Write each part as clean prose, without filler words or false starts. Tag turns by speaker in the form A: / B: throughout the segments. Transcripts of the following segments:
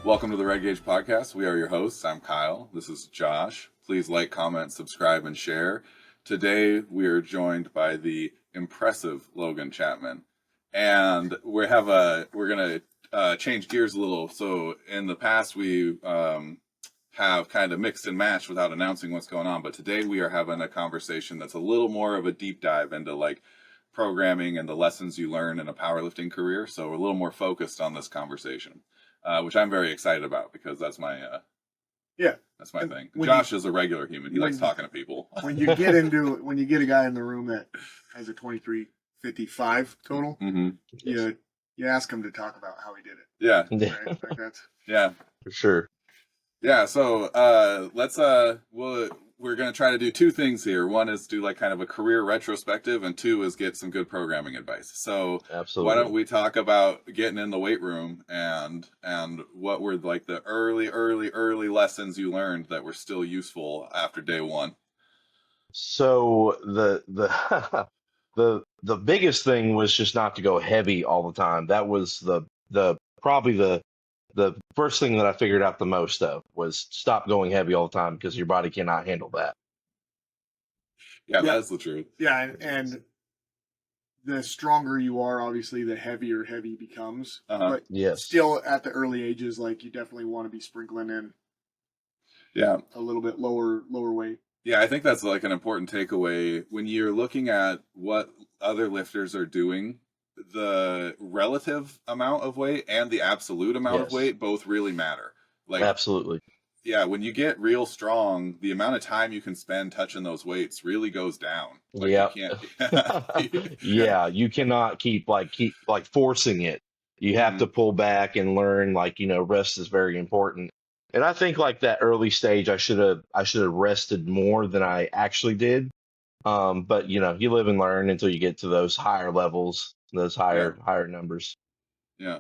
A: Welcome to the Red Gauge Podcast. We are your hosts. I'm Kyle. This is Josh. Please like, comment, subscribe, and share. Today we are joined by the impressive Logan Chapman, and we're gonna change gears a little. So in the past we have kind of mixed and matched without announcing what's going on, but today we are having a conversation that's a little more of a deep dive into like programming and the lessons you learn in a powerlifting career. So we're a little more focused on this conversation. Which I'm very excited about because that's my that's my thing. Josh is a regular human. He likes talking to people.
B: When you get a guy in the room that has a 23:55 total, you ask him to talk about how he did it.
A: Yeah,
B: right? Like that's
C: for sure.
A: Yeah, so we're gonna try to do two things here. One is do like kind of a career retrospective, and two is get some good programming advice. So
C: Absolutely.
A: Why don't we talk about getting in the weight room and what were like the early lessons you learned that were still useful after day one?
C: So the biggest thing was just not to go heavy all the time. That was probably the first thing that I figured out the most of was stop going heavy all the time because your body cannot handle that.
A: Yeah, that's the truth.
B: Yeah, and the stronger you are, obviously, the heavier heavy becomes. But
C: yes,
B: still at the early ages, like you definitely want to be sprinkling in a little bit lower weight.
A: Yeah, I think that's like an important takeaway when you're looking at what other lifters are doing. The relative amount of weight and the absolute amount of weight both really matter. Like
C: absolutely.
A: Yeah, when you get real strong, the amount of time you can spend touching those weights really goes down. Like,
C: yeah, you cannot keep forcing it. You have to pull back and learn, rest is very important. And I think like that early stage I should have rested more than I actually did. But you live and learn until you get to those higher levels, those higher numbers.
A: Yeah.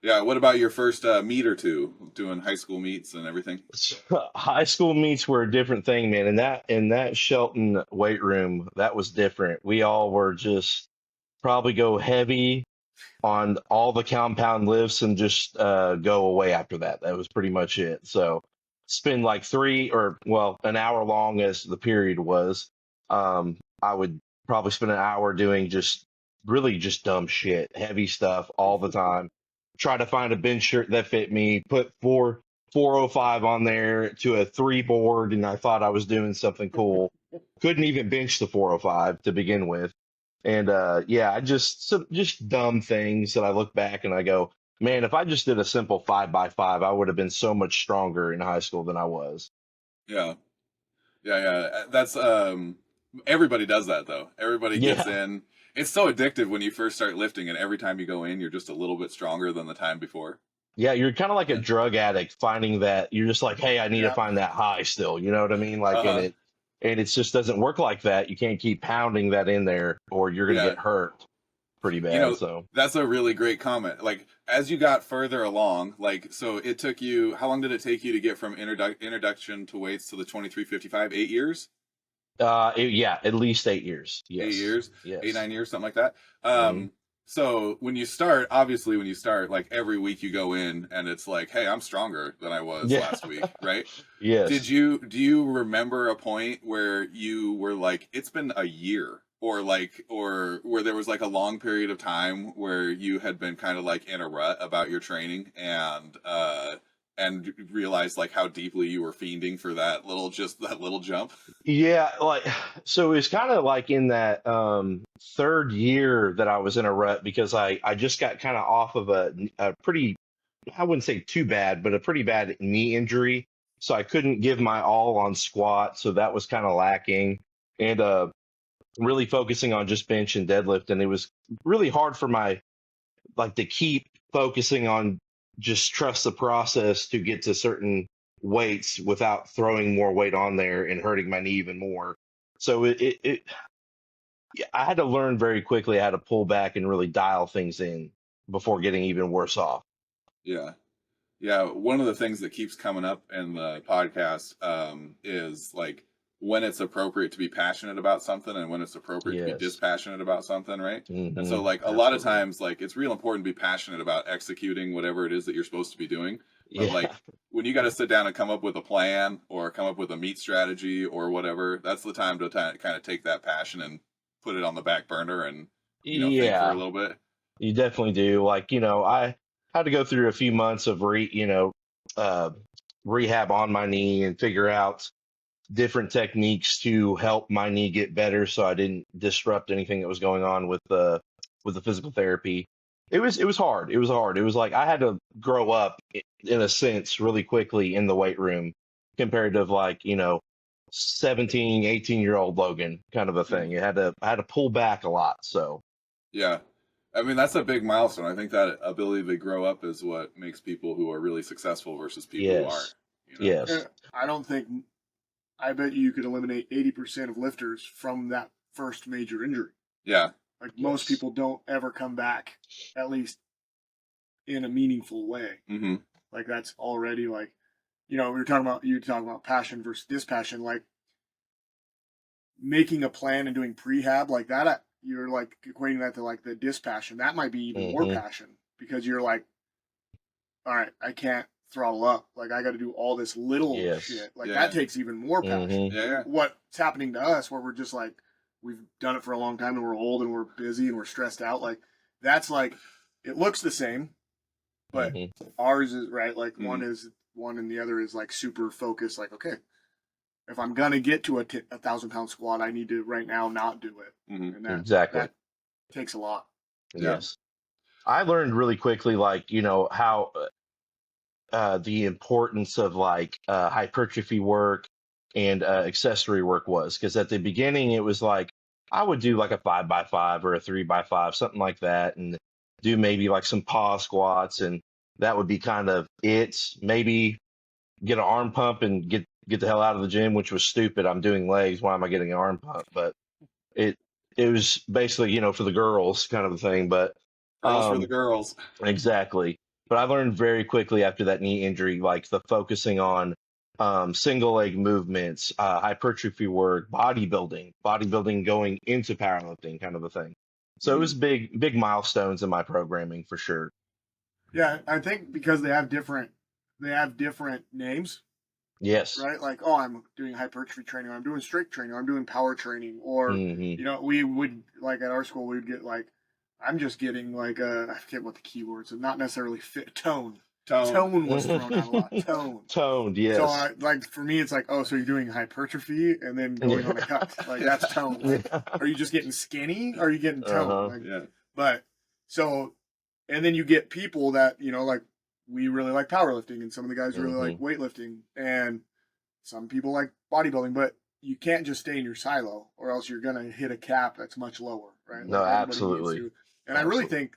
A: Yeah. What about your first meet or two, doing high school meets and everything?
C: High school meets were a different thing, man. In that Shelton weight room, that was different. We all were just probably go heavy on all the compound lifts and just go away after that. That was pretty much it. So spend like an hour long as the period was. I would probably spend an hour doing just dumb shit, heavy stuff all the time. Try to find a bench shirt that fit me, put 405 on there to a 3 board, and I thought I was doing something cool. Couldn't even bench the 405 to begin with. And I just dumb things that I look back and I go, man, if I just did a simple 5x5, I would have been so much stronger in high school than I was.
A: Yeah. That's everybody does that though. Everybody gets in. It's so addictive when you first start lifting, and every time you go in, you're just a little bit stronger than the time before.
C: Yeah, you're kind of like a drug addict, finding that you're just like, hey, I need to find that high still. You know what I mean? Like and it just doesn't work like that. You can't keep pounding that in there, or you're gonna get hurt pretty bad. So
A: that's a really great comment. Like as you got further along, so it took you. How long did it take you to get from introduction to weights to the 23:55? 8 years.
C: At least 8 years. Yes.
A: 8 years,
C: yes.
A: 8-9 years, something like that. So when you start, like every week you go in and it's like, hey, I'm stronger than I was last week, right?
C: Yes.
A: Do you remember a point where you were like, it's been a year, or where there was like a long period of time where you had been kind of like in a rut about your training and realized like how deeply you were fiending for that little jump?
C: Yeah, so it's kind of like in that third year that I was in a rut because I just got kind of off of a pretty, I wouldn't say too bad, but a pretty bad knee injury. So I couldn't give my all on squat, so that was kind of lacking, and really focusing on just bench and deadlift, and it was really hard for to keep focusing on just trust the process to get to certain weights without throwing more weight on there and hurting my knee even more. So I had to learn very quickly how to pull back and really dial things in before getting even worse off.
A: Yeah. One of the things that keeps coming up in the podcast is like when it's appropriate to be passionate about something and when it's appropriate to be dispassionate about something, right? And so like a lot of times, like it's real important to be passionate about executing whatever it is that you're supposed to be doing. But
C: Yeah.
A: like when you got to sit down and come up with a plan or come up with a meet strategy or whatever, that's the time to kind of take that passion and put it on the back burner and, think for a
C: Yeah,
A: little bit.
C: you definitely do. Like, I had to go through a few months of uh, rehab on my knee and figure out different techniques to help my knee get better so I didn't disrupt anything that was going on with the physical therapy. It was hard. It was hard. It was like I had to grow up in a sense really quickly in the weight room compared to like, 17, 18-year-old Logan kind of a thing. I had to pull back a lot. So
A: Yeah. I mean, that's a big milestone. I think that ability to grow up is what makes people who are really successful versus people who aren't,
C: yes.
A: you know?
C: Yes.
B: I don't think. I bet you could eliminate 80% of lifters from that first major injury.
A: Yeah.
B: Like most
C: Yes.
B: people don't ever come back, at least in a meaningful way.
A: Mm-hmm.
B: Like that's already like, we were talking about you talking about passion versus dispassion. Like making a plan and doing prehab like that, you're like equating that to like the dispassion. That might be even more
C: Hmm.
B: passion because you're like, all right, I can't throttle up. Like I got to do all this little
C: Yes.
B: shit. Like
A: Yeah.
B: that takes even more passion.
C: Hmm.
A: Yeah.
B: What's happening to us, where we're just like, we've done it for a long time and we're old and we're busy and we're stressed out. Like that's like, it looks the same, but
C: Hmm.
B: ours is right. Like
A: Mhm.
B: one is one and the other is like super focused. Like okay, if I'm gonna get to a 1,000-pound squat, I need to right now not do it,
A: Mm-hmm.
B: and that
C: Exactly.
B: that takes a lot.
A: Yeah.
C: Yes. I learned really quickly, like, how the importance of like hypertrophy work and accessory work was. Because at the beginning, it was like I would do like a 5x5 or a 3x5, something like that, and do maybe like some pause squats, and that would be kind of it. Maybe get an arm pump and get the hell out of the gym, which was stupid. I'm doing legs. Why am I getting an arm pump? But it it was basically, for the girls kind of a thing. But
A: Girls for the
C: um,
A: girls.
C: exactly. But I learned very quickly after that knee injury, like the focusing on single leg movements, hypertrophy work, bodybuilding going into powerlifting kind of a thing. So it was big milestones in my programming for sure.
B: Yeah, I think because they have different names,
C: Yes.
B: right? Like, oh, I'm doing hypertrophy training, or I'm doing strength training, or I'm doing power training, or
C: Hmm.
B: we would like at our school we would get like, I'm just getting like I forget what the keywords, and not necessarily fit tone.
A: Tone.
B: Tone was thrown out a lot. Tone.
C: Toned,
B: So
C: yes.
B: I like for me, it's like, oh, so you're doing hypertrophy and then going on a cut, like that's tone. Like, are you just getting skinny? Or are you getting tone?
C: Uh-huh.
B: Like,
A: Yeah.
B: but so, and then you get people that like we really like powerlifting, and some of the guys really like
C: Hmm.
B: weightlifting, and some people like bodybuilding. But you can't just stay in your silo, or else you're gonna hit a cap that's much lower, right?
C: No,
B: Like everybody needs
C: absolutely.
B: to. And I really
C: Absolutely.
B: think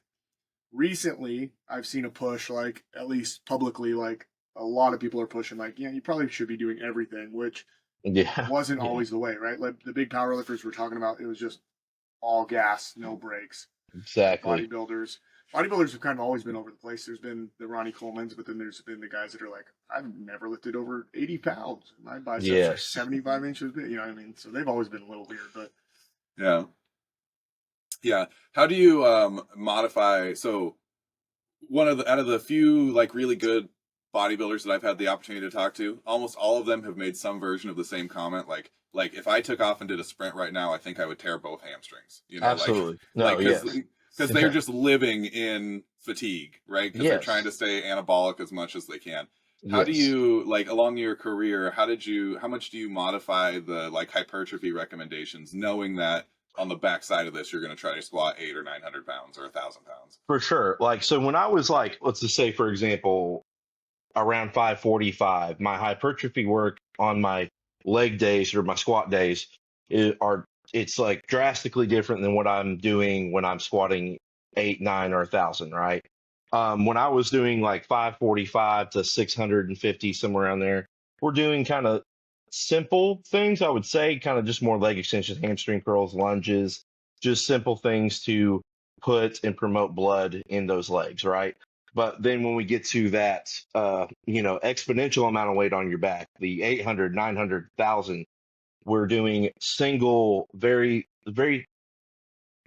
B: recently I've seen a push, like at least publicly, like a lot of people are pushing, like, yeah, you probably should be doing everything, which
C: Yeah.
B: wasn't
C: Yeah.
B: always the way, right? Like the big powerlifters we're talking about, it was just all gas, no brakes.
C: Exactly.
B: Bodybuilders have kind of always been over the place. There's been the Ronnie Colemans, but then there's been the guys that are like, I've never lifted over 80 pounds. My biceps are
C: Yes.
B: 75 inches big. You know what I mean? So they've always been a little weird, but
A: Yeah. Yeah. How do you modify? So one of the out of the few like really good bodybuilders that I've had the opportunity to talk to, almost all of them have made some version of the same comment. Like if I took off and did a sprint right now, I think I would tear both hamstrings.
C: Absolutely. No,
A: like
C: yes.
A: because they're just living in fatigue, right? Because they're trying
C: Yes.
A: to stay anabolic as much as they can. How do
C: Yes.
A: you like along your career? How much do you modify the like hypertrophy recommendations, knowing that on the backside of this, you're going to try to squat 800 or 900 pounds or 1,000 pounds?
C: For sure. Like, so when I was like, let's just say, for example, around 545, my hypertrophy work on my leg days or my squat days it's like drastically different than what I'm doing when I'm squatting 8, 9, or 1,000, right? When I was doing like 545 to 650, somewhere around there, we're doing kind of simple things, I would say, kind of just more leg extensions, hamstring curls, lunges, just simple things to put and promote blood in those legs, right? But then when we get to that, exponential amount of weight on your back, the 800, 900,000, we're doing single, very, very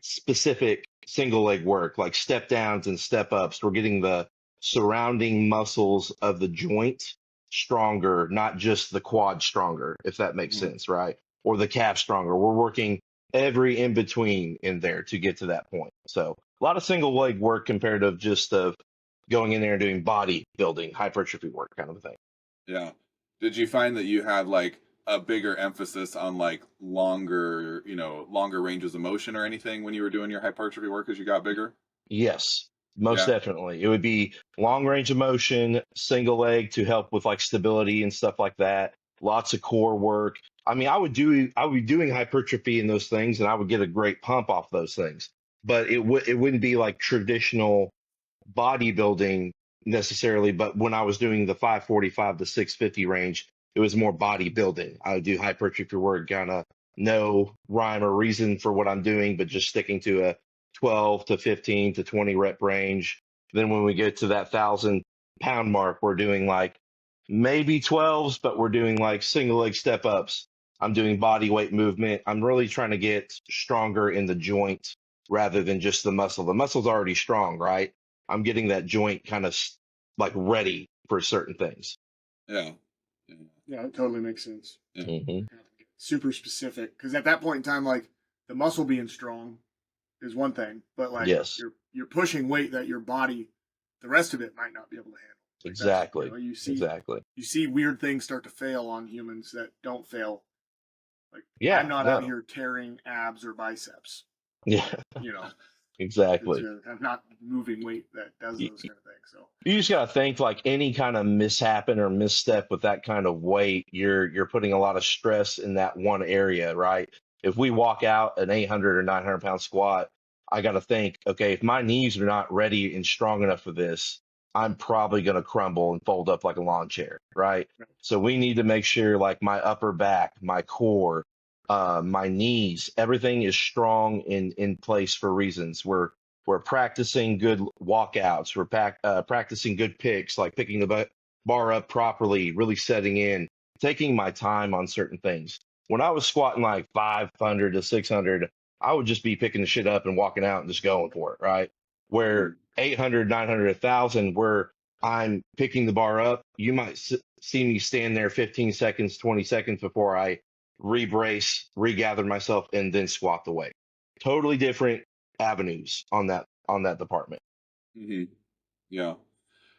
C: specific single leg work, like step downs and step ups. We're getting the surrounding muscles of the joint stronger, not just the quad stronger, if that makes sense, right? Or the calf stronger. We're working every in between in there to get to that point. So a lot of single leg work compared to just going in there and doing body building, hypertrophy work kind of a thing.
A: Yeah. Did you find that you had like a bigger emphasis on like longer ranges of motion or anything when you were doing your hypertrophy work as you got bigger?
C: Yes, most
A: Yeah.
C: definitely. It would be long range of motion, single leg to help with like stability and stuff like that. Lots of core work. I mean, I would be doing hypertrophy in those things, and I would get a great pump off those things. But it wouldn't be like traditional bodybuilding necessarily. But when I was doing the 545 to 650 range, it was more bodybuilding. I would do hypertrophy work, kind of no rhyme or reason for what I'm doing, but just sticking to a 12 to 15 to 20 rep range. Then when we get to that 1,000 pound mark, we're doing like maybe 12s, but we're doing like single leg step ups. I'm doing body weight movement. I'm really trying to get stronger in the joint rather than just the muscle. The muscle's already strong, right? I'm getting that joint kind of like ready for certain things.
A: Yeah.
B: Yeah, it totally makes sense.
A: Yeah.
C: Mm-hmm.
B: Super specific, because at that point in time, like the muscle being strong is one thing, but like
C: Yes.
B: you're pushing weight that your body, the rest of it might not be able to handle. Like
C: Exactly.
B: You see weird things start to fail on humans that don't fail. Like
C: Yeah.
B: I'm not out here tearing abs or biceps.
C: Yeah.
B: You know,
C: Exactly.
B: I'm not moving weight that does those kind of things. So
C: You just gotta think like any kind of mishappen or misstep with that kind of weight, you're putting a lot of stress in that one area, right? If we walk out an 800 or 900 pound squat, I gotta think, okay, if my knees are not ready and strong enough for this, I'm probably gonna crumble and fold up like a lawn chair, right? So we need to make sure like my upper back, my core, my knees, everything is strong in place for reasons. We're practicing good walkouts. We're practicing good picks, like picking the bar up properly, really setting in, taking my time on certain things. When I was squatting like 500 to 600, I would just be picking the shit up and walking out and just going for it, right? Where 800, 900, 1,000, where I'm picking the bar up, you might see me stand there 15 seconds, 20 seconds before I rebrace, regather myself, and then squat the weight. Totally different avenues on that department.
A: Mm-hmm. Yeah.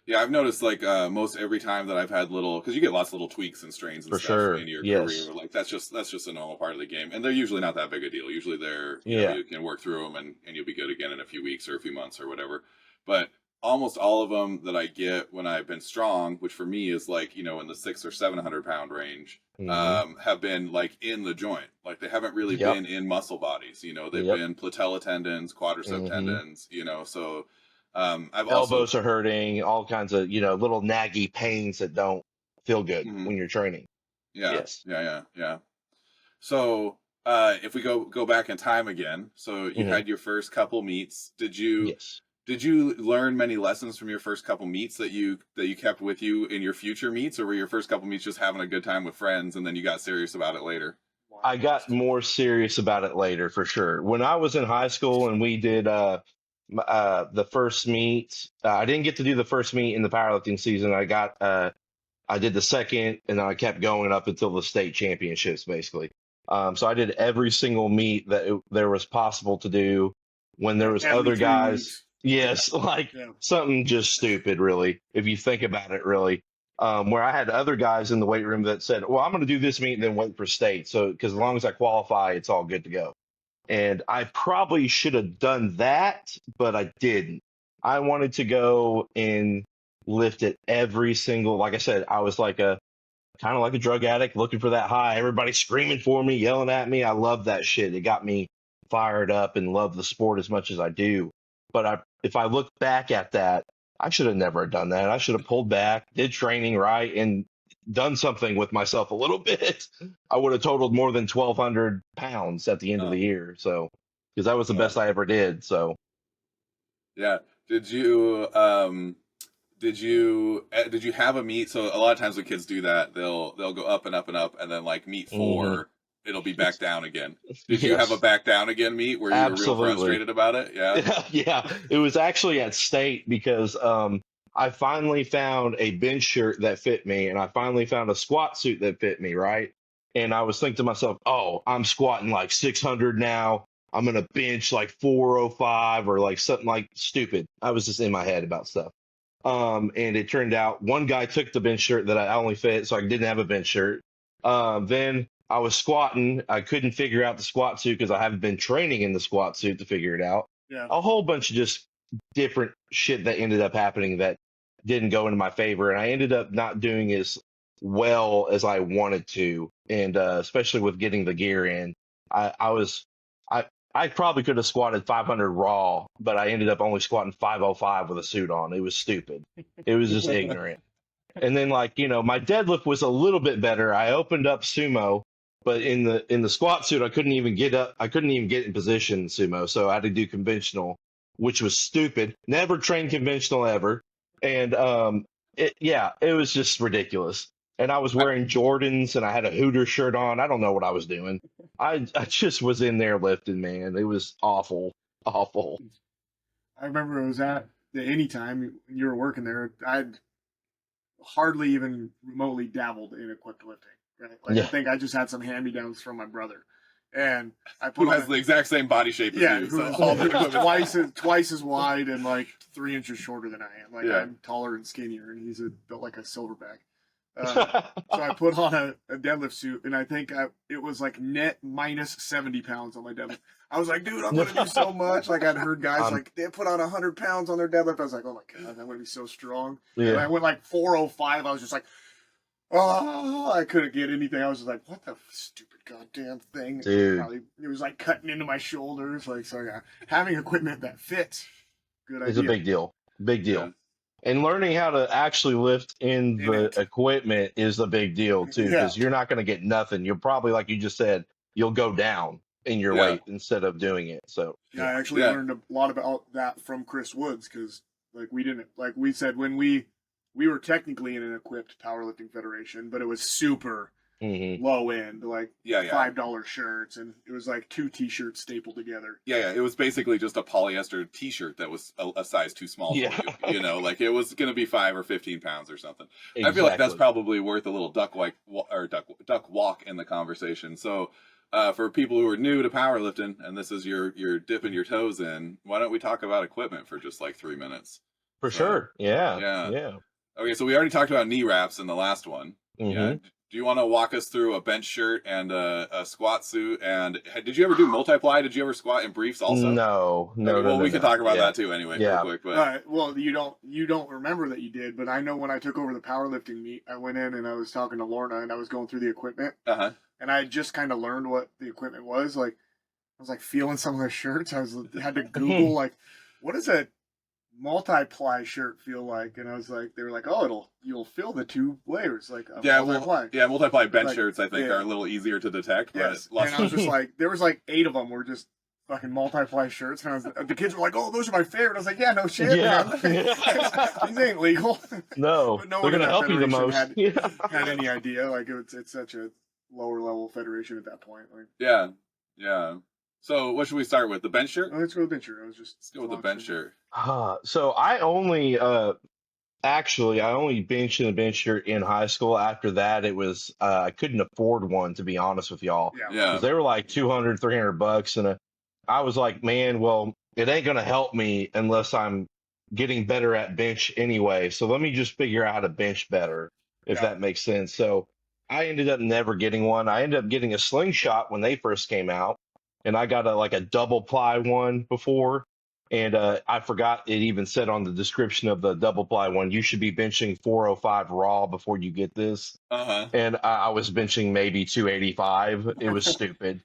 A: Yeah, I've noticed like most every time that I've had because you get lots of little tweaks and strains and
C: For
A: stuff
C: sure.
A: in your
C: Yes.
A: career. Like that's just a normal part of the game, and they're usually not that big a deal. Usually they're
C: Yeah.
A: you can work through them and you'll be good again in a few weeks or a few months or whatever. But almost all of them that I get when I've been strong, which for me is like in the 600 or 700 pound range, have been like in the joint. Like they haven't really
C: Yep.
A: been in muscle bodies. They've
C: Yep.
A: been patella tendons, quadricep tendons. So. I've
C: Elbows are hurting, all kinds of little naggy pains that don't feel good when you're training.
A: Yeah.
C: Yes.
A: Yeah. So if we go back in time again, so you had your first couple meets. Did you
C: Yes.
A: did you learn many lessons from your first couple meets that you kept with you in your future meets, or were your first couple meets just having a good time with friends and then you got serious about it later?
C: I got more serious about it later for sure. When I was in high school and we did the first meet, I didn't get to do the first meet in the powerlifting season. I did the second, and then I kept going up until the state championships, basically. So I did every single meet that there was possible to do. When there was
B: every
C: other
B: 3
C: guys,
B: weeks.
C: yes, like something just stupid, really, if you think about it, really. Where I had other guys in the weight room that said, "Well, I'm going to do this meet and then wait for state." So, because as long as I qualify, it's all good to go. And I probably should have done that, but I didn't. I wanted to go and lift at every single, like I said, I was like kind of like a drug addict looking for that high. Everybody screaming for me, yelling at me. I love that shit. It got me fired up and love the sport as much as I do. But if I look back at that, I should have never done that. I should have pulled back, did training right, and done something with myself a little bit. I would have totaled more than 1,200 pounds at the end of the year. So, because that was the best I ever did. So,
A: yeah. Did you have a meet? So a lot of times when kids do that, they'll go up and up and up, and then like meet 4, it'll be back down again. Did you have a back down again meet where you were real frustrated about it? Yeah.
C: Yeah. It was actually at state because I finally found a bench shirt that fit me, and I finally found a squat suit that fit me, right? And I was thinking to myself, oh, I'm squatting like 600 now. I'm going to bench like 405 or like something like stupid. I was just in my head about stuff. And it turned out one guy took the bench shirt that I only fit, so I didn't have a bench shirt. Then I was squatting. I couldn't figure out the squat suit because I haven't been training in the squat suit to figure it out.
B: Yeah.
C: A whole bunch of just different shit that ended up happening that didn't go into my favor, and I ended up not doing as well as I wanted to, and especially with getting the gear in. I was I probably could have squatted 500 raw, but I ended up only squatting 505 with a suit on. It was stupid. It was just ignorant. And then like, my deadlift was a little bit better. I opened up sumo, but in the squat suit I couldn't even get up. I couldn't even get in position in sumo, so I had to do conventional, which was stupid. Never trained conventional ever. And it was just ridiculous. And I was wearing Jordans and I had a Hooter shirt on. I don't know what I was doing. I just was in there lifting, man. It was awful, awful.
B: I remember it was at the Anytime when you were working there. I'd hardly even remotely dabbled in equipped lifting. Right? Like,
C: Yeah.
B: I think I just had some hand-me-downs from my brother, and I
A: Who
B: put
A: has the exact same body shape as you.
B: who's
A: So all the equipment.
B: twice as wide and like 3 inches shorter than I am. Like,
A: Yeah.
B: I'm taller and skinnier, and he's built like a silverback. So I put on a deadlift suit, and I think it was like net minus 70 pounds on my deadlift. I was like, dude, I'm gonna do so much. Like, I'd heard guys like they put on 100 pounds on their deadlift. I was like, oh my god, I'm gonna be so strong. And I
C: Yeah.
B: went like 405. I was just like, oh, I couldn't get anything. I was just like, what the stupid goddamn thing?
C: Dude.
B: It was like cutting into my shoulders. Like, so yeah, having equipment that fits, good idea.
C: It's a big deal. Big deal.
A: Yeah.
C: And learning how to actually lift in the
B: it.
C: equipment is a big deal too,
B: Yeah.
C: because you're not going to get nothing. You'll probably, like you just said, you'll go down in your
A: Yeah.
C: weight instead of doing it. So
B: Yeah, I actually learned a lot about that from Chris Woods because, like, we said when we were technically in an equipped powerlifting federation, but it was super
C: mhm.
B: low end, like
A: Yeah.
B: $5 shirts, and it was like 2 t-shirts stapled together.
A: Yeah, it was basically just a polyester T-shirt that was a size too small
C: Yeah.
A: for you. Like it was going to be 5 or 15 pounds or something. I feel like that's
C: Exactly.
A: probably worth a little duck walk in the conversation. So, for people who are new to powerlifting, and this is your dipping your toes in, why don't we talk about equipment for just like 3 minutes?
C: For
A: So,
C: sure. Yeah.
A: Yeah.
C: Yeah.
A: Okay, so we already talked about knee wraps in the last one.
C: Mhm.
A: Yeah. Do you want to walk us through a bench shirt and a squat suit? And did you ever do multiply? Did you ever squat in briefs also?
C: No.
A: Okay, well, we can talk about that too anyway,
C: Yeah.
A: real quick. But
B: All right. Well, you don't remember that you did, but I know when I took over the powerlifting meet, I went in and I was talking to Lorna and I was going through the equipment,
A: uh-huh.
B: and I had just kind of learned what the equipment was. Like, I was like feeling some of the shirts. Had to Google like, what does a multiply shirt feel like? And I was like, they were like, oh, you'll fill the 2 layers, like a multiply.
A: Multiply bench
B: Like,
A: shirts I think
B: yeah.
A: are a little easier to detect.
B: Yes.
A: But
B: And I was just like, there was like 8 of them were just fucking multiply shirts, and the kids were like, oh, those are my favorite. I was like, yeah, no shit,
C: Yeah.
B: man. These ain't legal.
C: No.
B: But no
C: They're
B: one in
C: going to
B: that
C: help you the
B: federation
C: most.
B: had any idea. Like, it's such a lower level federation at that point. Like,
A: yeah. So what should we start with? The bench shirt?
B: let's go with the bench shirt.
A: Let's go with the bench shirt.
C: So I only benched in a bench shirt in high school. After that, it was I couldn't afford one, to be honest with y'all,
B: Yeah.
A: Yeah.
C: because they were like $200-$300, and I was like, man, well, it ain't gonna help me unless I'm getting better at bench anyway. So let me just figure out how to bench better, if
B: Yeah.
C: that makes sense. So I ended up never getting one. I ended up getting a slingshot when they first came out, and I got a double ply one before. And I forgot it even said on the description of the double ply one, you should be benching 405 raw before you get this.
A: Uh-huh.
C: And I was benching maybe 285. It was stupid.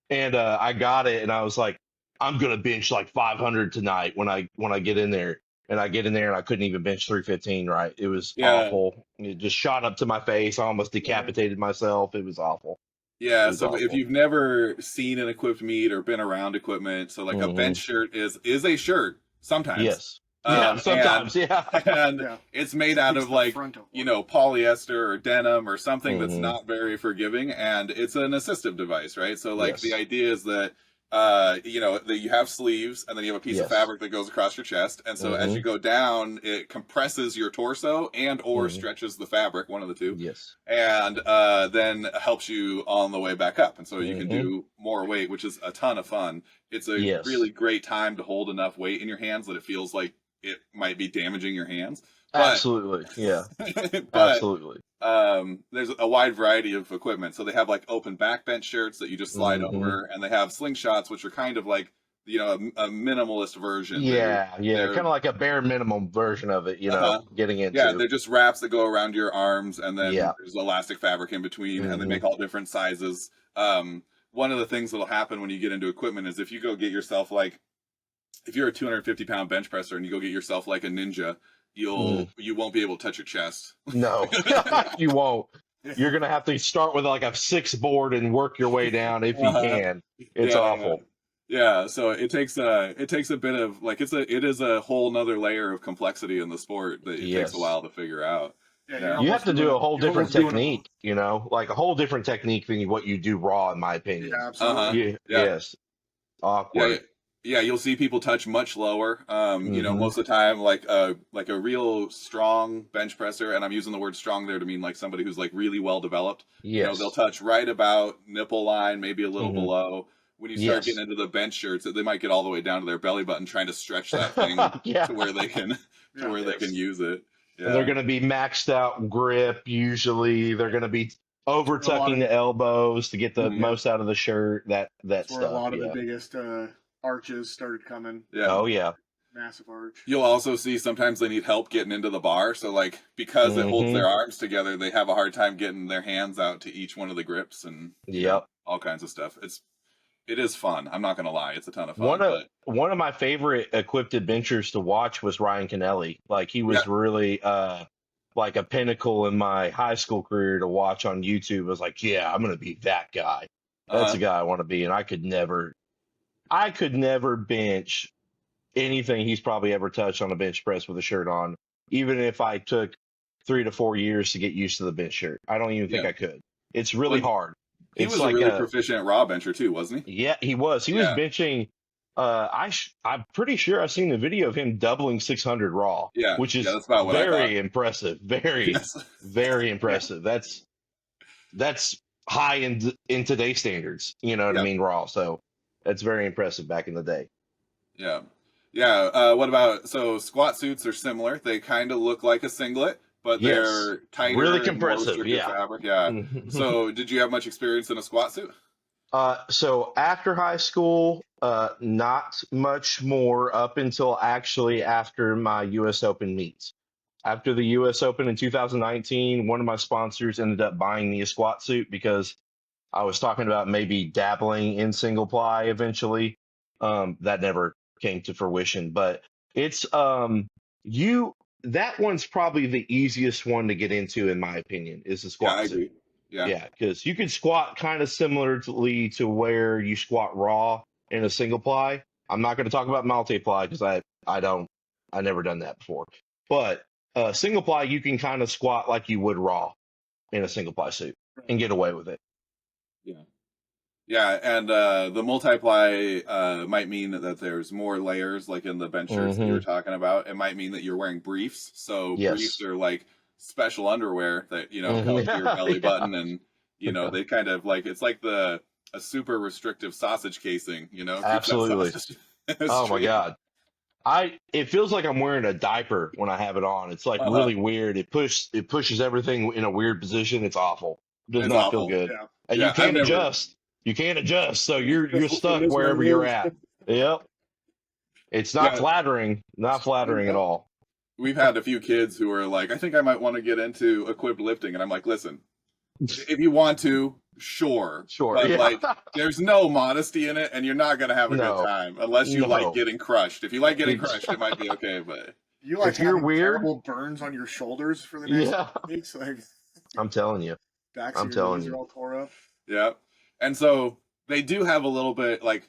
C: And I got it, and I was like, I'm gonna bench like 500 tonight when I get in there. And I get in there, and I couldn't even bench 315. Right? It was awful. It just shot up to my face. I almost decapitated myself. It was awful.
A: Yeah,
C: It's
A: so if
C: awful.
A: you've never seen an equipped meet or been around equipment, so like a bench shirt is a shirt sometimes.
C: Yes. Yeah. Sometimes. Yeah.
A: And
B: Yeah.
A: it's made out
B: Keeps
A: of
B: the
A: like,
B: front of
A: polyester or denim or something that's
C: Mhm.
A: not very forgiving, and it's an assistive device, right? So like
C: Yes.
A: the idea is that you have sleeves, and then you have a piece of
C: Yes.
A: fabric that goes across your chest, and so as you
C: Mm-hmm.
A: go down, it compresses your torso and or
C: Mm-hmm.
A: stretches the fabric, one of the two,
C: Yes.
A: and then helps you on the way back up, and so you can
C: Mm-hmm.
A: do more weight, which is a ton of fun. It's a
C: Yes.
A: really great time to hold enough weight in your hands that it feels like it might be damaging your hands, but
C: Absolutely. Yeah.
A: but
C: Absolutely.
A: there's a wide variety of equipment. So they have like open backbench shirts that you just slide
C: Mm-hmm.
A: over, and they have slingshots, which are kind of like a minimalist version.
C: Yeah. Yeah.
A: They're
C: Kind of like a bare minimum version of it,
A: uh-huh.
C: getting
A: Yeah,
C: into.
A: they're just wraps that go around your arms, and then
C: Yeah.
A: there's elastic fabric in between, and they
C: Mm-hmm.
A: make all different sizes. One of the things that'll happen when you get into equipment is if you go get yourself like if you're a 250-pound bench presser and you go get yourself like a ninja,
C: Mm.
A: you won't be able to touch your chest.
C: No, you won't. You're gonna have to start with like a 6 board and work your way down if you
A: Uh-huh.
C: can. It's
A: Yeah.
C: awful.
A: Yeah, so it takes a bit of like it is a whole nother layer of complexity in the sport that it takes a
C: Yes.
A: while to figure out.
B: Yeah, you're
A: Yeah.
C: You have
B: almost
C: to
B: doing
C: do
B: it.
C: a whole
B: You're
C: different
B: almost doing it wrong.
C: technique, like a whole different technique than what you do raw, in my
B: Yeah,
C: opinion.
A: Uh-huh.
B: absolutely.
C: Yeah,
A: Yeah.
C: yes.
A: Yeah.
C: Awkward.
A: Yeah, you'll see people touch much lower.
C: Mm-hmm.
A: Most of the time like a real strong bench presser, and I'm using the word strong there to mean like somebody who's like really well developed. They'll
C: Yes.
A: touch right about nipple line, maybe a little
C: Mm-hmm.
A: below. When you start getting
C: Yes.
A: into the bench shirts, they might get all the way down to their belly button trying to stretch that thing
C: Yeah.
A: to where they can to
B: Yeah.
A: where they can
C: Yes.
A: use it.
C: And they're
A: Yeah.
C: going to be maxed out grip usually. They're going to be over
B: Where a lot
C: tucking
B: of
C: the elbows to get the
A: Mhm.
B: yeah,
C: most out of the shirt. That
B: that's where a
C: stuff.
B: lot of the
C: Yeah.
B: biggest arches started coming.
A: Yeah.
C: Oh yeah.
B: Massive arch.
A: You'll also see sometimes they need help getting into the bar. So like because it holds
C: Mm-hmm.
A: their arms together, they have a hard time getting their hands out to each one of the grips and
C: Yep.
A: all kinds of stuff. It is fun. I'm not gonna lie, it's a ton of
C: One
A: fun.
C: of
A: But
C: one of my favorite equipped adventures to watch was Ryan Kennelly. Like he
A: yeah,
C: was really like a pinnacle in my high school career to watch on YouTube. I was like, yeah, I'm gonna be that guy. That's
A: uh
C: the guy I want to be. And I could never bench anything he's probably ever touched on a bench press with a shirt on, even if I took 3 to 4 years to get used to the bench shirt. I don't even think
A: yeah.
C: I could. It's really
A: Well,
C: hard.
A: he
C: It's
A: was a
C: like
A: really proficient raw bencher too, wasn't he?
C: yeah, he was. He was
A: Yeah,
C: benching. I'm pretty sure I've seen the video of him doubling 600 raw,
A: yeah,
C: which
A: yeah.
C: is
A: That's about what I thought.
C: very impressive. Very,
A: Yes,
C: very
B: Yeah.
C: impressive. That's high in today's standards. You know what I
A: yeah,
C: mean? Raw. So that's very impressive back in the day.
A: yeah, yeah. What about squat suits are similar. They kind of look like a singlet, but
C: Yes,
A: they're
C: really
A: tighter and more
C: compressive.
A: restrictive
C: Yeah.
A: fabric. Yeah. So, did you have much experience in a squat suit?
C: So after high school, not much more up until actually after my U.S. Open meets. After the U.S. Open in 2019, one of my sponsors ended up buying me a squat suit because I was talking about maybe dabbling in single ply eventually. That never came to fruition, but it's you that one's probably the easiest one to get into in my opinion is the
A: Yeah, I
C: squat suit.
A: agree. Yeah.
C: Yeah, because you can squat kind of similarly to where you squat raw in a single ply. I'm not going to talk about multi-ply because I never done that before. But single ply, you can kind of squat like you would raw in a single ply suit and get away with it.
A: Yeah. Yeah, and the multiply might mean that there's more layers, like in the bench shirts that you were
C: Hmm.
A: talking about. It might mean that you're wearing briefs. So briefs
C: Yes.
A: are like special underwear that come up to your
C: Yeah,
A: belly
C: yeah.
A: button, and they kind of like it's like a super restrictive sausage casing. Keeps that
C: Absolutely.
A: sausage
C: Oh my
A: straight.
C: God. It feels like I'm wearing a diaper when I have it on. It's like
A: Uh-huh.
C: really weird. It pushes everything in a weird position. It's awful. It does
A: It's
C: not feel
A: awful.
C: good.
B: Yeah.
C: And you
A: Yeah, I've
C: can't
A: never.
C: adjust. You can't adjust. So you're
B: It
C: stuck
B: is what
C: wherever
B: it
C: you're
B: is.
C: at. Yep. It's not
A: Yeah,
C: flattering. Not flattering at
B: Yep.
C: all.
A: we've had a few kids who are like, I think I might want to get into equipped lifting, and I'm like, listen, if you want to, sure,
C: Sure.
A: but
C: Yeah.
A: like, there's no modesty in it, and you're not gonna have a good
C: No.
A: time unless you like
C: No.
A: getting crushed. If you like getting
C: It's,
A: crushed, it might be okay, but
B: You like
C: if you're
B: having
C: weird,
B: terrible burns on your shoulders for the next
C: yeah.
B: weeks, like
C: I'm telling you.
B: backs
C: I'm
B: of your
C: telling
B: knees are
C: you.
B: all tore up.
A: yeah. And so they do have a little bit like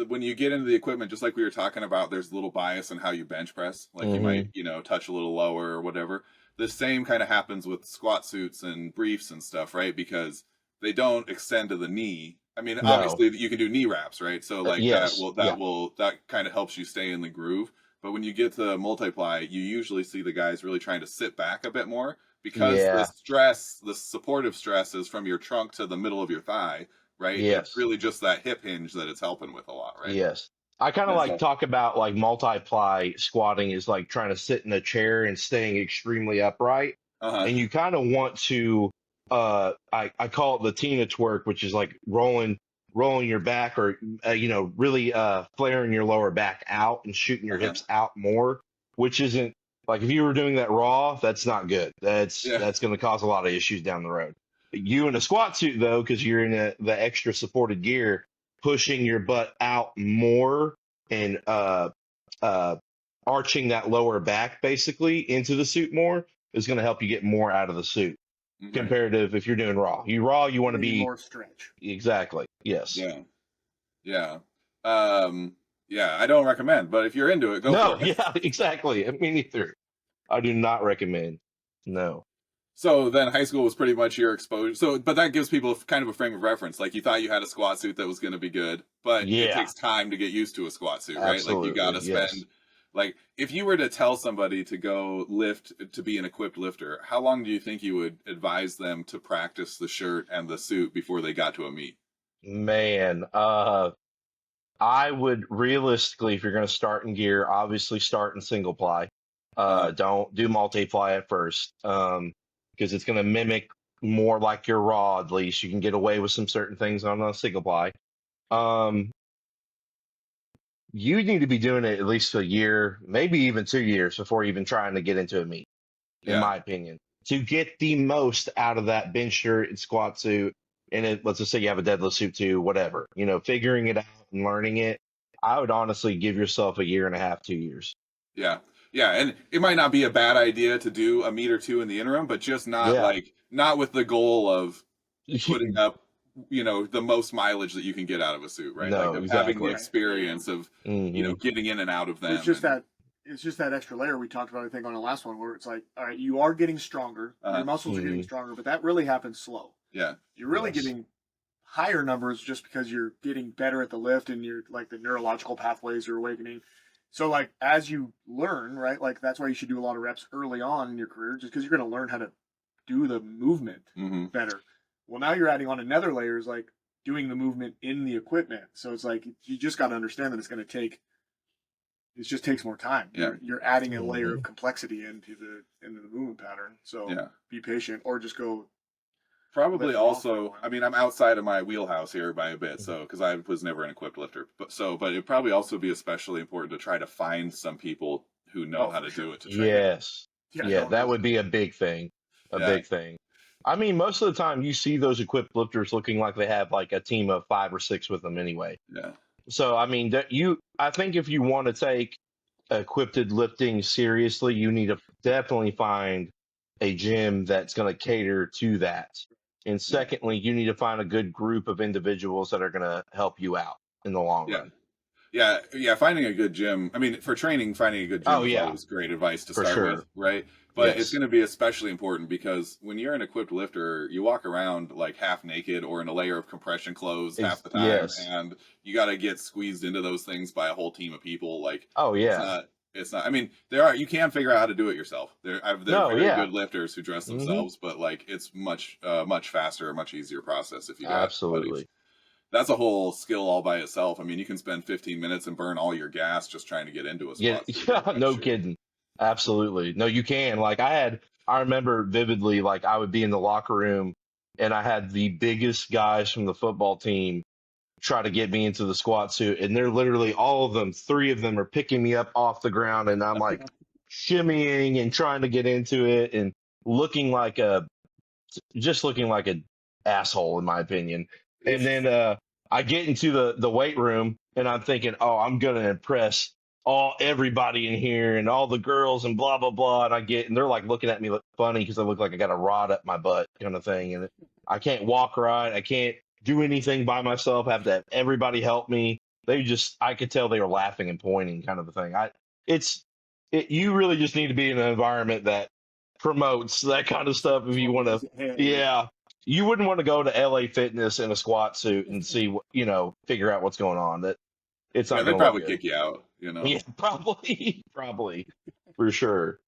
A: when you get into the equipment, just like we were talking about, there's a little bias in how you bench press. Like you
C: Hmm.
A: might, touch a little lower or whatever. The same kind of happens with squat suits and briefs and stuff, right? Because they don't extend to the knee. I mean,
C: No.
A: obviously you can do knee wraps, right? So like
C: Yes. Yeah.
A: that kind of helps you stay in the groove. But when you get to multiply, you usually see the guys really trying to sit back a bit more because
C: Yeah.
A: the supportive stress is from your trunk to the middle of your thigh, right? It's
C: Yes.
A: really just that hip hinge that it's helping with a lot, right?
C: Yes. I kind of
A: And
C: like
A: so,
C: talk about like multiply squatting is like trying to sit in a chair and staying extremely upright.
A: uh-huh,
C: And you kind of want to I call it the Tina twerk, which is like rolling your back or really flaring your lower back out and shooting your
A: uh-huh.
C: hips out more, which isn't like if you were doing that raw, that's not good.
A: Yeah.
C: That's going to cause a lot of issues down the road. You in a squat suit though, because you're in the extra supported gear, pushing your butt out more and uh, arching that lower back basically into the suit more is going to help you get more out of the suit.
A: Right.
C: Comparative if you're doing raw, you want to
B: Maybe
C: be
B: more stretch.
C: exactly yes.
A: Yeah. Yeah. Um, yeah, I don't recommend, but if you're into it, go
C: No,
A: for it.
C: yeah, exactly. Me neither. I do not recommend. No.
A: So then high school was pretty much your exposure. So, but that gives people kind of a frame of reference. Like you thought you had a squat suit that was going to be good, but it
C: Yeah,
A: takes time to get used to a squat suit, right? Like you got
C: absolutely.
A: to
C: Yes.
A: spend, like if you were to tell somebody to go lift, to be an equipped lifter, how long do you think you would advise them to practice the shirt and the suit before they got to a meet?
C: Man, I would realistically, if you're going to start in gear, obviously start in single ply.
A: Uh,
C: Don't do multi-ply at first, because it's going to mimic more like your raw. At least you can get away with some certain things on a single ply. Um, you need to be doing it at least a year, maybe even 2 years before even trying to get into a meet, in
A: yeah,
C: my opinion, to get the most out of that bench shirt and squat suit. And let's just say you have a deadlift suit too, whatever, figuring it out and learning it. I would honestly give yourself a year and a half, 2 years.
A: yeah, yeah. And it might not be a bad idea to do a meet or two in the interim, but just not
C: Yeah.
A: like, not with the goal of putting up, the most mileage that you can get out of a suit, right? Like
C: No,
A: of having the
C: exactly.
B: Right.
A: experience of,
C: Hmm.
A: getting in and out of
B: But
A: them. And,
B: it's just that extra layer we talked about, I think, on the last one, where it's like, all right, you are getting stronger,
A: uh,
B: your muscles are getting
C: Hmm.
B: stronger, but that really happens slow.
A: yeah,
B: You're really
C: Yes.
B: getting higher numbers just because you're getting better at the lift and you're like the neurological pathways are awakening. So like as you learn, right? Like that's why you should do a lot of reps early on in your career, just because you're going to learn how to do the movement
A: hmm
B: better. Well, now you're adding on another layer is like doing the movement in the equipment. So it's like you just got to understand that it just takes more time.
A: yeah,
B: You're adding a layer
C: Hmm.
B: of complexity into the movement pattern. So
A: yeah.
B: be patient or just go
A: Probably
B: lift it off for a
A: also,
B: while.
A: I mean, I'm outside of my wheelhouse here by a bit, so because I was never an equipped lifter, but it'd probably also be especially important to try to find some people who know
B: Oh,
A: how
B: for
A: to do
B: sure.
A: it to train you.
C: Yes.
B: Yeah,
C: Yeah,
B: no,
C: that
B: no.
C: would be a big thing. A
A: Yeah,
C: big thing. I mean, most of the time you see those equipped lifters looking like they have like a team of 5 or 6 with them anyway.
A: yeah,
C: So I mean I think if you want to take equipped lifting seriously, you need to definitely find a gym that's going to cater to that. And
A: yeah,
C: secondly, you need to find a good group of individuals that are going to help you out in the long
A: yeah.
C: run.
A: Yeah, yeah, finding a good gym. I mean, for training, finding a good
C: Oh
A: gym is
C: yeah,
A: always great advice to
C: for
A: start with,
C: sure.
A: right? But it's
C: Yes.
A: going to be especially important because when you're an equipped lifter, you walk around like half naked or in a layer of compression clothes half the time,
C: Yes.
A: and you got to get squeezed into those things by a whole team of people. Like,
C: Oh
A: it's
C: yeah.
A: not, it's not. I mean, you can figure out how to do it yourself. There are
C: No,
A: very
C: yeah.
A: good lifters who dress
C: Hmm.
A: themselves, but like it's much faster, much easier process if you got buddies.
C: Absolutely.
A: That's a whole skill all by itself. I mean, you can spend 15 minutes and burn all your gas just trying to get into a
C: Yeah,
A: squat suit or a
C: yeah,
A: bench
C: no
A: suit.
C: kidding. Absolutely. No, you can. Like I remember vividly, like I would be in the locker room and I had the biggest guys from the football team try to get me into the squat suit. And they're literally all of them, 3 of them are picking me up off the ground and I'm like shimmying and trying to get into it and looking like looking like an asshole in my opinion. And then I get into the weight room and I'm thinking, oh, I'm gonna impress everybody in here and all the girls and blah blah blah. And they're like looking at me funny because I look like I got a rod up my butt kind of thing, and I can't walk right, I can't do anything by myself. I have to have everybody help me. I could tell they were laughing and pointing kind of a thing. It's you really just need to be in an environment that promotes that kind of stuff if
B: As
C: you
B: long
C: want
B: as
C: to.
B: it, hey,
C: Yeah, you wouldn't want to go to LA Fitness in a squat suit and see what, figure out what's going on. That it's
A: Yeah,
C: not
A: they'd
C: going to look
A: probably
C: good.
A: kick you out, you know.
C: Yeah, probably, for sure.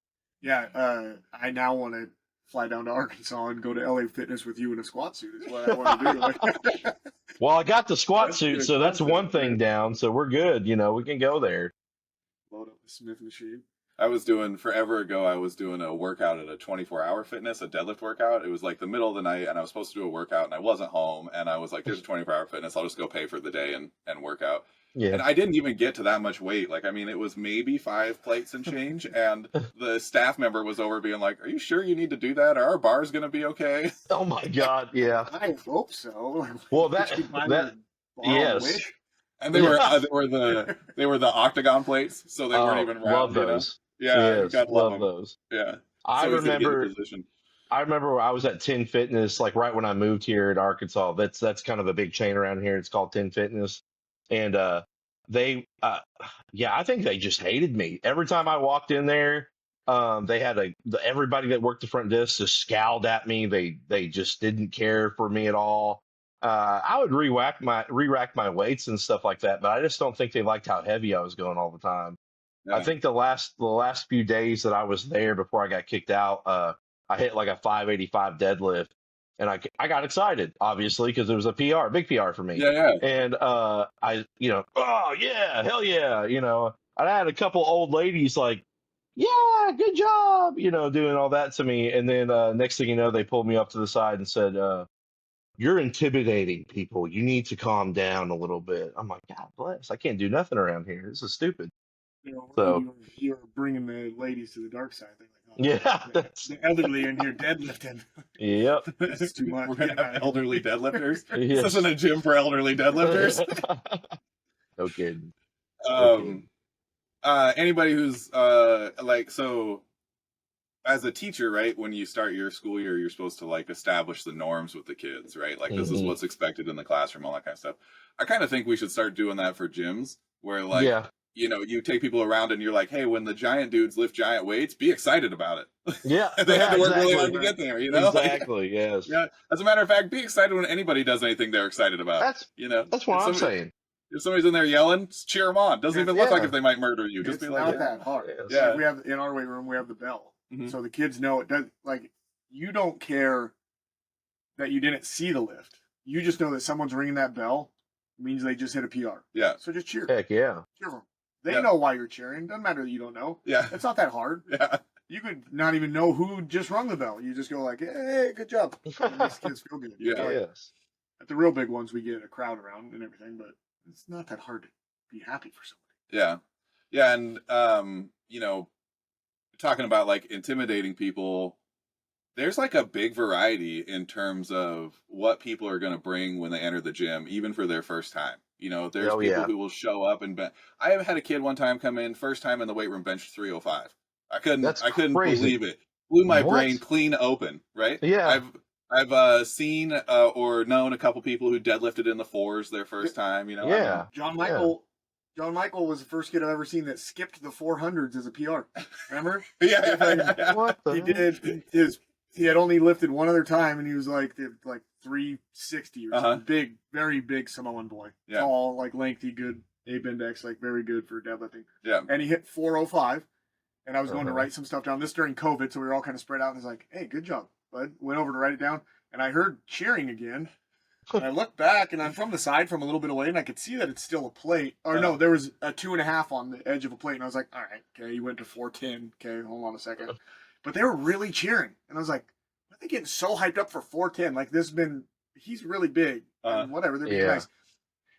B: Yeah, I now want to fly down to Arkansas and go to LA Fitness with you in a squat suit. Is what I want to do. Like,
C: Well, I got the squat
B: let's
C: suit,
B: get a
C: so that's one
B: concept.
C: thing down. So we're good. We can go there.
B: Load up the Smith machine.
A: I was doing forever ago. I was doing a workout at a 24-hour fitness, a deadlift workout. It was like the middle of the night, and I was supposed to do a workout, and I wasn't home. And I was like, "There's a 24-hour fitness. I'll just go pay for the day and work out."
C: Yeah.
A: And I didn't even get to that much weight. Like, I mean, it was maybe 5 plates and change. And the staff member was over being like, "Are you sure you need to do that? Are our bars going to be okay?"
C: Oh my God. Yeah.
B: I hope so.
C: Well,
B: Borrow
C: yes.
B: wish.
A: And they were the octagon plates, so they weren't even round.
C: Love those.
A: Yeah, you
C: Yes,
A: gotta love
C: love
A: them.
C: those.
A: Yeah.
C: I
A: So he's gonna get in
C: remember.
A: position.
C: I remember I was at 10 Fitness, like right when I moved here in Arkansas. That's kind of a big chain around here. It's called 10 Fitness, and they, yeah, I think they just hated me every time I walked in there. They had everybody that worked the front desk just scowled at me. They just didn't care for me at all. I would re-rack my weights and stuff like that, but I just don't think they liked how heavy I was going all the time. I
A: Yeah.
C: think the last few days that I was there before I got kicked out, I hit like a 585 deadlift, and I got excited, obviously, because it was a PR, big PR for me.
A: Yeah.
C: And oh yeah, hell yeah, I had a couple old ladies like, yeah, good job, doing all that to me, and then next thing you know, they pulled me up to the side and said, "You're intimidating people. You need to calm down a little bit." I'm like, God bless, I can't do nothing around here. This is stupid. So
B: You were bringing the ladies to the dark side. They're like,
C: yeah,
B: the elderly in here deadlifting.
C: yep.
B: This is too much.
A: We're gonna have elderly deadlifters.
C: Yes.
A: This isn't a gym for elderly deadlifters.
C: No kidding.
A: Anybody who's so as a teacher, right, when you start your school year, you're supposed to like establish the norms with the kids, right? Like this is what's expected in the classroom, all that kind of stuff. I kind of think we should start doing that for gyms where like
C: Yeah.
A: you take people around and you're like, hey, when the giant dudes lift giant weights, be excited about it.
C: Yeah.
A: They have to work really
C: exactly.
A: hard to get there, you know?
C: Exactly. Yes.
A: Yeah. As a matter of fact, be excited when anybody does anything they're excited about.
C: That's what I'm saying.
A: If somebody's in there yelling, just cheer them on. Doesn't even look like if they might murder you. Just
B: It's
A: be
B: not
A: like,
B: that hard.
C: Yes.
A: Yeah.
B: Like we have in our weight room, we have the bell,
A: Mhm.
B: so the kids know it does. Like you don't care that you didn't see the lift. You just know that someone's ringing that bell means they just hit a PR.
A: Yeah.
B: So just cheer.
C: Heck yeah.
B: Cheer them. They
A: Yeah.
B: know why you're cheering. Doesn't matter that you don't know.
A: Yeah.
B: It's not that hard.
A: Yeah.
B: You could not even know who just rung the bell. You just go like, "Hey, good job." It makes kids feel good.
A: Yeah.
B: Like,
C: Yes.
B: at the real big ones, we get a crowd around and everything, but it's not that hard to be happy for somebody.
A: Yeah. Yeah. And, talking about like intimidating people, there's like a big variety in terms of what people are going to bring when they enter the gym, even for their first time. There's
C: Oh,
A: people
C: yeah.
A: who will show up and I have had a kid one time come in, first time in the weight room, bench 305. I couldn't
C: crazy.
A: believe it. Blew my
C: What?
A: brain clean open, right?
C: Yeah.
A: I've seen or known a couple people who deadlifted in the 4s their first time,
C: Yeah.
B: John Michael was the first kid I've ever seen that skipped the 400s as a PR. Remember?
A: Yeah.
C: What the
B: He
C: heck?
B: did he had only lifted one other time, and he was like 360 or something. Big, very big Samoan boy.
A: Yeah.
B: Tall, like lengthy, good ape index, like very good for deadlifting.
A: Yeah.
B: And he hit 405. And I was going to
C: Uh-huh.
B: write some stuff down. This during COVID, so we were all kind of spread out. And I was like, "Hey, good job, bud." Went over to write it down, and I heard cheering again. And I looked back, and I'm from the side, from a little bit away, and I could see that it's still a plate. Or no, there was a 2.5 on the edge of a plate, and I was like, "All right, okay." He went to 410. Okay, hold on a second. But they were really cheering, and I was like, "Why are they getting so hyped up for 410? Like he's really big, and whatever. They're being
C: Yeah.
B: nice."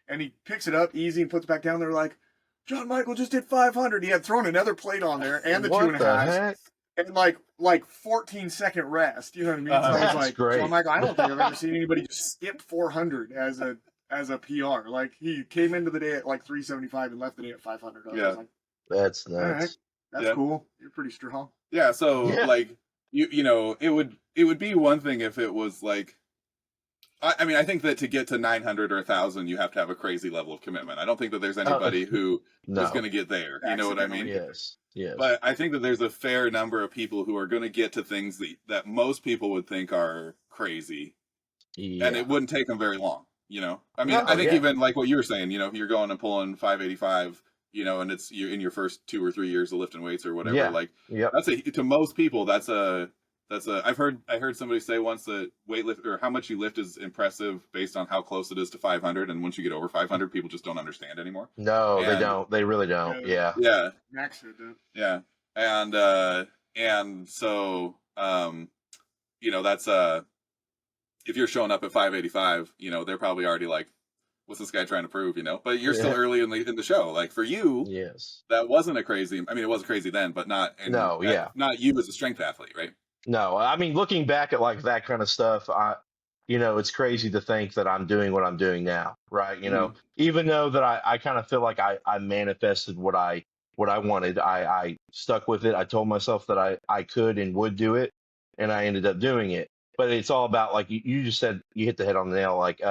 B: And he picks it up easy and puts it back down. They're like, "John Michael just did 500. He had thrown another plate on there and the
C: What
B: 2.5.
C: the heck?
B: And like 14-second rest. You know what I mean? So I was
C: That's
B: like,
C: great.
B: John Michael, I don't think I've ever seen anybody just skip 400 as a PR. Like he came into the day at like 375 and left the day at 500. I was like,
C: That's
B: all right,
C: nuts.
B: that's
A: Yeah.
B: cool. You're pretty strong.
A: Yeah, so
C: Yeah.
A: like it would be one thing if it was like I mean, I think that to get to 900 or 1,000, you have to have a crazy level of commitment. I don't think that there's anybody who
C: No.
A: is going to get there. You know what I mean?
C: Yes. Yes.
A: But I think that there's a fair number of people who are going to get to things that most people would think are crazy, and
C: Yeah.
A: it wouldn't take them very long. I mean,
C: No,
A: I think
C: yeah.
A: even like what you were saying, if you're going and pulling 585, and you're in your first 2 or 3 years of lifting weights or whatever,
C: Yeah.
A: like
C: Yep.
A: to most people, that's a I heard somebody say once that weightlift or how much you lift is impressive based on how close it is to 500, and once you get over 500, people just don't understand anymore.
C: No, they
A: And
C: don't. They really don't.
B: Yeah,
C: Yeah.
A: yeah,
B: Max said that.
A: yeah, and so that's if you're showing up at 585, they're probably already like, what's this guy trying to prove, But you're still
C: Yeah.
A: early in the show. Like for you,
C: Yes.
A: that wasn't a crazy. I mean, it wasn't crazy then, but
C: No, yeah.
A: not you as a strength athlete, right?
C: No, I mean, looking back at like that kind of stuff, it's crazy to think that I'm doing what I'm doing now, right?
A: Mm-hmm.
C: Even though that I kind of feel like I manifested what I wanted. I stuck with it. I told myself that I could and would do it, and I ended up doing it. But it's all about like you just said, you hit the head on the nail. Like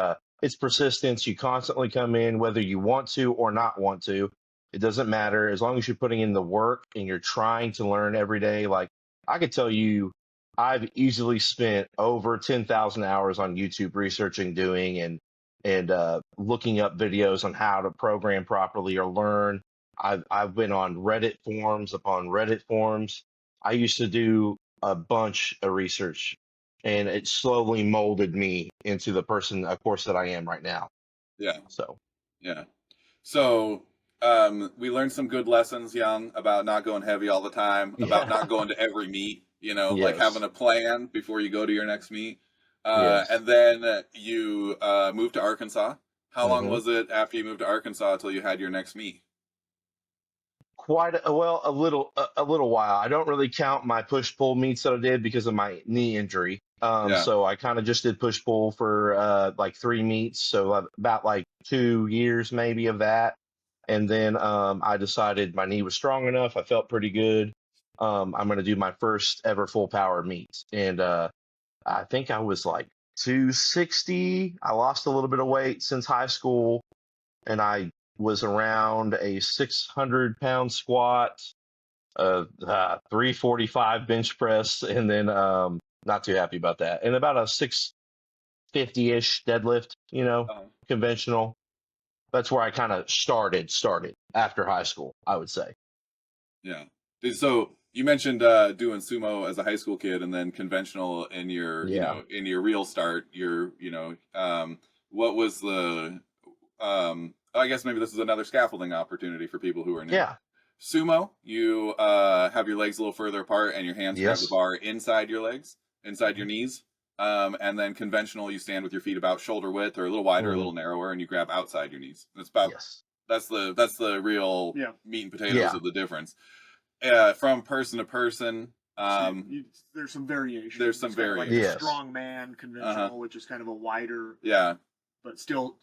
C: it's persistence. You constantly come in, whether you want to or not want to. It doesn't matter as long as you're putting in the work and you're trying to learn every day. Like I could tell you, I've easily spent over 10,000 hours on YouTube researching, doing, and looking up videos on how to program properly or learn. I've been on Reddit forums upon Reddit forums. I used to do a bunch of research, and it slowly molded me into the person, of course, that I am right now.
A: Yeah,
C: So
A: yeah. So we learned some good lessons young about not going heavy all the time, about not
C: yeah,
A: going to every meet, like having
C: yes,
A: a plan before you go to your next meet.
C: yes.
A: And then you moved to Arkansas. How long
C: hmm
A: was it after you moved to Arkansas until you had your next meet?
C: Quite well, a little while. I don't really count my push pull meets that I did because of my knee injury.
A: Yeah.
C: So I kind of just did push pull for like 3 meets, so about like 2 years maybe of that. And then I decided my knee was strong enough. I felt pretty good. I'm going to do my first ever full power meet, and I think I was like 260. I lost a little bit of weight since high school, and I was around a 600-pound squat, 345 bench press, and then not too happy about that, and about a 650-ish deadlift,
A: Uh,
C: conventional. That's where I kind of started after high school, I would say.
A: yeah. So you mentioned doing sumo as a high school kid, and then conventional in your,
C: Yeah.
A: in your real start. What was the I guess maybe this is another scaffolding opportunity for people who are new.
C: Yeah.
A: Sumo, you have your legs a little further apart and your hands grab the
C: Yes.
A: bar inside your legs, inside your knees. And then conventional, you stand with your feet about shoulder width or a little wider, a
C: hmm
A: little narrower, and you grab outside your knees.
C: Yes.
A: That's the real
B: Yeah.
A: meat and potatoes
C: Yeah.
A: of the difference. From person to person,
B: There's some variation.
A: there's some
B: It's kind of like the
A: variation.
C: Yes.
B: strong man
A: Uh-huh.
B: conventional, which is kind of a wider,
A: Yeah,
B: but still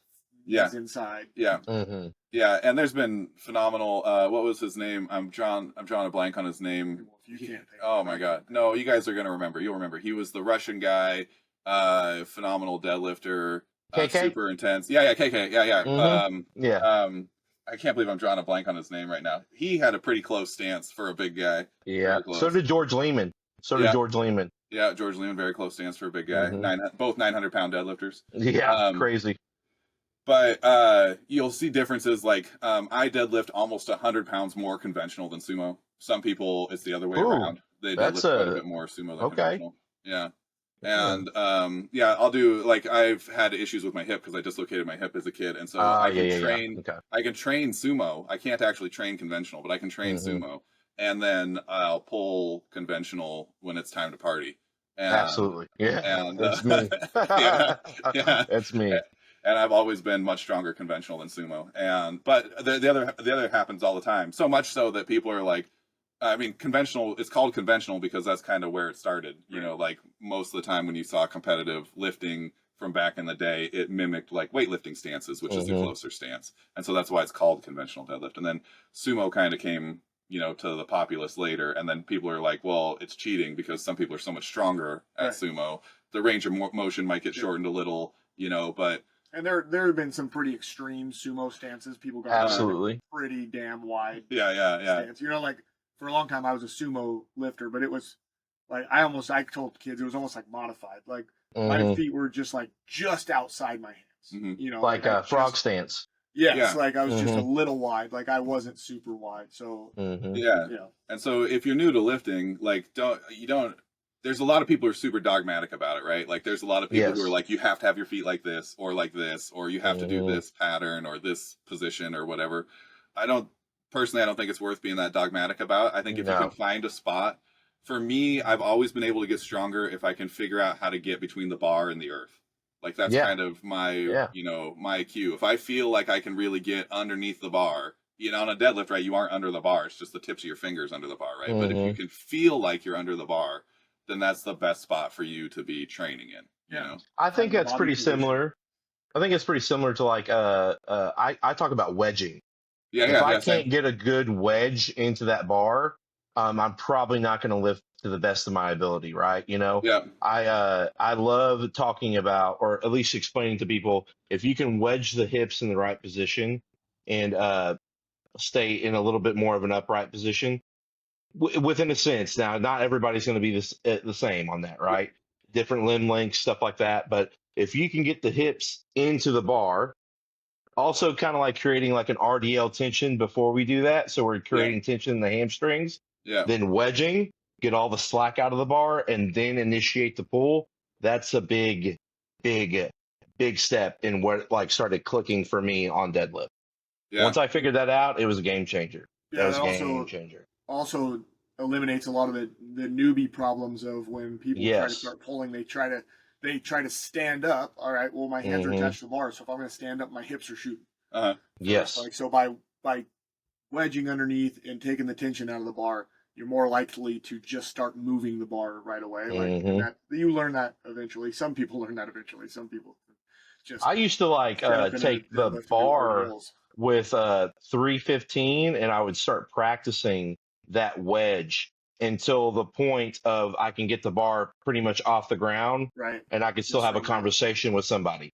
A: yeah,
B: knees inside.
A: yeah.
C: hmm
A: Yeah, and there's been phenomenal. What was his name? I'm drawing a blank on his name.
B: You can't think
A: Oh
B: of
A: my
B: it.
A: God! No, you guys are gonna remember. You'll remember. He was the Russian guy, phenomenal deadlifter,
C: KK.
A: super intense. Yeah, yeah, KK. Yeah, yeah.
C: Yeah.
A: I can't believe I'm drawing a blank on his name right now. He had a pretty close stance for a big guy.
C: Yeah.
A: Very
C: So
A: close.
C: did George Lehman. So did
A: Yeah,
C: George Lehman.
A: yeah. George Lehman, very close stance for a big guy.
C: hmm
A: Both 900-pound deadlifters.
C: Yeah.
A: Um,
C: Crazy.
A: But you'll see differences. Like I deadlift almost 100 pounds more conventional than sumo. Some people, it's the other way
C: Ooh,
A: around. They
C: that's
A: deadlift quite a bit more sumo than
C: okay.
A: conventional. Yeah,
C: Yeah.
A: and yeah, I'll do like I've had issues with my hip because I dislocated my hip as a kid, and so I
C: Yeah,
A: can
C: yeah, yeah.
A: train.
C: Okay.
A: I can train sumo. I can't actually train conventional, but I can train
C: hmm
A: sumo, and then I'll pull conventional when it's time to party. And
C: Absolutely. Yeah,
A: and
C: it's me.
A: yeah, yeah,
C: It's me.
A: and I've always been much stronger conventional than sumo. But the other happens all the time. So much so that people are like, I mean, conventional. It's called conventional because that's kind of where it started. Like most of the time when you saw competitive lifting from back in the day, it mimicked like weightlifting stances, which is the
C: hmm
A: closer stance, and so that's why it's called conventional deadlift. And then sumo kind of came, to the populace later, and then people are like, well, it's cheating because some people are so much stronger at
B: Right.
A: sumo. The range of motion might get
B: Yeah.
A: shortened a little, but
B: And there have been some pretty extreme sumo stances. People got
C: Absolutely.
B: pretty damn wide
A: yeah, yeah.
B: stance. Like for a long time I was a sumo lifter, but it was like I told kids it was almost like modified. Like My
C: Mhm.
B: feet were just outside my hands.
A: Mhm.
B: You know,
C: Like
B: I
C: a frog
B: just
C: stance.
B: yes,
A: Yeah.
B: like I was just a
C: Mhm.
B: little wide. Like I wasn't super wide. So
C: Mhm.
A: Yeah.
B: yeah,
A: And so if you're new to lifting, like don't there's a lot of people who are super dogmatic about it, right? Like there's a lot of people who are
C: Yes.
A: like, you have to have your feet like this, or you have to do
C: Mhm.
A: this pattern or this position or whatever. I don't personally I don't think it's worth being that dogmatic about. I think if you can
C: No.
A: find a spot, for me, I've always been able to get stronger if I can figure out how to get between the bar and the earth. Like that's
C: Yeah.
A: kind of my,
C: Yeah.
A: my cue. If I feel like I can really get underneath the bar, on a deadlift, right, you aren't under the bar. It's just the tips of your fingers under the bar, right? But if you
C: Mhm.
A: can feel like you're under the bar, then that's the best spot for you to be training in,
B: yeah.
C: I think
B: Find the
C: that's
B: body
C: pretty
B: position.
C: similar. I think it's pretty similar to like I talk about wedging.
A: Yeah,
C: If
A: yeah,
C: I
A: yeah, same.
C: can't get a good wedge into that bar, I'm probably not going to lift to the best of my ability, right?
A: Yeah,
C: I love talking about, or at least explaining to people, if you can wedge the hips in the right position and stay in a little bit more of an upright position, within a sense. Now, not everybody's going to be the same on that,
A: yeah,
C: right? Different limb lengths, stuff like that. But if you can get the hips into the bar, also kind of like creating like an RDL tension before we do that. So we're
A: yeah,
C: creating tension in the hamstrings,
A: yeah,
C: then wedging, get all the slack out of the bar, and then initiate the pull. That's a big, big step in what like started clicking for me on deadlift.
A: yeah.
C: Once I figured that out, it was a game changer. That
B: Yeah,
C: was
B: that
C: a game
B: also
C: changer.
B: also eliminates a lot of the newbie problems of when people try to
C: Yes.
B: start pulling. They try to stand up. All right, well my hands are
C: Hmm.
B: attached to the bar, so if I'm going to stand up, my hips are shooting
A: Uh-huh.
B: first.
C: Yes.
B: Like so by wedging underneath and taking the tension out of the bar, you're more likely to just start moving the bar right away. Like and
C: Hmm.
B: that you learn that eventually. Some people learn that eventually. Some people just
C: I used to like
B: set up in a
C: take the
B: deadlift and do
C: bar
B: RDLs.
C: with 315 and I would start practicing that wedge until the point of I can get the bar pretty much off the ground
B: Right.
C: and I could still
B: Just
C: have a
B: staying down.
C: conversation with somebody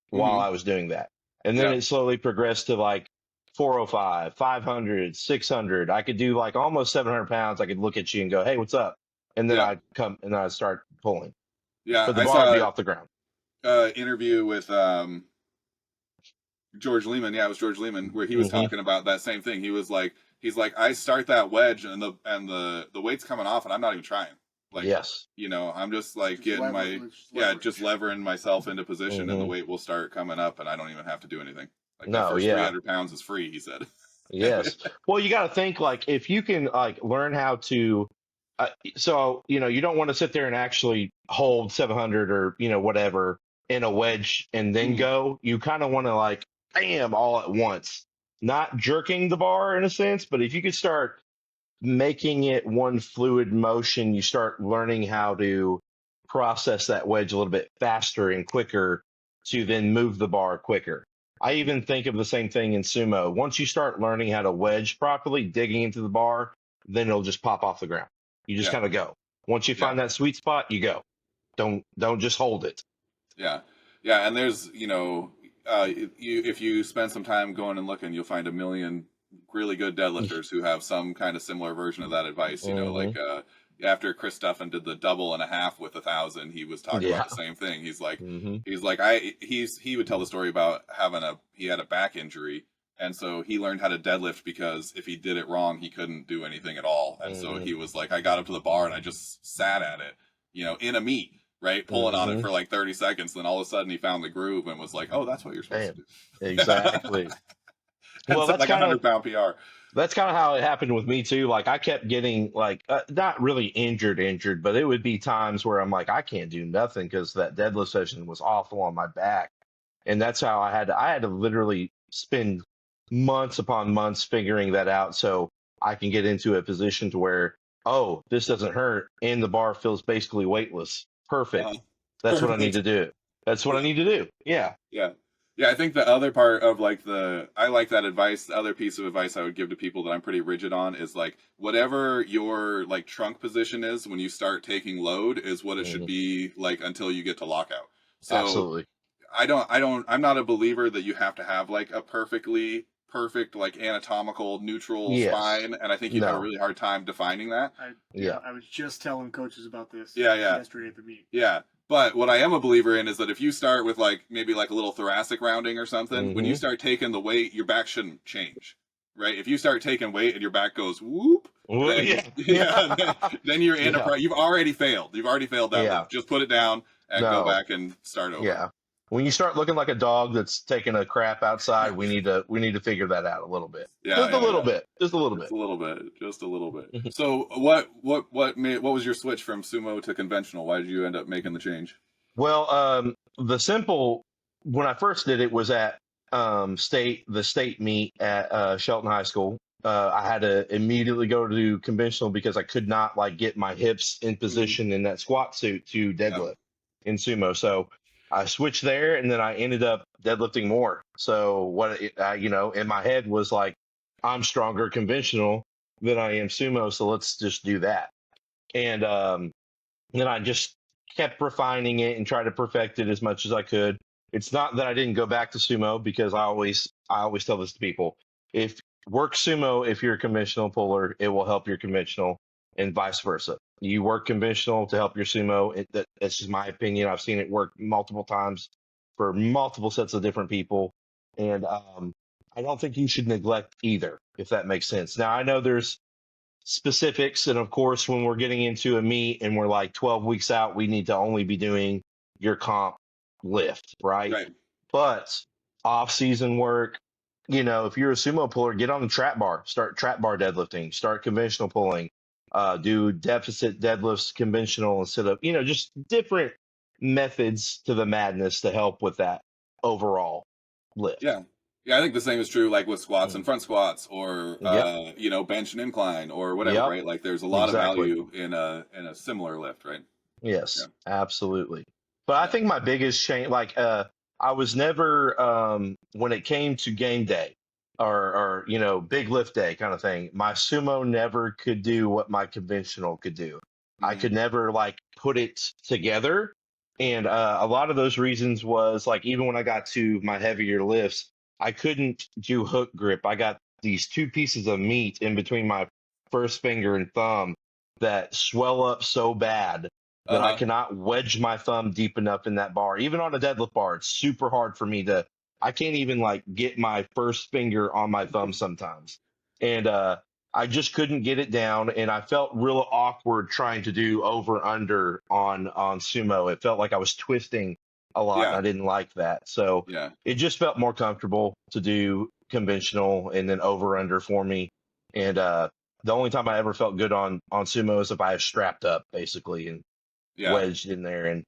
C: while
A: Hmm.
C: I was doing that. And then
A: Yeah,
C: it slowly progressed to like 405, 500, 600. I could do like almost 700 pounds. I could look at you and go, "Hey, what's up?" And then
A: yeah,
C: I'd come and I'd start pulling,
A: yeah.
C: but the
A: I
C: bar would
A: saw
C: be off the ground.
A: a interview with George Lehman. Yeah, it was George Lehman where he was
C: Hmm.
A: talking about that same thing. He's like, I start that wedge and the weight's coming off and I'm not even trying. Like,
C: Yes.
A: I'm just like
B: Just
A: getting my
B: just
A: just
B: leverage.
A: levering myself into position and the
C: Hmm.
A: weight will start coming up and I don't even have to do anything. Like that
C: No,
A: first
C: yeah.
A: 300 pounds is free, he said.
C: Yes. Well, you got to think like if you can like learn how to, so you don't want to sit there and actually hold 700 or whatever in a wedge and then
A: Mhm.
C: go. You kind of want to like bam all at once, not jerking the bar in a sense, but if you could start making it one fluid motion, you start learning how to process that wedge a little bit faster and quicker to then move the bar quicker. I even think of the same thing in sumo. Once you start learning how to wedge properly, digging into the bar, then it'll just pop off the ground. You just
A: Yeah,
C: kind of go. Once you
A: yeah,
C: find that sweet spot, you go. Don't just hold it.
A: yeah, yeah. And there's, if you spend some time going and looking, you'll find a million really good deadlifters who have some kind of similar version of that advice.
C: Hmm.
A: After Chris Stuffin did the double and a half with 1,000, he was talking about
C: Yeah.
A: the same thing.
C: Hmm.
A: He would tell the story about he had a back injury. And so he learned how to deadlift because if he did it wrong, he couldn't do anything at all. And so
C: Hmm.
A: he was like, I got up to the bar and I just sat at it, in a meet, right? Pulling on it
C: Hmm.
A: for like 30 seconds. Then all of a sudden he found the groove and was like, oh, that's what you're supposed
C: Bam.
A: to do.
C: Exactly.
A: And
C: Well,
A: set
C: that's
A: like a
C: kind of
A: 100-pound PR.
C: That's kind of how it happened with me too. Like I kept getting like not really injured, but it would be times where I'm like, I can't do nothing because that deadlift session was awful on my back. And that's how I had to literally spend months upon months figuring that out so I can get into a position to where, oh, this doesn't hurt and the bar feels basically weightless.
A: Uh-huh.
C: Perfect. That's what I need
A: Perfect.
C: to do. That's what I
A: Yeah.
C: need to do. Yeah.
A: Yeah. Yeah, I think the other part of I like that advice. The other piece of advice I would give to people that I'm pretty rigid on is like whatever your like trunk position is when you start taking load is what it should
C: Hmm.
A: be like until you get to lockout. So
C: Absolutely.
A: I'm not a believer that you have to have like a perfectly perfect like anatomical neutral
C: Yes.
A: spine, and I think you'd have a
C: No.
A: really hard time defining that.
B: I
C: Yeah.
B: I was just telling coaches about this
A: Yeah, yeah.
B: yesterday at the meet.
A: Yeah, But what I am a believer in is that if you start with like maybe like a little thoracic rounding or something, when you
C: Mm-hmm.
A: start taking the weight, your back shouldn't change, right? If you start taking weight and your back goes whoop,
C: Well,
A: then
C: yeah.
A: yeah, then you're in
C: Yeah.
A: you've already failed. You've already failed that
C: Yeah.
A: lift. Just put it down and go
C: No.
A: back and start over.
C: Yeah. When you start looking like a dog that's taking a crap outside, we need to figure that out a little bit.
A: Yeah,
C: Just a
A: yeah,
C: little
A: yeah.
C: bit. Just a little
A: Just
C: bit.
A: a little bit. Just a little bit.
C: Mhm.
A: So what was your switch from sumo to conventional? Why did you end up making the change?
C: Well, the simple when I first did it was at the state meet at Shelton High School. I had to immediately go to conventional because I could not like get my hips in
A: Mhm.
C: position in that squat suit to
A: Yeah.
C: deadlift in sumo. So I switched there, and then I ended up deadlifting more. So in my head was like, I'm stronger conventional than I am sumo, so let's just do that. And then I just kept refining it and tried to perfect it as much as I could. It's not that I didn't go back to sumo because I always tell this to people. If work sumo, if you're a conventional puller, it will help your conventional and vice versa. You work conventional to help your sumo. That's just my opinion. I've seen it work multiple times for multiple sets of different people. And I don't think you should neglect either, if that makes sense. Now, I know there's specifics. And of course, when we're getting into a meet and we're like 12 weeks out, we need to only be doing your comp lift, right?
A: Right.
C: But off season work, if you're a sumo puller, get on the trap bar, start trap bar deadlifting, start conventional pulling, do deficit deadlifts conventional instead of, just different methods to the madness to help with that overall lift.
A: Yeah. Yeah, I think the same is true like with squats and
C: Mm.
A: front squats or
C: Yep.
A: bench and incline or whatever,
C: Yep.
A: right? Like there's a lot of
C: Exactly.
A: value in a similar lift, right? Yeah.
C: Yes, absolutely. But I
A: Yeah.
C: think my biggest change, like, I was never, when it came to game day or big lift day kind of thing, my sumo never could do what my conventional could do. I
A: Hmm.
C: could never like put it together. And a lot of those reasons was like, even when I got to my heavier lifts, I couldn't do hook grip. I got these two pieces of meat in between my first finger and thumb that swell up so bad that I
A: Uh-huh.
C: cannot wedge my thumb deep enough in that bar. Even on a deadlift bar, it's super hard for me to. I can't even like get my first finger on my thumb sometimes, and I just couldn't get it down. And I felt real awkward trying to do over under on sumo. It felt like I was twisting a lot, and
A: Yeah.
C: I didn't like that. So
A: Yeah.
C: it just felt more comfortable to do conventional and then over under for me. And the only time I ever felt good on sumo is if I was strapped up, basically, and
A: Yeah.
C: wedged in there. And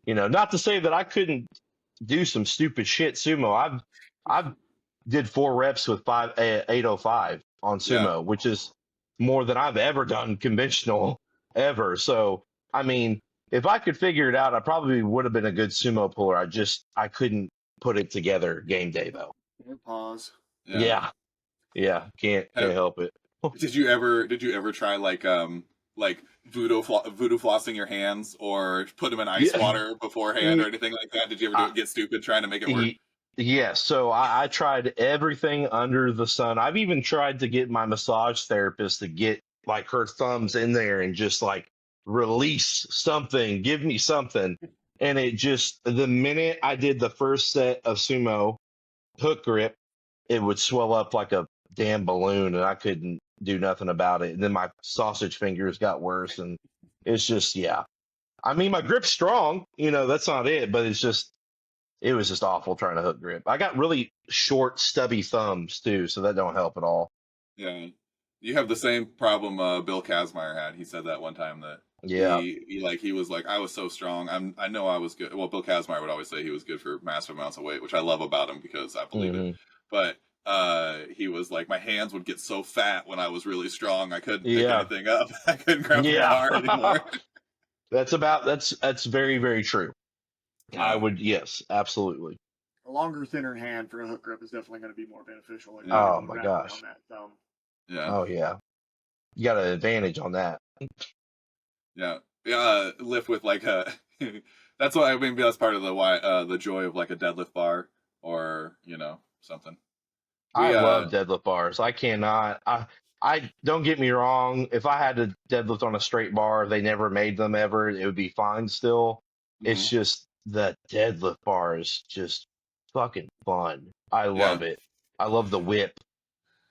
C: not to say that I couldn't do some stupid shit sumo. I've did 4 reps with 805 on
A: Yeah.
C: sumo, which is more than I've ever done conventional ever. So I mean, if I could figure it out, I probably would have been a good sumo puller. I couldn't put it together game day though.
B: Pause.
A: Yeah.
C: Yeah, yeah, can't
A: Have,
C: help it.
A: did you ever try like voodoo flossing your hands or put them in ice
C: Yeah.
A: water beforehand or anything like that? Did you ever do
C: I,
A: it get stupid trying to make it work?
C: Ye- Yes, so I tried everything under the sun. I've even tried to get my massage therapist to get like her thumbs in there and just like release something, give me something. And it just, the minute I did the first set of sumo hook grip, it would swell up like a damn balloon and I couldn't do nothing about it. And then my sausage fingers got worse. And it's just, yeah. I mean, my grip's strong, that's not it, but it was just awful trying to hook grip. I got really short, stubby thumbs too, so that don't help at all.
A: Yeah. You have the same problem Bill Kazmaier had. He said that one time that
C: Yeah.
A: he was like, I was so strong. I know I was good. Well, Bill Kazmaier would always say he was good for massive amounts of weight, which I love about him because I believe it.
C: Hmm.
A: But he was like, my hands would get so fat when I was really strong, I couldn't pick
C: Yeah.
A: anything up. I couldn't grab very
C: Yeah.
A: hard anymore.
C: That's very, very true. I
A: Yeah.
C: would, yes, absolutely.
B: A longer, thinner hand for a hook grip is definitely going to be more beneficial. Like
A: Yeah.
B: really
C: Oh
B: going
C: my
B: rapidly on
C: gosh.
B: that thumb.
A: Yeah.
C: Oh yeah. You got an advantage on that.
A: Yeah. Yeah. Lift with like a. That's why I mean that's part of the joy of like a deadlift bar or something.
C: I
A: We
C: love deadlift bars. I cannot. I don't get me wrong. If I had to deadlift on a straight bar, they never made them ever. It would be fine still.
A: Hmm.
C: It's just the deadlift bar is just fucking fun. I
A: Yeah.
C: love it. I love the whip.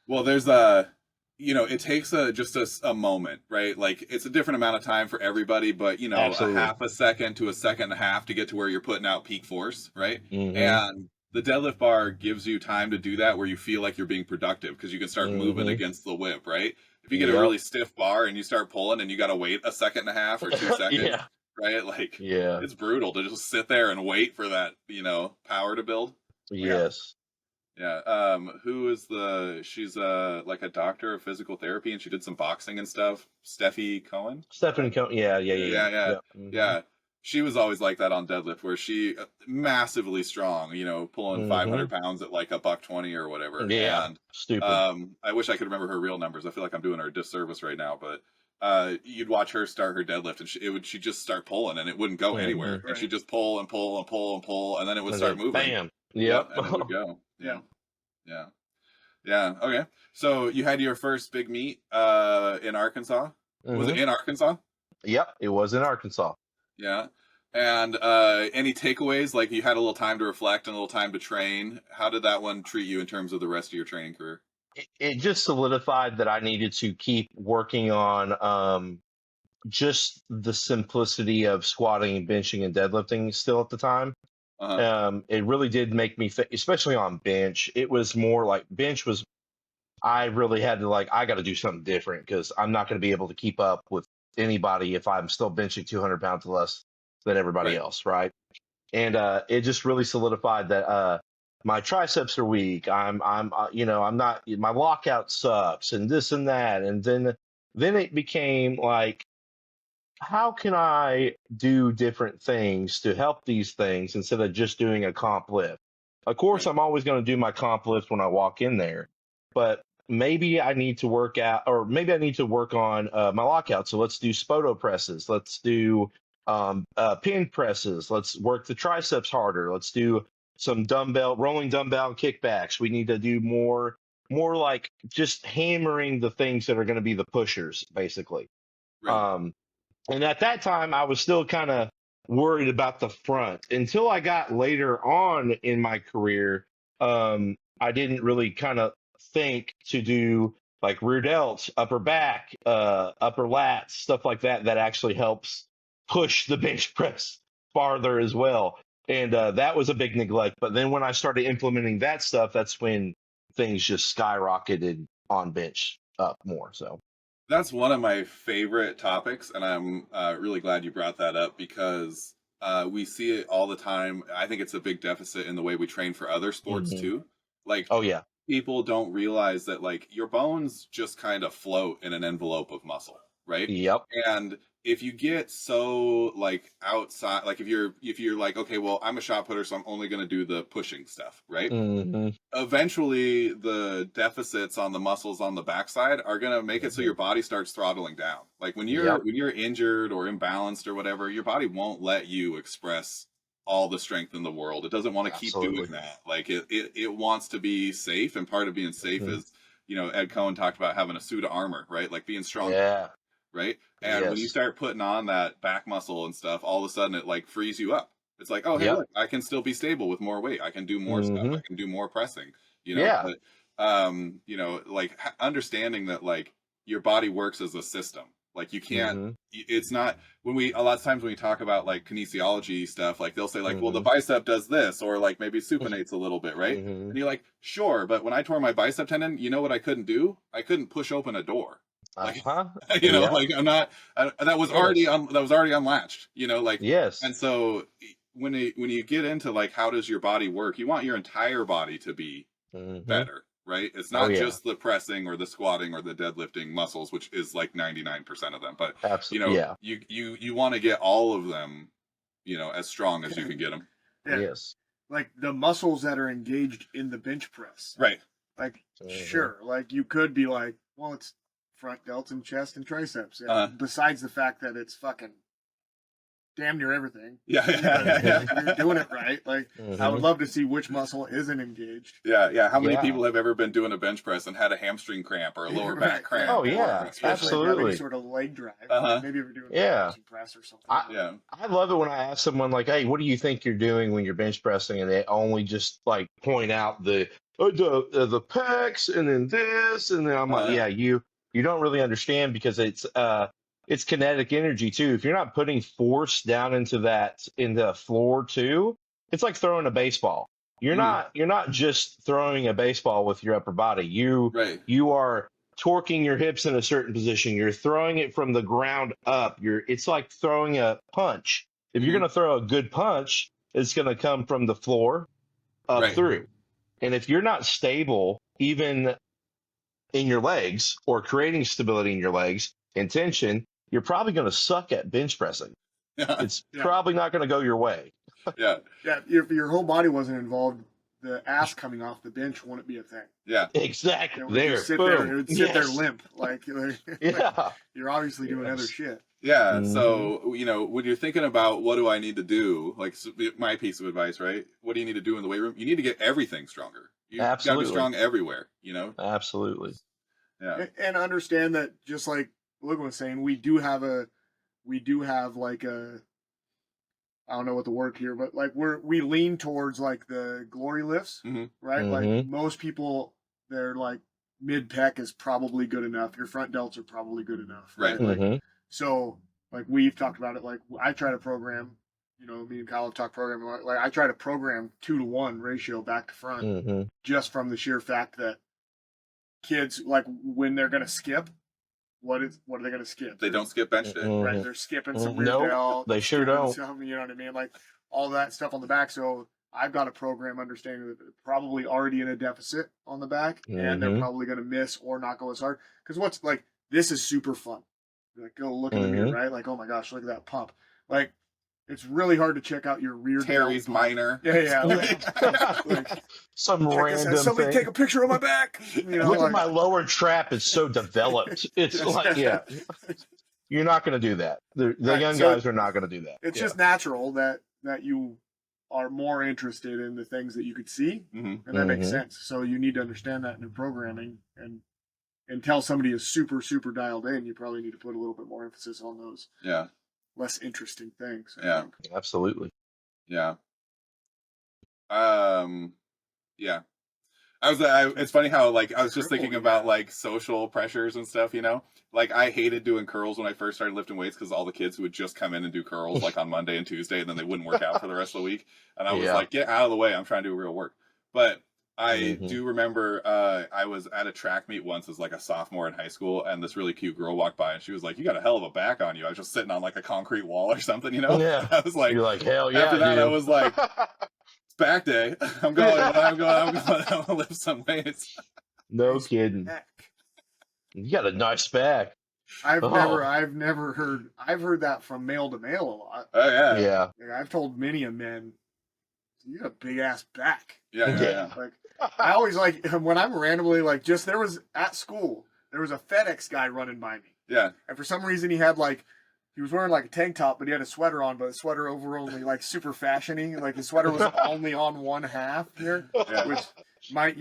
A: Well, there's it takes a moment, right? Like it's a different amount of time for everybody, but a
C: Absolutely.
A: half a second to a second and a half to get to where you're putting out peak force, right?
C: Mm-hmm.
A: And the deadlift bar gives you time to do that where you feel like you're being productive because you can start moving
C: Mm-hmm.
A: against the whip, right? If you get a
C: Yep.
A: really stiff bar and you start pulling and you got to wait a second and a half or 2 seconds,
C: Yeah.
A: right? Like
C: Yeah.
A: it's brutal to just sit there and wait for that, power to build.
B: Yeah.
C: Yes.
A: Yeah. Who is she's like a doctor of physical therapy and she did some boxing and stuff. Steffi Cohen.
C: Stephanie Yeah, yeah, yeah,
A: Yeah,
C: yeah.
A: yeah,
C: Yeah. Mm-hmm.
A: yeah. She was always like that on deadlift, where she massively strong, pulling
C: Mm-hmm.
A: 500 pounds at like a buck 20 or whatever.
C: Yeah.
A: And
C: Stupid.
A: I wish I could remember her real numbers. I feel like I'm doing her a disservice right now, but you'd watch her start her deadlift, and she'd just start pulling, and it wouldn't go
C: Mm-hmm.
A: anywhere, and
B: Right.
A: she'd just pull and pull and pull and pull, and then it would
C: And
A: start
C: then
A: moving.
C: bam.
A: Yep,
C: Yep.
A: and it would go. Yeah,
B: Yeah.
A: yeah. Yeah. Okay. So you had your first big meet in Arkansas. Was it
C: Mm-hmm.
A: in Arkansas?
C: Yep. It was in Arkansas.
A: Yeah. And any takeaways? Like you had a little time to reflect and a little time to train. How did that one treat you in terms of the rest of your training career?
C: It just solidified that I needed to keep working on just the simplicity of squatting and benching and deadlifting still at the time.
A: Uh huh.
C: It really did make me, especially on bench. It was more like bench was, I really had to like, I got to do something different because I'm not going to be able to keep up with anybody if I'm still benching 200 pounds less than everybody
A: Right.
C: else, right? And it just really solidified that my triceps are weak. I'm not. My lockout sucks, and this and that, and then it became like, how can I do different things to help these things instead of just doing a comp lift? Of course,
A: Right.
C: I'm always going to do my comp lift when I walk in there, but maybe I need to work out, or maybe I need to work on my lockout. So let's do spoto presses. Let's do pin presses. Let's work the triceps harder. Let's do some rolling dumbbell kickbacks. We need to do more like just hammering the things that are going to be the pushers, basically.
A: Right.
C: Um, and at that time, I was still kind of worried about the front until I got later on in my career. I didn't really kind of think to do like rear delts, upper back, upper lats, stuff like that, that actually helps push the bench press farther as well. And that was a big neglect. But then when I started implementing that stuff, that's when things just skyrocketed on bench up more. So,
A: That's one of my favorite topics, and I'm really glad you brought that up because we see it all the time. I think it's a big deficit in the way we train for other sports
C: mhm.
A: too. Like
C: Oh, yeah.
A: people don't realize that like your bones just kind of float in an envelope of muscle, right?
C: Yep.
A: And if you get so like outside, like if you're like, okay, well, I'm a shot putter, so I'm only going to do the pushing stuff, right?
C: Hmm.
A: Eventually the deficits on the muscles on the backside are going to make it so
C: Hmm.
A: your body starts throttling down. Like when you're
C: Yep.
A: when you're injured or imbalanced or whatever, your body won't let you express all the strength in the world. It doesn't want to keep doing
C: Absolutely.
A: that. Like it wants to be safe, and part of being safe
C: Hmm.
A: is, Ed Cohen talked about having a suit of armor, right? Like being strong,
C: Yeah.
A: right? And when you
C: Yes.
A: start putting on that back muscle and stuff, all of a sudden it like frees you up. It's like, oh, hey,
C: Yep.
A: look, I can still be stable with more weight. I can do more stuff. I
C: Hmm.
A: can do more pressing,
C: Yeah.
A: but like understanding that like your body works as a system. Like you can't,
C: Hmm.
A: it's not when a lot of times when we talk about like kinesiology stuff, like they'll say like, well, the
C: Hmm.
A: bicep does this, or like maybe supinates a little bit, right?
C: Hmm.
A: And you're like, sure, but when I tore my bicep tendon, you know what I couldn't do? I couldn't push open a door. Like
C: Uh-huh. Yeah.
A: like I'm not
C: Yes.
A: that was already unlatched, like,
C: Yes.
A: and so when you get into like how does your body work, you want your entire body to be
C: Hmm.
A: better, right? It's
C: Oh,
A: not
C: yeah.
A: just the pressing or the squatting or the deadlifting muscles, which is like 99% of them, but
C: Absolutely. Yeah.
A: you want to get all of them, as strong as you can get them.
B: Yeah.
C: Yes.
B: Like the muscles that are engaged in the bench press.
A: Right.
B: Like,
C: Hmm.
B: sure, like you could be like, well, it's front delts and chest and triceps. Yeah.
A: uh
B: Besides the fact that it's fucking damn near everything.
A: Yeah.
B: You're doing it right. Like, I would love to see which muscle isn't engaged.
A: Yeah. How many people have ever been doing a bench press and had a hamstring cramp or a lower back cramp?
C: Oh, yeah,
B: Especially if you have any sort of leg drive. Maybe if you're doing a press or something.
C: I love it when I ask someone like, "Hey, what do you think you're doing when you're bench pressing?" And they only just like point out the pecs and then this, and then I'm like, "Yeah, you don't really understand because it's kinetic energy too. If you're not putting force down into the floor too, it's like throwing a baseball. You're not just throwing a baseball with your upper body. You are torquing your hips in a certain position. You're throwing it from the ground up. It's like throwing a punch. If you're going to throw a good punch, it's going to come from the floor up through. And if you're not stable, even in your legs or creating stability in your legs and tension, you're probably going to suck at bench pressing. It's probably not going to go your way.
B: If your whole body wasn't involved, the ass coming off the bench wouldn't be a thing.
C: Exactly.
B: It would sit there limp. Like you're obviously doing other shit.
A: So when you're thinking about what do I need to do, like my piece of advice, right? What do you need to do in the weight room? You need to get everything stronger. You got to be strong everywhere.
C: Absolutely.
B: And understand that, just like Logan was saying, we do have like a, I don't know what the word here, but like we lean towards like the glory lifts, right? Like most people, they're like mid pec is probably good enough. Your front delts are probably good enough, right? Like, so like we've talked about it. Like I try to program, me and Kyle have talked programming. Like I try to program 2-to-1 ratio back to front, just from the sheer fact that kids, like when they're gonna skip, what are they going to skip?
A: They don't skip bench day.
B: Right, they're skipping some rear delt.
C: They sure don't.
B: You know what I mean? Like all that stuff on the back. So I've got a program understanding that they're probably already in a deficit on the back, and they're probably going to miss or not go as hard. Because this is super fun. Like go look in the mirror, right? Like, oh my gosh, look at that pump. Like it's really hard to check out your rear
A: Terry's
B: delt
A: minor.
B: Like,
C: some random
B: somebody
C: thing.
B: take a picture of my back.
C: Look at my lower trap. It's so developed. It's like, you're not going to do that. The young guys are not going to do that.
B: It's just natural that you are more interested in the things that you could see, and that makes sense. So you need to understand that in the programming, and until somebody is super, super dialed in, you probably need to put a little bit more emphasis on those less interesting things.
C: Absolutely.
A: It's funny how like I was just thinking about like social pressures and stuff, like I hated doing curls when I first started lifting weights because all the kids who would just come in and do curls like on Monday and Tuesday, and then they wouldn't work out for the rest of the week, and I was like, get out of the way, I'm trying to do real work. But I do remember I was at a track meet once as like a sophomore in high school, and this really cute girl walked by and she was like, you got a hell of a back on you. I was just sitting on like a concrete wall or something, I was like,
C: you're like, hell yeah.
A: After that, I was like, it's back day. I'm gonna lift some weights.
C: No kidding. You got a nice back.
B: I've heard that from male to male a lot.
A: Oh yeah.
C: Yeah.
B: I've told many a men, you got a big ass back.
A: Yeah.
B: Like I always like when I'm randomly like there was at school, there was a FedEx guy running by me.
A: Yeah.
B: And for some reason he was wearing like a tank top, but he had a sweater on, but the sweater over only like super fashiony. Like his sweater was only on one half here. Which you might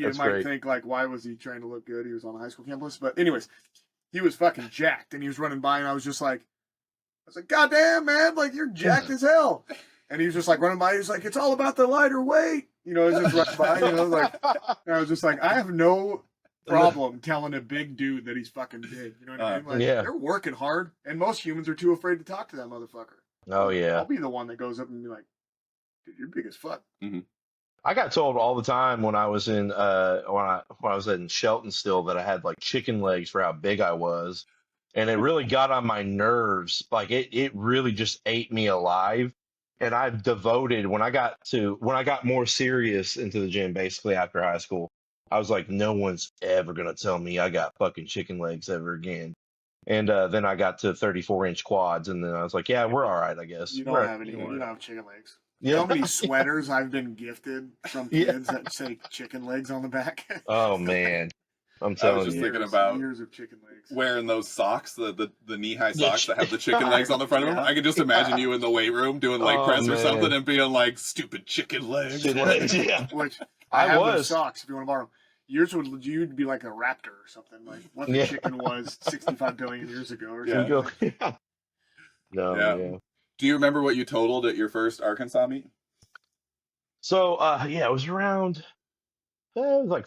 B: think like, why was he trying to look good? He was on a high school campus. But anyways, he was fucking jacked and he was running by and I was like, God damn man, like you're jacked as hell. And he was just like running by. He was like, "It's all about the lighter weight." He was just running by. Like and I was just like, I have no problem telling a big dude that he's fucking big. You know what I mean? Like they're working hard, and most humans are too afraid to talk to that motherfucker.
C: Oh yeah.
B: I'll be the one that goes up and be like, "Dude, you're big as fuck."
C: I got told all the time when I was in when I was in Shelton still that I had like chicken legs for how big I was, and it really got on my nerves. Like it really just ate me alive. And I've devoted when I got more serious into the gym basically after high school, I was like, no one's ever gonna tell me I got fucking chicken legs ever again. And then I got to 34-inch quads, and then I was like, yeah, we're all right, I guess.
B: You don't have any. You don't have chicken legs. You know how many sweaters I've been gifted from kids that say chicken legs on the back?
C: Oh man. I'm
A: I was
C: telling
A: just
C: you.
A: thinking about
B: years of chicken legs.
A: wearing those socks, the knee-high
C: Yeah,
A: socks that have the chicken legs on the front of them.
B: Yeah.
A: I could just imagine you in the weight room doing leg
C: Oh,
A: press or something
C: man.
A: and being like, stupid chicken legs.
C: Chicken legs, yeah.
B: Which I
C: I
B: have those
C: was.
B: socks if you want to borrow them. Yours would you'd be like a raptor or something, like what the
C: Yeah.
B: chicken was 65 billion years ago or
A: Yeah.
B: something.
C: Yeah. No,
A: Yeah.
C: yeah.
A: Do you remember what you totaled at your first Arkansas meet?
C: So, yeah, it was around, it was like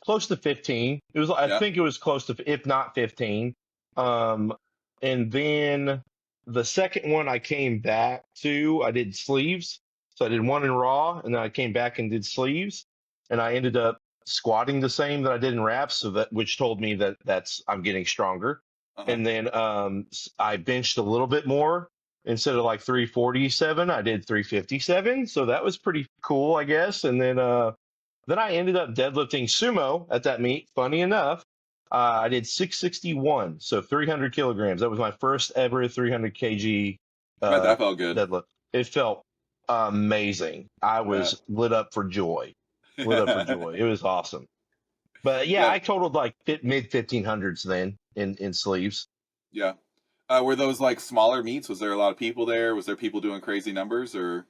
C: close to 15. It was, I
A: Yeah.
C: think it was close to, if not 15. Um, and then the second one I came back to, I did sleeves. So I did one in raw, and then I came back and did sleeves, and I ended up squatting the same that I did in wraps, so that which told me that I'm getting stronger.
A: Uh-huh.
C: And then I benched a little bit more. Instead of like 347, I did 357. So that was pretty cool, I guess. And then I ended up deadlifting sumo at that meet. Funny enough, I did 661, so 300 kilograms. That was my first ever 300 kg
A: Bet that felt good.
C: deadlift. It felt amazing. I was lit up for joy. Lit up for joy. It was awesome. But yeah,
A: Yeah.
C: I totaled like mid 1500s then in sleeves.
A: Yeah. Were those like smaller meets? Was there a lot of people there? Was there people doing crazy numbers or?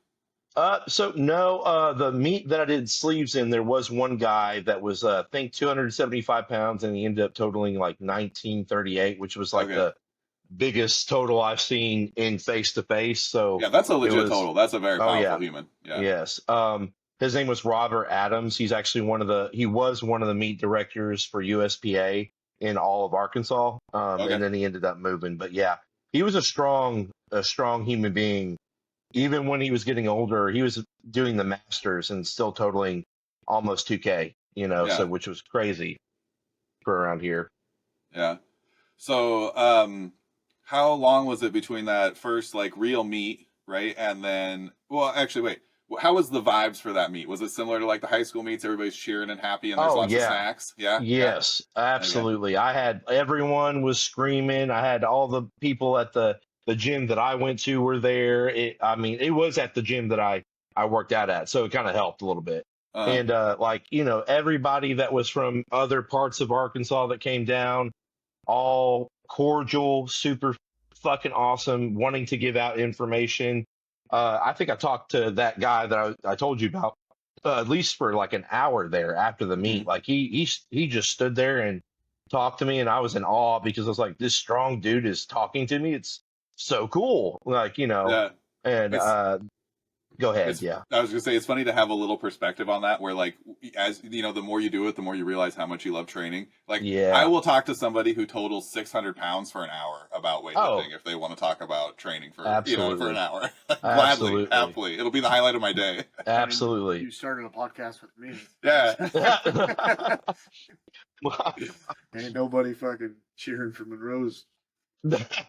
C: So no, the meet that I did sleeves in, there was one guy that was, I think 275 pounds, and he ended up totaling like 1938, which was like
A: Okay.
C: the biggest total I've seen in face to face. So
A: Yeah, that's a legit
C: was-
A: total. That's a very
C: Oh,
A: powerful
C: yeah.
A: human. Yeah.
C: yes. His name was Robert Adams. He's actually he was one of the meet directors for USPA in all of Arkansas.
A: Okay.
C: And then he ended up moving. But yeah, he was a strong human being. Even when he was getting older, he was doing the masters and still totaling almost 2K,
A: Yeah.
C: so which was crazy for around here.
A: Yeah. So, how long was it between that first like real meet, right? And then, well, actually, wait. How was the vibes for that meet? Was it similar to like the high school meets? Everybody's cheering and happy, and there's
C: Oh,
A: lots of
C: yeah.
A: snacks. Yeah.
C: Yes, absolutely. I had everyone was screaming. I had all the people at the gym that I went to were there. I mean, it was at the gym that I worked out at, so it kind of helped a little bit.
A: Yeah.
C: And like, everybody that was from other parts of Arkansas that came down, all cordial, super fucking awesome, wanting to give out information. I think I talked to that guy that I told you about at least for like an hour there after the meet.
A: Mhm.
C: Like he just stood there and talked to me, and I was in awe because I was like, this strong dude is talking to me. It's so cool. Like,
A: Yeah.
C: and
A: It's-
C: go ahead.
A: It's,
C: Yeah.
A: I was gonna say it's funny to have a little perspective on that, where like as you know, the more you do it, the more you realize how much you love training. Like,
C: Yeah.
A: I will talk to somebody who totals 600 pounds for an hour about weightlifting if they want to talk about training for for
C: Absolutely.
A: an hour. Gladly,
C: Absolutely.
A: happily, it'll be the highlight of my day.
C: Absolutely.
B: You started a podcast with me.
A: Yeah,
B: Ain't nobody fucking cheering for Monroe's.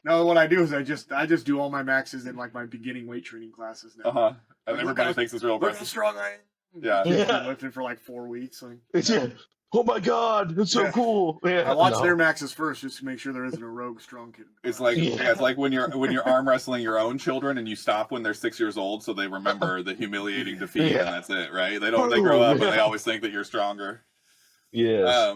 B: No, what I do is I just do all my maxes in like my beginning weight training classes now.
A: and
B: Look
A: everybody
B: how-
A: thinks it's real
B: Look how
A: impressive.
B: strong I am.
A: Yeah.
B: I've
C: Yeah.
B: been lifting for like 4 weeks. Like,
C: Oh my God, it's so
B: Yeah.
C: cool. Yeah.
B: I watch
C: No.
B: their maxes first just to make sure there isn't a rogue strong kid. in the
A: It's
B: class.
A: like
C: Yeah.
A: it's like when you're arm wrestling your own children and you stop when they're 6 years old so they remember the humiliating defeat
C: Yeah.
A: and that's it, right? They grow up and they
C: Yeah.
A: always think that you're stronger.
C: Yes.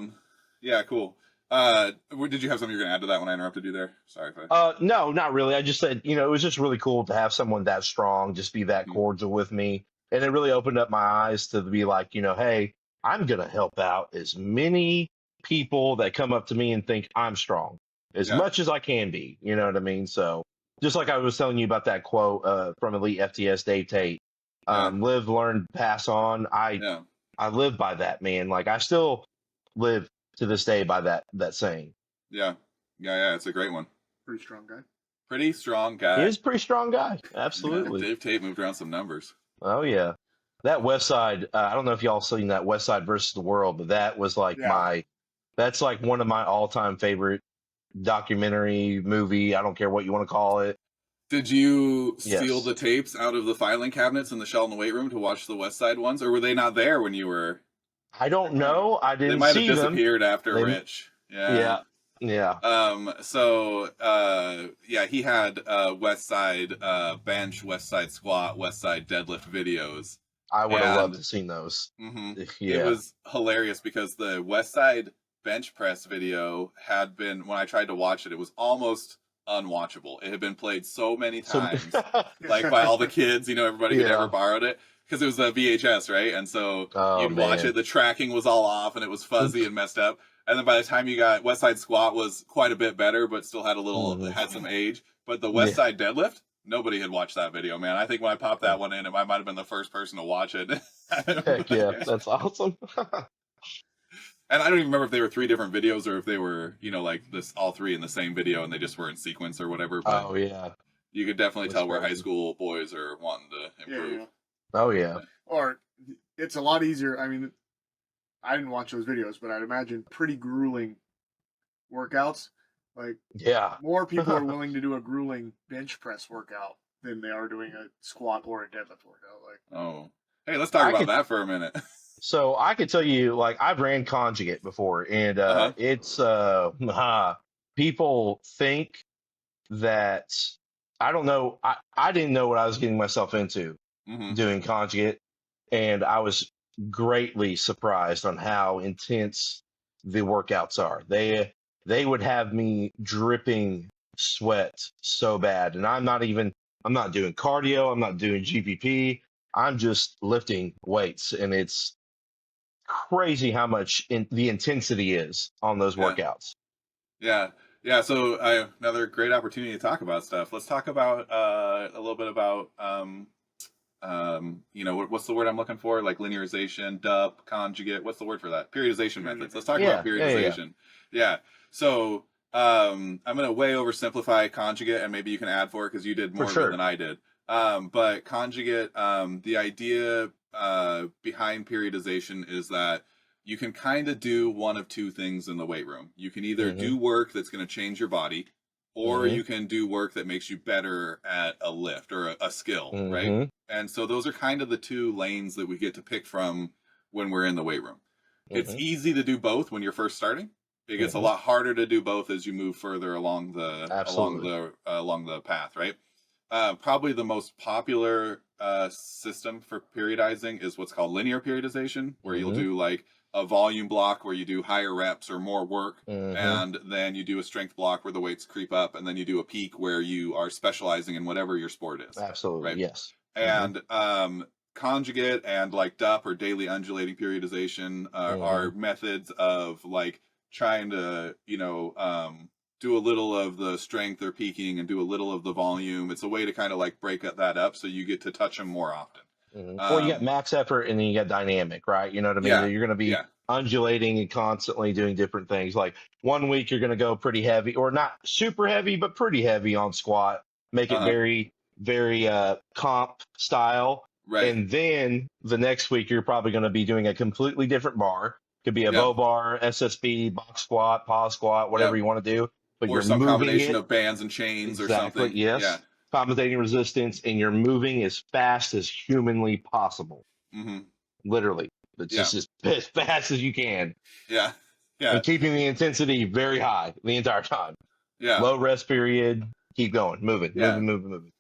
A: Yeah, cool. Did you have something you're gonna add to that when I interrupted you there? Sorry if
C: No, not really. I just said, it was just really cool to have someone that strong just be that
A: Mhm.
C: cordial with me. And it really opened up my eyes to be like, hey, I'm going to help out as many people that come up to me and think I'm strong as
A: Yeah.
C: much as I can be. You know what I mean? So just like I was telling you about that quote from Elite FTS Dave Tate, live, learn, pass on.
A: Yeah.
C: I live by that, man. Like I still live to this day by that saying.
A: Yeah. It's a great one.
B: Pretty strong guy.
A: Pretty strong guy.
C: He is a pretty strong guy.
A: Yeah,
C: Absolutely.
A: Dave Tate moved around some numbers.
C: Oh yeah, that West Side. I don't know if y'all seen that West Side versus the World, but that was like
B: Yeah.
C: that's like one of my all-time favorite documentary movie. I don't care what you want to call it.
A: Did you
C: Yes.
A: steal the tapes out of the filing cabinets in the Sheldon weight room to watch the West Side ones, or were they not there when you were?
C: I don't know. I
A: They
C: didn't
A: might have
C: see them.
A: disappeared after
C: They-
A: Rich.
C: Yeah, yeah.
A: So he had West Side bench, West Side squat, West Side deadlift videos.
C: I would have loved
A: And-
C: to seen those.
A: hmm
C: Yeah.
A: It was hilarious because the West Side bench press video had been, when I tried to watch it, it was almost unwatchable. It had been played so many
C: So,
A: times, like by all the kids, everybody who'd ever
C: yeah.
A: borrowed it, because it was a VHS, right? And so
C: Oh
A: you'd watch
C: man.
A: it, the tracking was all off and it was fuzzy and messed up. And then by the time you got West Side Squat was quite a bit better, but still had some age. But the West
C: Yeah.
A: Side Deadlift, nobody had watched that video, man. I think when I popped that one in, I might have been the first person to watch it.
C: Heck yeah, that's awesome.
A: And I don't even remember if they were 3 different videos or if they were, like this, all 3 in the same video and they just were in sequence or whatever. But
C: Oh yeah,
A: you could definitely
C: that's
A: tell where high
C: crazy.
A: school boys are wanting to
B: Yeah,
A: improve.
B: yeah.
C: Oh yeah.
B: Or it's a lot easier. I mean, I didn't watch those videos, but I'd imagine pretty grueling workouts. Like,
C: Yeah.
B: more people are willing to do a grueling bench press workout than they are doing a squat or a deadlift workout. Like,
A: Oh, hey, let's talk
C: I
A: about
C: could
A: that for a minute.
C: so I could tell you, like, I've ran conjugate before, and
A: Uh-huh.
C: it's people think that I don't know. I didn't know what I was getting myself into
A: Hmm.
C: doing conjugate, and I was greatly surprised on how intense the workouts are. They would have me dripping sweat so bad, and I'm not doing cardio, I'm not doing GPP, I'm just lifting weights, and it's crazy how much the intensity is on those
A: Yeah,
C: workouts.
A: yeah, yeah. So another great opportunity to talk about stuff. Let's talk about a little bit about what's the word I'm looking for? Like linearization, DUP, conjugate. What's the word for that? Periodization methods. Let's talk about
C: Yeah.
A: periodization. Yeah. So I'm going to way oversimplify conjugate, and maybe you can add for it because you did
C: For
A: more of it
C: sure.
A: than I did. But conjugate, the idea behind periodization is that you can kind of do one of 2 things in the weight room. You can either
C: Mm-hmm.
A: do work that's going to change your body, or
C: Mm-hmm.
A: you can do work that makes you better at a lift or a skill, right?
C: Mm-hmm.
A: And so those are kind of the 2 lanes that we get to pick from when we're in the weight room. It's
C: Mm-hmm.
A: easy to do both when you're first starting. It gets a
C: Mm-hmm.
A: lot harder to do both as you move further along
C: Absolutely.
A: the path, right? Probably the most popular system for periodizing is what's called linear periodization, where you'll
C: Mm-hmm.
A: do like a volume block where you do higher reps or more work,
C: Mm-hmm.
A: and then you do a strength block where the weights creep up, and then you do a peak where you are specializing in whatever your sport is,
C: Absolutely.
A: right?
C: Yes. Mm-hmm.
A: And conjugate and like DUP or daily undulating periodization
C: Mm-hmm.
A: are methods of like trying to do a little of the strength or peaking and do a little of the volume. It's a way to kind of like break that up so you get to touch them more often.
C: Mm-hmm. Well, you got max effort and then you got dynamic, right? You know what I mean?
A: Yeah,
C: You're going to be
A: yeah,
C: undulating and constantly doing different things. Like one week you're going to go pretty heavy, or not super heavy, but pretty heavy on squat. Make it
A: uh-huh,
C: very, very comp style.
A: right,
C: And then the next week you're probably going to be doing a completely different bar. Could be a
A: yep,
C: bow bar, SSB, box squat, pause squat, whatever
A: yep.
C: you want to do. But
A: Or
C: you're
A: some
C: moving
A: combination
C: it.
A: of bands and chains or
C: Exactly.
A: something. Yeah.
C: Yes. Compensating resistance, and you're moving as fast as humanly possible.
A: Mm-hmm.
C: Literally. It's
A: Yeah.
C: just as fast as you can.
A: Yeah. Yeah.
C: And keeping the intensity very high the entire time.
A: Yeah.
C: Low rest period. Keep going. Moving.
A: Yeah.
C: Moving.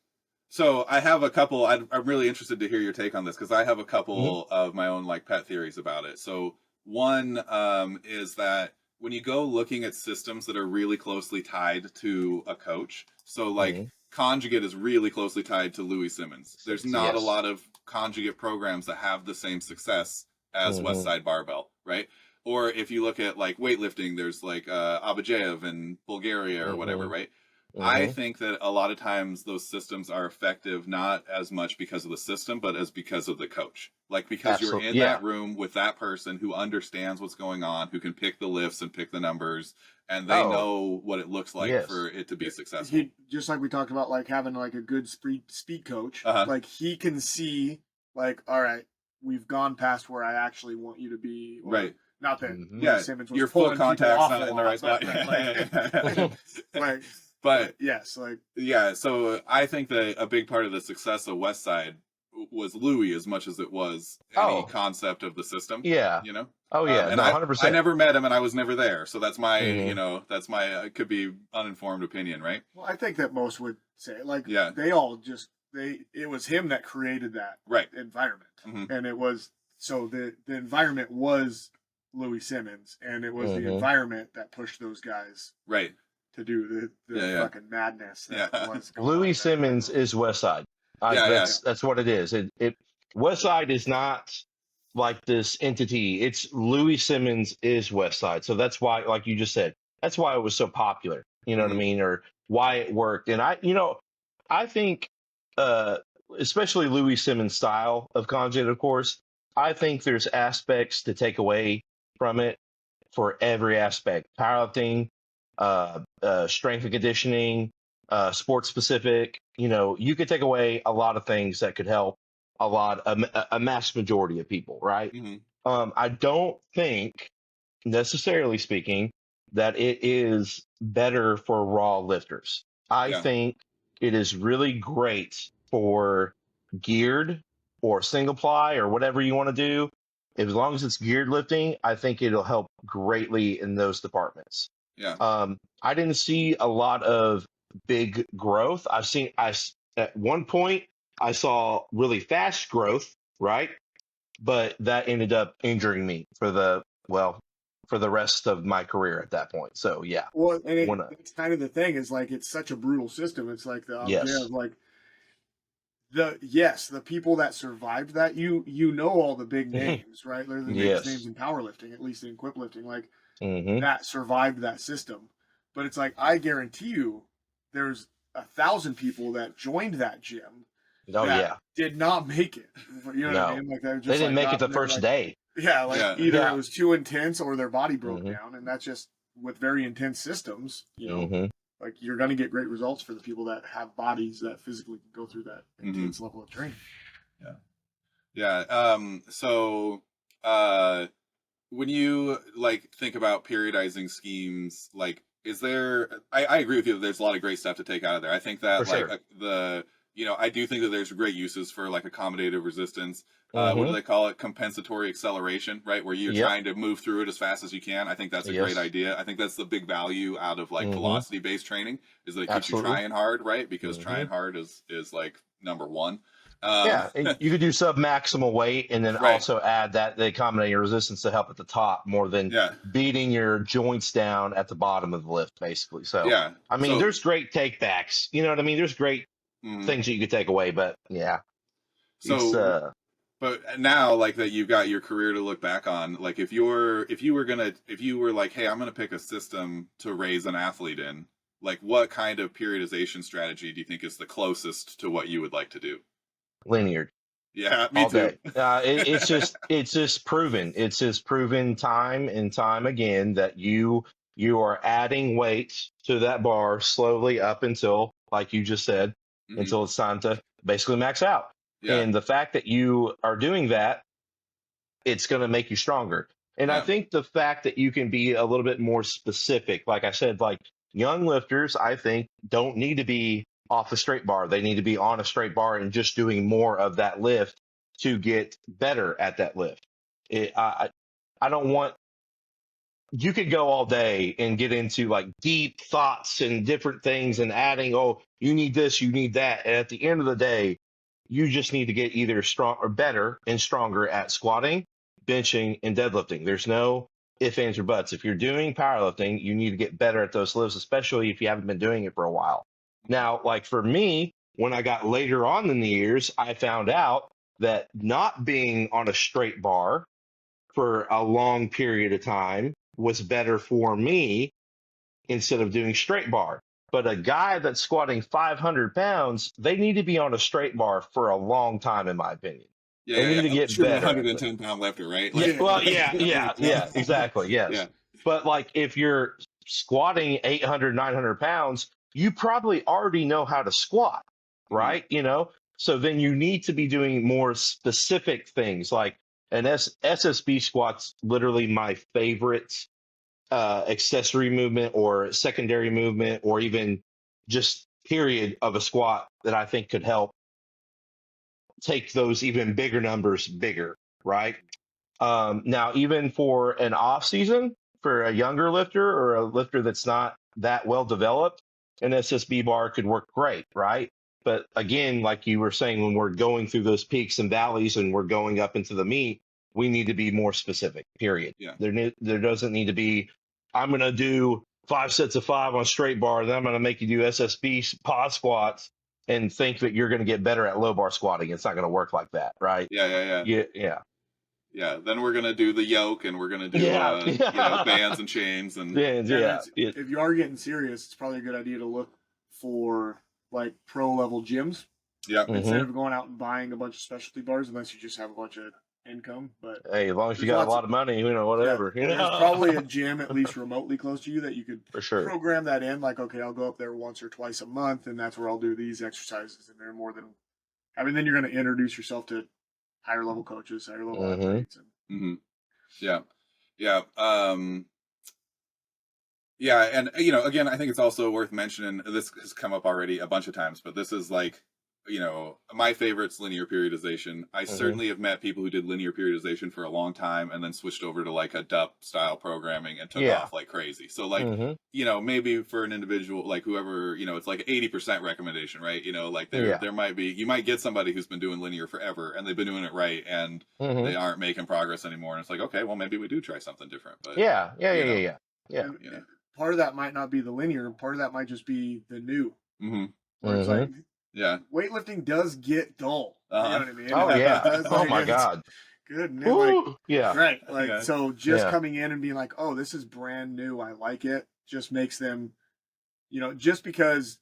A: So I have a couple. I'm really interested to hear your take on this because I have a
C: Mm-hmm.
A: couple of my own like pet theories about it. So one is that when you go looking at systems that are really closely tied to a coach, so like
C: Mm-hmm.
A: conjugate is really closely tied to Louis Simmons. There's not a
C: Yes.
A: lot of conjugate programs that have the same success as
C: Mm-hmm.
A: Westside Barbell, right? Or if you look at like weightlifting, there's like Abajev in Bulgaria or whatever,
C: Mm-hmm.
A: right? I
C: Mm-hmm.
A: think that a lot of times those systems are effective not as much because of the system, but as because of the coach. Like because you're
C: Absolutely.
A: in
C: Yeah.
A: that room with that person who understands what's going on, who can pick the lifts and pick the numbers, and they
C: Oh,
A: know what it looks like
C: yes.
A: for it to be successful.
B: just like we talked about, like having like a good speed coach,
A: Uh-huh.
B: like he can see, like, all right, we've gone past where I actually want you to be. Or,
A: Right.
B: Not that
C: Mm-hmm.
A: Yeah,
B: Simmons was
A: your
B: pulling
A: foot
B: people
A: contact's
B: off
A: not
B: a
A: in the
B: lot,
A: right spot.
B: like,
A: But
B: yes, like,
A: yeah, so I think that a big part of the success of West Side was Louis as much as it was any
C: Oh,
A: concept of the system,
C: yeah.
A: you know?
C: Oh, yeah.
A: And
C: No,
A: I
C: 100%.
A: never met him and I was never there. So that's my,
C: Mm-hmm.
A: that's my, could be uninformed opinion, right?
B: well, I think that most would say, like,
A: Yeah.
B: they all just it was him that created that
A: Right.
B: environment,
A: Mhm.
B: and it was so the environment was Louis Simmons, and it was the
C: Hmm.
B: environment that pushed those guys
A: Right.
B: to do the
A: Yeah. Yeah.
B: fucking madness that
A: Yeah.
B: was going on.
C: Louis
B: in that
C: Simmons
B: environment.
C: is West Side. Like
A: Yeah. Yeah.
C: that's what it is. It West Side is not like this entity. It's Louis Simmons is West Side. So that's why, like you just said, that's why it was so popular. You know what I
A: Mhm.
C: mean? Or why it worked. And I think, uh, especially Louis Simmons' style of content, of course, I think there's aspects to take away from it for every aspect: powerlifting, strength and conditioning, sports specific. You could take away a lot of things that could help a mass majority of people, right?
A: Mhm.
C: I don't think, necessarily speaking, that it is better for raw lifters. I
A: Yeah.
C: think it is really great for geared or single ply or whatever you want to do. As long as it's geared lifting, I think it'll help greatly in those departments.
A: Yeah.
C: I didn't see a lot of big growth. At one point I saw really fast growth, right? But that ended up injuring me for the rest of my career at that point. So yeah,
B: Well, and
C: when
B: it's kind of the thing is like it's such a brutal system. It's like the idea
C: yes,
B: of like the people that survived that you know all the big names, right? They're the biggest names
C: yes,
B: in powerlifting, at least in equip lifting, like
C: hmm,
B: that survived that system. But it's like I guarantee you, there's 1,000 people that joined that gym
C: oh
B: that
C: yeah,
B: did not make it. You know what I
C: no,
B: mean? Like they
C: they
B: just
C: didn't
B: like
C: make it
B: got
C: the
B: there,
C: first
B: like
C: day.
B: yeah, like
A: Yeah.
B: either it
C: Yeah,
B: was too intense or their body broke
C: hmm,
B: down, and that's just with very intense systems.
C: hmm,
B: Like you're going to get great results for the people that have bodies that physically can go through that
A: Mhm.
B: intense level of training.
A: Yeah. Yeah. So, uh, when you like think about periodizing schemes, like, is there? I agree with you that there's a lot of great stuff to take out of there. I think
C: for
A: that like
C: sure.
A: I do think that there's great uses for like accommodative resistance. What do
C: Hmm.
A: they call it? Compensatory acceleration, right? Where you're
C: Yep.
A: trying to move through it as fast as you can. I think that's a great
C: Yes.
A: idea. I think that's the big value out of like
C: Hmm.
A: velocity based training is that it keeps you
C: Absolutely.
A: trying hard, right? Because
C: Hmm.
A: trying hard is like number one.
C: Yeah, and you could do sub maximal weight and then
A: Right.
C: also add the accommodating resistance to help at the top more than
A: Yeah.
C: beating your joints down at the bottom of the lift, basically. So,
A: Yeah.
C: I mean,
A: So.
C: there's great take backs. You know what I mean? There's great
A: Mhm.
C: things that you could take away, but yeah, it's
A: So, but now, like that, you've got your career to look back on. Like, if you were like, hey, I'm gonna pick a system to raise an athlete in, like, what kind of periodization strategy do you think is the closest to what you would like to do?
C: linear
A: Yeah, me
C: all
A: too.
C: day. It's just proven. It's just proven time and time again that you are adding weight to that bar slowly up until, like you just said,
A: Hmm.
C: until it's time to basically max out.
A: Yeah,
C: And the fact that you are doing that, it's going to make you stronger. And I
A: yeah,
C: think the fact that you can be a little bit more specific, like I said, like young lifters, I think don't need to be off a straight bar. They need to be on a straight bar and just doing more of that lift to get better at that lift. I don't want, you could go all day and get into like deep thoughts and different things and adding, oh, you need this, you need that. And at the end of the day, you just need to get either strong or better and stronger at squatting, benching, and deadlifting. There's no ifs, ands, or buts. If you're doing powerlifting, you need to get better at those lifts, especially if you haven't been doing it for a while. Now, like for me, when I got later on in the years, I found out that not being on a straight bar for a long period of time was better for me instead of doing straight bar. But a guy that's squatting 500 pounds, they need to be on a straight bar for a long time, in my opinion.
A: yeah,
C: They
A: yeah,
C: need
A: yeah.
C: to
A: Unless
C: get
A: you're a
C: better
A: hundred
C: at
A: and
C: it.
A: ten pound lifter, right?
C: Yeah,
A: Like,
C: well, yeah, exactly,
A: yeah,
C: yes. But like if you're squatting 800, 900 pounds, you probably already know how to squat,
A: hmm,
C: right? So then you need to be doing more specific things like SSB squats, literally my favorite accessory movement or secondary movement or even just period of a squat that I think could help take those even bigger numbers bigger, right? Now, even for an off season, for a younger lifter or a lifter that's not that well developed, an SSB bar could work great, right? But again, like you were saying, when we're going through those peaks and valleys and we're going up into the meet, we need to be more specific, period.
A: Yeah.
C: There doesn't need to be, I'm going to do 5 sets of 5 on a straight bar, then I'm going to make you do SSB pod squats and think that you're going to get better at low bar squatting. It's not going to work like that, right?
A: Yeah. Yeah, then we're gonna do the yoke, and we're gonna do bands and chains, and
B: If you are getting serious, it's probably a good idea to look for like pro level gyms.
A: Yeah.
B: Instead of going out and buying a bunch of specialty bars, unless you just have a bunch of income. But
C: hey, as long as you got a lot of money, whatever.
B: Yeah, there's probably a gym at least remotely close to you that you could
C: for sure
B: program that in. Like, okay, I'll go up there once or twice a month, and that's where I'll do these exercises. And they're more than, I mean, then you're going to introduce yourself to higher level coaches, higher level athletes. And,
A: Yeah. And again, I think it's also worth mentioning, this has come up already a bunch of times, but this is like, my favorite's linear periodization. I certainly have met people who did linear periodization for a long time and then switched over to like a DUP style programming and took off like crazy. So like, maybe for an individual, like whoever, it's like 80% recommendation, right? Like there might be, you might get somebody who's been doing linear forever and they've been doing it right and they aren't making progress anymore. And it's like, okay, well, maybe we do try something different. But
C: yeah.
B: Part of that might not be the linear. Part of that might just be the new. Where it's like, weightlifting does get dull. You know what I mean?
C: Oh yeah. Oh my God.
B: Good. And right. Like so, just coming in and being like, oh, this is brand new. I like it. Just makes them, just because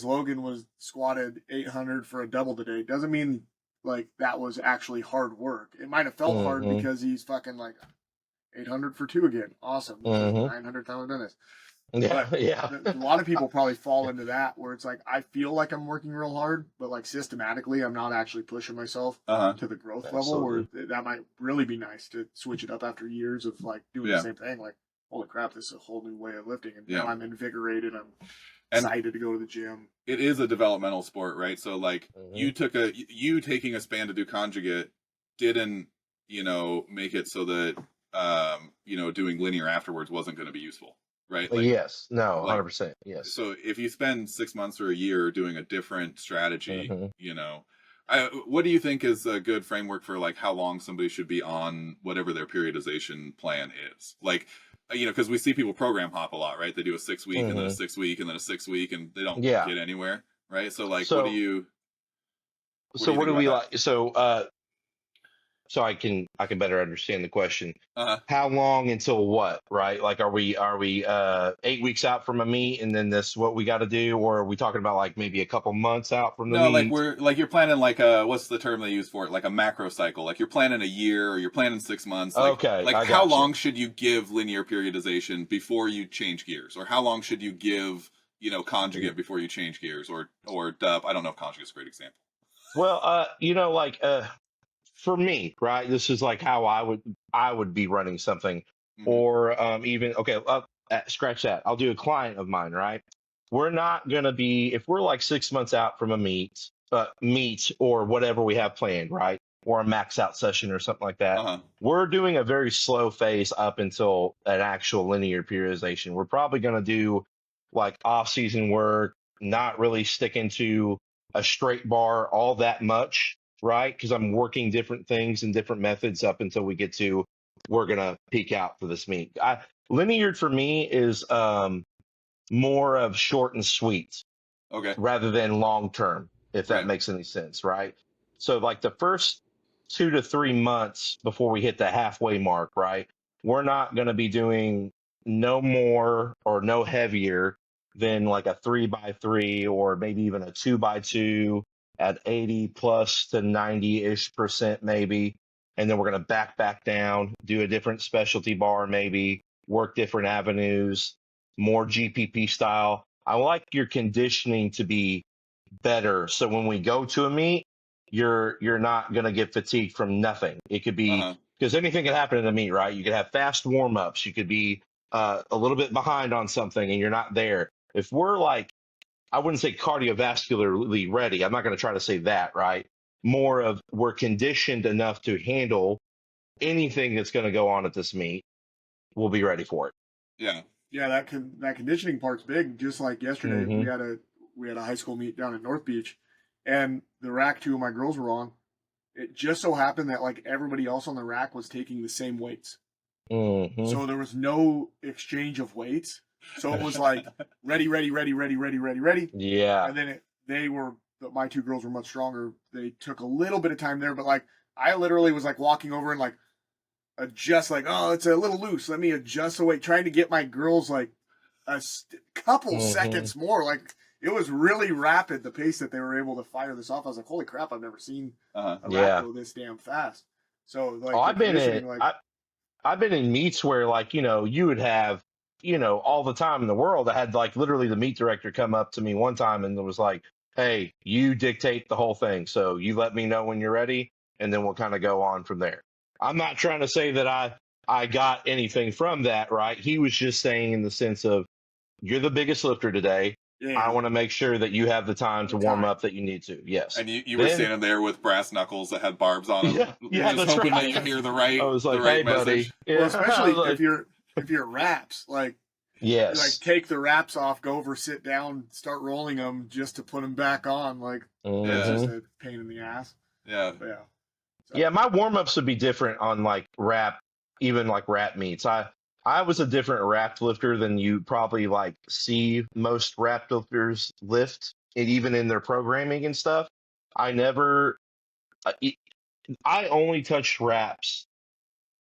B: Logan was squatted 800 for a double today doesn't mean like that was actually hard work. It might have felt hard because he's fucking like 800 for 2 again. Awesome. 900 times I've done this. But a lot of people probably fall into that where it's like, I feel like I'm working real hard, but like systematically, I'm not actually pushing myself to the growth level where that might really be nice to switch it up after years of like doing the same thing. Like, holy crap, this is a whole new way of lifting. And now I'm invigorated. I'm excited to go to the gym. It
A: is a developmental sport, right? So like you taking a span to do conjugate didn't, make it so that, doing linear afterwards wasn't going to be useful. Right?
C: Like, yes. No, 100%. Yes.
A: So if you spend 6 months or a year doing a different strategy, what do you think is a good framework for like how long somebody should be on whatever their periodization plan is? Like, because we see people program hop a lot, right? They do a 6 week and then a 6 week and then a 6 week and they don't get anywhere, right? So like, what do we like?
C: So I can better understand the question. How long until what, right? Like, are we 8 weeks out from a meet and then this what we got to do, or are we talking about like maybe a couple months out from the meet?
A: Like you're planning like what's the term they use for it? Like a macro cycle. Like you're planning a year or you're planning 6 months. Like, Like how long should you give linear periodization before you change gears, or how long should you give conjugate before you change gears, or DUP? I don't know if conjugate's a great example.
C: Well, for me, right, this is like how I would be running something, or even scratch that. I'll do a client of mine, right? We're not gonna be, if we're like 6 months out from a meet or whatever we have planned, right, or a max out session or something like that. We're doing a very slow phase up until an actual linear periodization. We're probably gonna do like off season work, not really sticking to a straight bar all that much. Right, because I'm working different things and different methods up until we get to we're gonna peak out for this meet. Linear for me is more of short and sweet, rather than long term, if that makes any sense, right? So like the first 2 to 3 months before we hit the halfway mark, right? We're not gonna be doing no more or no heavier than like a 3x3 or maybe even a 2x2. At 80 plus to 90-ish% maybe. And then we're going to back down, do a different specialty bar maybe, work different avenues, more GPP style. I like your conditioning to be better. So when we go to a meet, you're not going to get fatigued from nothing. It could be, because anything can happen in a meet, right? You could have fast warm-ups. You could be a little bit behind on something and you're not there. If we're like, I wouldn't say cardiovascularly ready. I'm not going to try to say that, right? More of we're conditioned enough to handle anything that's going to go on at this meet. We'll be ready for it.
A: Yeah.
B: Yeah, that conditioning part's big. Just like yesterday, we had a high school meet down in North Beach, and the rack 2 of my girls were on. it just so happened that like everybody else on the rack was taking the same weights.
C: Mm-hmm.
B: So there was no exchange of weights. So it was like ready, ready, ready, ready, ready, ready, ready.
C: Yeah.
B: And then my two girls were much stronger. They took a little bit of time there, but like I literally was like walking over and like adjust, like, oh, it's a little loose. Let me adjust the weight, trying to get my girls like a couple seconds more. Like it was really rapid, the pace that they were able to fire this off. I was like, holy crap, I've never seen a rack go this damn fast. So like,
C: I've been in meets where like, you would have, all the time in the world. I had like literally the meet director come up to me one time and it was like, hey, you dictate the whole thing. So you let me know when you're ready and then we'll kind of go on from there. I'm not trying to say that I got anything from that, right? He was just saying in the sense of, you're the biggest lifter today.
B: Yeah.
C: I want to make sure that you have the time to warm up that you need to. Yes.
A: And you were standing there with brass knuckles that had barbs on them.
C: Yeah,
A: just hoping that you hear the right,
C: I was like,
A: the right
C: hey,
A: message.
C: buddy.
B: Well, especially if you're wraps, like,
C: yes,
B: like take the wraps off, go over, sit down, start rolling them just to put them back on. Like, it's just a pain in the ass.
A: Yeah.
B: But yeah. So.
C: Yeah, my warm-ups would be different on like wrap, even like wrap meets. I was a different wrapped lifter than you probably like see most wrapped lifters lift, and even in their programming and stuff. I never, I only touched wraps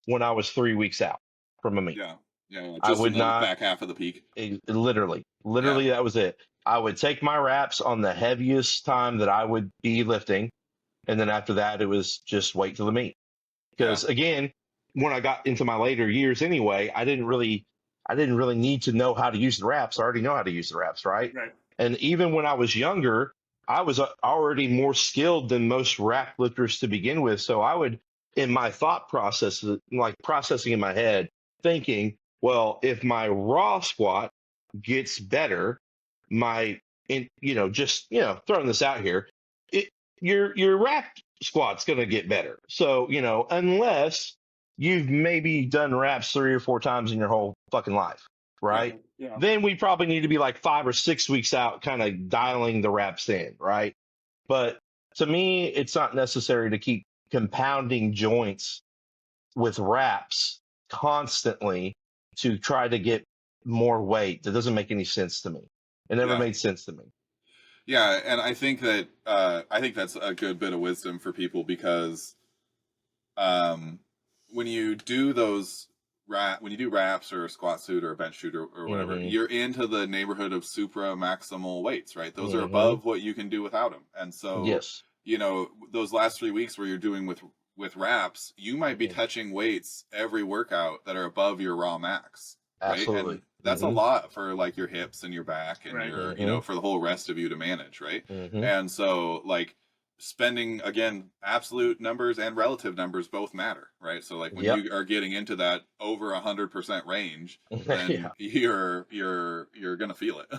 C: when I was 3 weeks out from a meet.
A: Yeah. Yeah.
C: I
A: Just
C: would
A: in the
C: not,
A: back half of the peak.
C: literally, that was it. I would take my wraps on the heaviest time that I would be lifting. And then after that, it was just wait till the meet. Because again, when I got into my later years anyway, I didn't really need to know how to use the wraps. I already know how to use the wraps, right?
B: Right.
C: And even when I was younger, I was already more skilled than most wrap lifters to begin with. So I would, in my thought process, like processing in my head, thinking, well, if my raw squat gets better, throwing this out here, your rack squat's going to get better. So, unless you've maybe done wraps 3 or 4 times in your whole fucking life, right?
B: Yeah.
C: Then we probably need to be like 5 or 6 weeks out, kind of dialing the wraps in, right? But to me, it's not necessary to keep compounding joints with wraps constantly to try to get more weight. That doesn't make any sense to me. It never made sense to me.
A: Yeah, and I think that's a good bit of wisdom for people because when you do wraps or a squat suit or a bench shoot or whatever, you're into the neighborhood of supra maximal weights, right? Those are above what you can do without them. And so, those last 3 weeks where you're doing with wraps, you might be touching weights every workout that are above your raw max. Right?
C: Absolutely.
A: And that's a lot for like your hips and your back and your, for the whole rest of you to manage. Right. And so like spending, again, absolute numbers and relative numbers both matter. Right. So like when you are getting into that over 100% range, then you're going to feel it.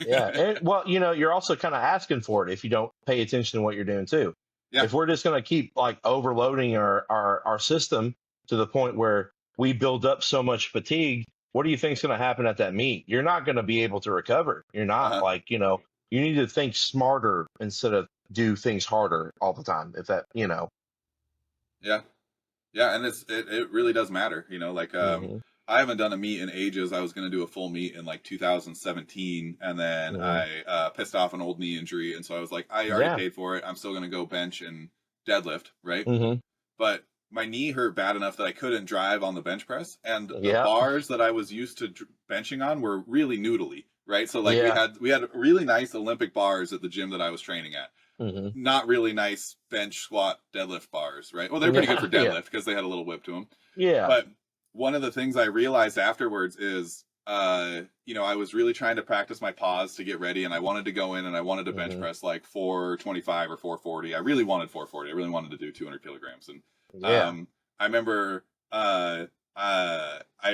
C: And well, you're also kind of asking for it if you don't pay attention to what you're doing too. Yeah. If we're just going to keep like overloading our system to the point where we build up so much fatigue, what do you think is going to happen at that meet? You're not going to be able to recover. You're not you need to think smarter instead of do things harder all the time. If that, Yeah.
A: Yeah. And it really does matter, I haven't done a meet in ages. I was going to do a full meet in like 2017, and then I pissed off an old knee injury, and so I was like, I already paid for it. I'm still going to go bench and deadlift, right? But my knee hurt bad enough that I couldn't drive on the bench press, and the bars that I was used to benching on were really noodly, right? So like we had really nice Olympic bars at the gym that I was training at. Not really nice bench, squat, deadlift bars, right? Well, they're pretty good for deadlift because they had a little whip to them. Yeah. But one of the things I realized afterwards is, I was really trying to practice my pause to get ready, and I wanted to go in and I wanted to bench press like 425 or 440. I really wanted 440. I really wanted to do 200 kilograms. And I remember I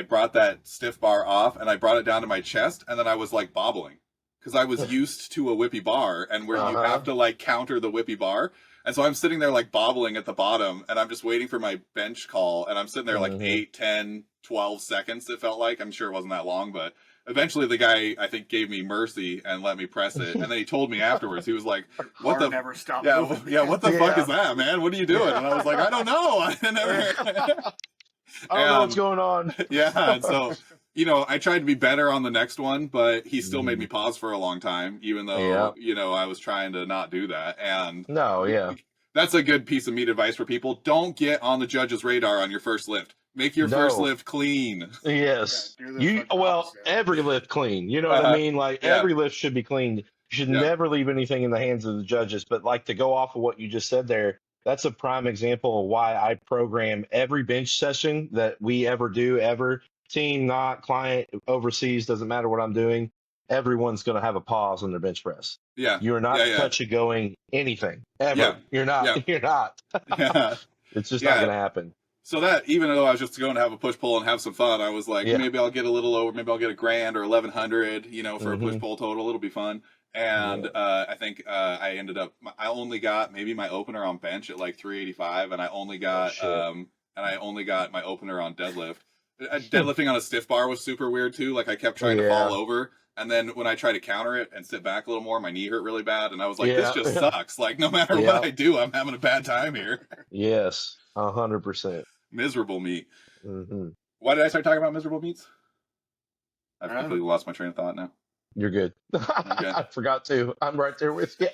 A: brought that stiff bar off and I brought it down to my chest, and then I was like bobbling because I was used to a whippy bar, and where you have to like counter the whippy bar. And so I'm sitting there like bobbling at the bottom, and I'm just waiting for my bench call, and I'm sitting there like 8, 10, 12 seconds, it felt like. I'm sure it wasn't that long, but eventually the guy, I think, gave me mercy and let me press it. And then he told me afterwards, he was like, what the
B: never stopped
A: yeah,
B: moving.
A: yeah, what the fuck is that, man? What are you doing? And I was like, I don't know. I never
C: I don't know what's going on.
A: Yeah, and so I tried to be better on the next one, but he still made me pause for a long time, even though I was trying to not do that. And
C: No, yeah.
A: that's a good piece of meat advice for people. Don't get on the judge's radar on your first lift. Make your first lift clean.
C: Yes.
B: Yeah,
C: every lift clean. You know what I mean? Like every lift should be cleaned. You should never leave anything in the hands of the judges. But like to go off of what you just said there, that's a prime example of why I program every bench session that we ever do, team, not client, overseas, doesn't matter what I'm doing. Everyone's going to have a pause on their bench press.
A: Yeah.
C: You're not touching going anything ever.
A: Yeah.
C: You're not.
A: Yeah.
C: You're not.
A: Yeah.
C: It's just not going to happen.
A: So that, even though I was just going to have a push pull and have some fun, I was like, maybe I'll get a little over, maybe I'll get $1,000 or 1,100, for a push pull total. It'll be fun. And I think I ended up, I only got maybe my opener on bench at like 385, and I only got my opener on deadlift. Deadlifting on a stiff bar was super weird too. Like I kept trying to fall over, and then when I tried to counter it and sit back a little more, my knee hurt really bad, and I was like, this just sucks. Like no matter what I do, I'm having a bad time here.
C: Yes, 100%.
A: Miserable meat. Why did I start talking about miserable meats? I've completely lost my train of thought now.
C: You're good. I forgot to. I'm right there with you.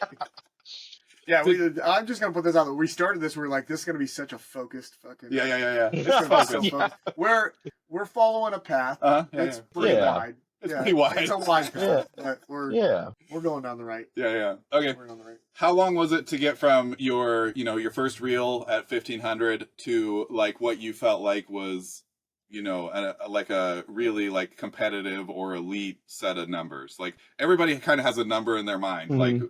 B: Yeah, I'm just gonna put this out there. We started this. We were like, this is gonna be such a focused fucking.
A: Yeah.
B: It's gonna be so focused. We're following a path. It's pretty wide.
A: It's pretty wide.
B: It's a wide path, but we're going down the right.
A: Yeah. Okay.
B: We're on the right.
A: How long was it to get from your first reel at 1,500 to like what you felt like was, like a really like competitive or elite set of numbers? Like everybody kind of has a number in their mind, like.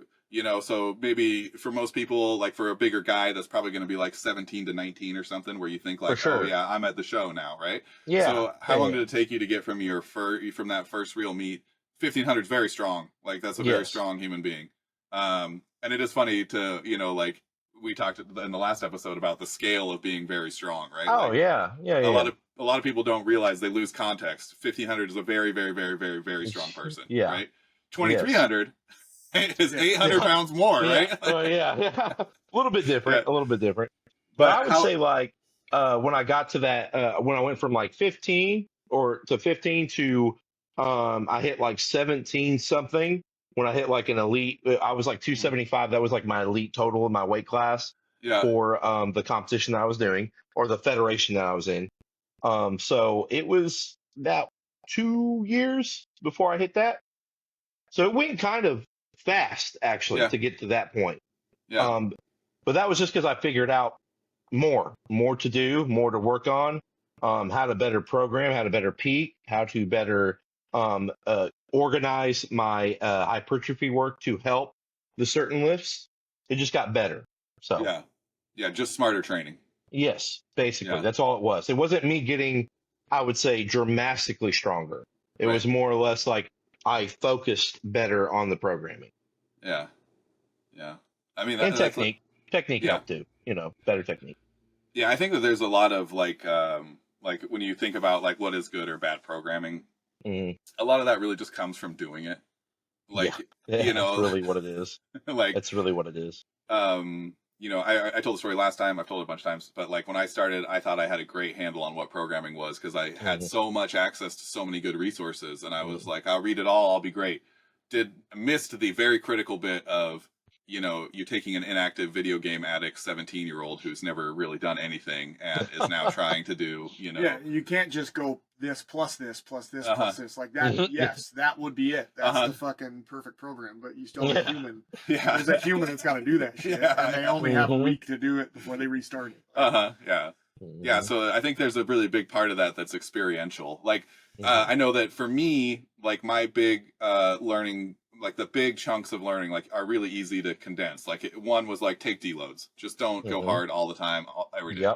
A: So maybe for most people, like for a bigger guy, that's probably going to be like 17 to 19 or something, where you think like, oh yeah, I'm at the show now, right? Yeah. So how long did it take you to get from from that first real meet? 1,500 is very strong. Like that's a very strong human being. And it is funny to, like we talked in the last episode about the scale of being very strong, right?
C: Oh
A: like,
C: A
A: lot of people don't realize they lose context. 1,500 is a very, very, very, very, very strong person. Right. 2,300. Is 800 pounds more, right?
C: A little bit different. A little bit different. But I would say like when I got to that, when I went from like 15 to I hit like 17 something. When I hit like an elite, I was like 275. That was like my elite total in my weight class for the competition that I was doing or the federation that I was in. So it was about 2 years before I hit that. So it went kind of fast actually to get to that point. But that was just because I figured out more to do, more to work on, how to better program, how to better peak, how to better organize my hypertrophy work to help the certain lifts. It just got better. So
A: just smarter training.
C: Yes, basically that's all it was. It wasn't me getting, I would say, dramatically stronger. It was more or less like I focused better on the programming.
A: Yeah. I mean,
C: and technique helped too. Better technique.
A: Yeah, I think that there's a lot of like when you think about like what is good or bad programming, a lot of that really just comes from doing it. Like,
C: that's really what it is.
A: Like
C: that's really what it is.
A: I told the story last time. I've told it a bunch of times, but like when I started, I thought I had a great handle on what programming was because I had so much access to so many good resources, and I was like, I'll read it all. I'll be great. Missed the very critical bit of, you taking an inactive video game addict 17-year-old who's never really done anything and is now trying to do,
B: Yeah, you can't just go this plus this plus this plus this like that. Yes, that would be it. That's the fucking perfect program, but you still have a human. There's a human that's got to do that shit, and they only have a week to do it before they restart it.
A: Yeah, so I think there's a really big part of that that's experiential. Like, I know that for me, like my big learning, like the big chunks of learning, like are really easy to condense. Like one was like take deloads, just don't go hard all the time, every day.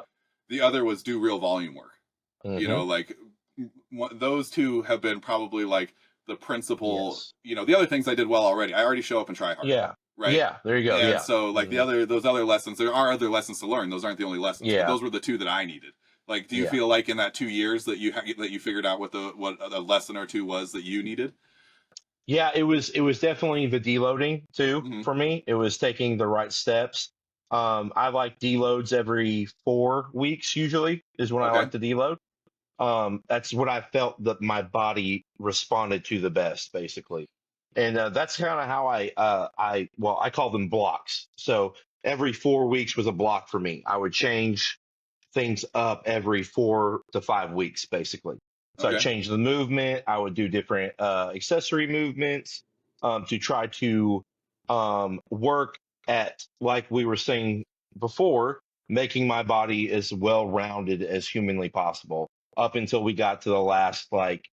A: The other was do real volume work. Like those two have been probably like the principal. The other things I did well already. I already show up and try hard. right?
C: Yeah, there you go.
A: And
C: Yeah.
A: so like
C: Mhm.
A: those other lessons, there are other lessons to learn. Those aren't the only lessons, but
C: Yeah.
A: those were the two that I needed. Like, do you
C: Yeah.
A: feel like in that 2 years that you figured out what a lesson or two was that you needed?
C: Yeah, it was definitely the deloading too
A: Hmm.
C: for me. It was taking the right steps. I like deloads every 4 weeks usually is when I
A: Okay.
C: like to deload. That's what I felt that my body responded to the best, basically. And that's kind of how I call them blocks. So every 4 weeks was a block for me. I would change things up every 4 to 5 weeks, basically. So I
A: Okay.
C: changed the movement. I would do different accessory movements to try to work at, like we were saying before, making my body as well rounded as humanly possible up until we got to the last, like,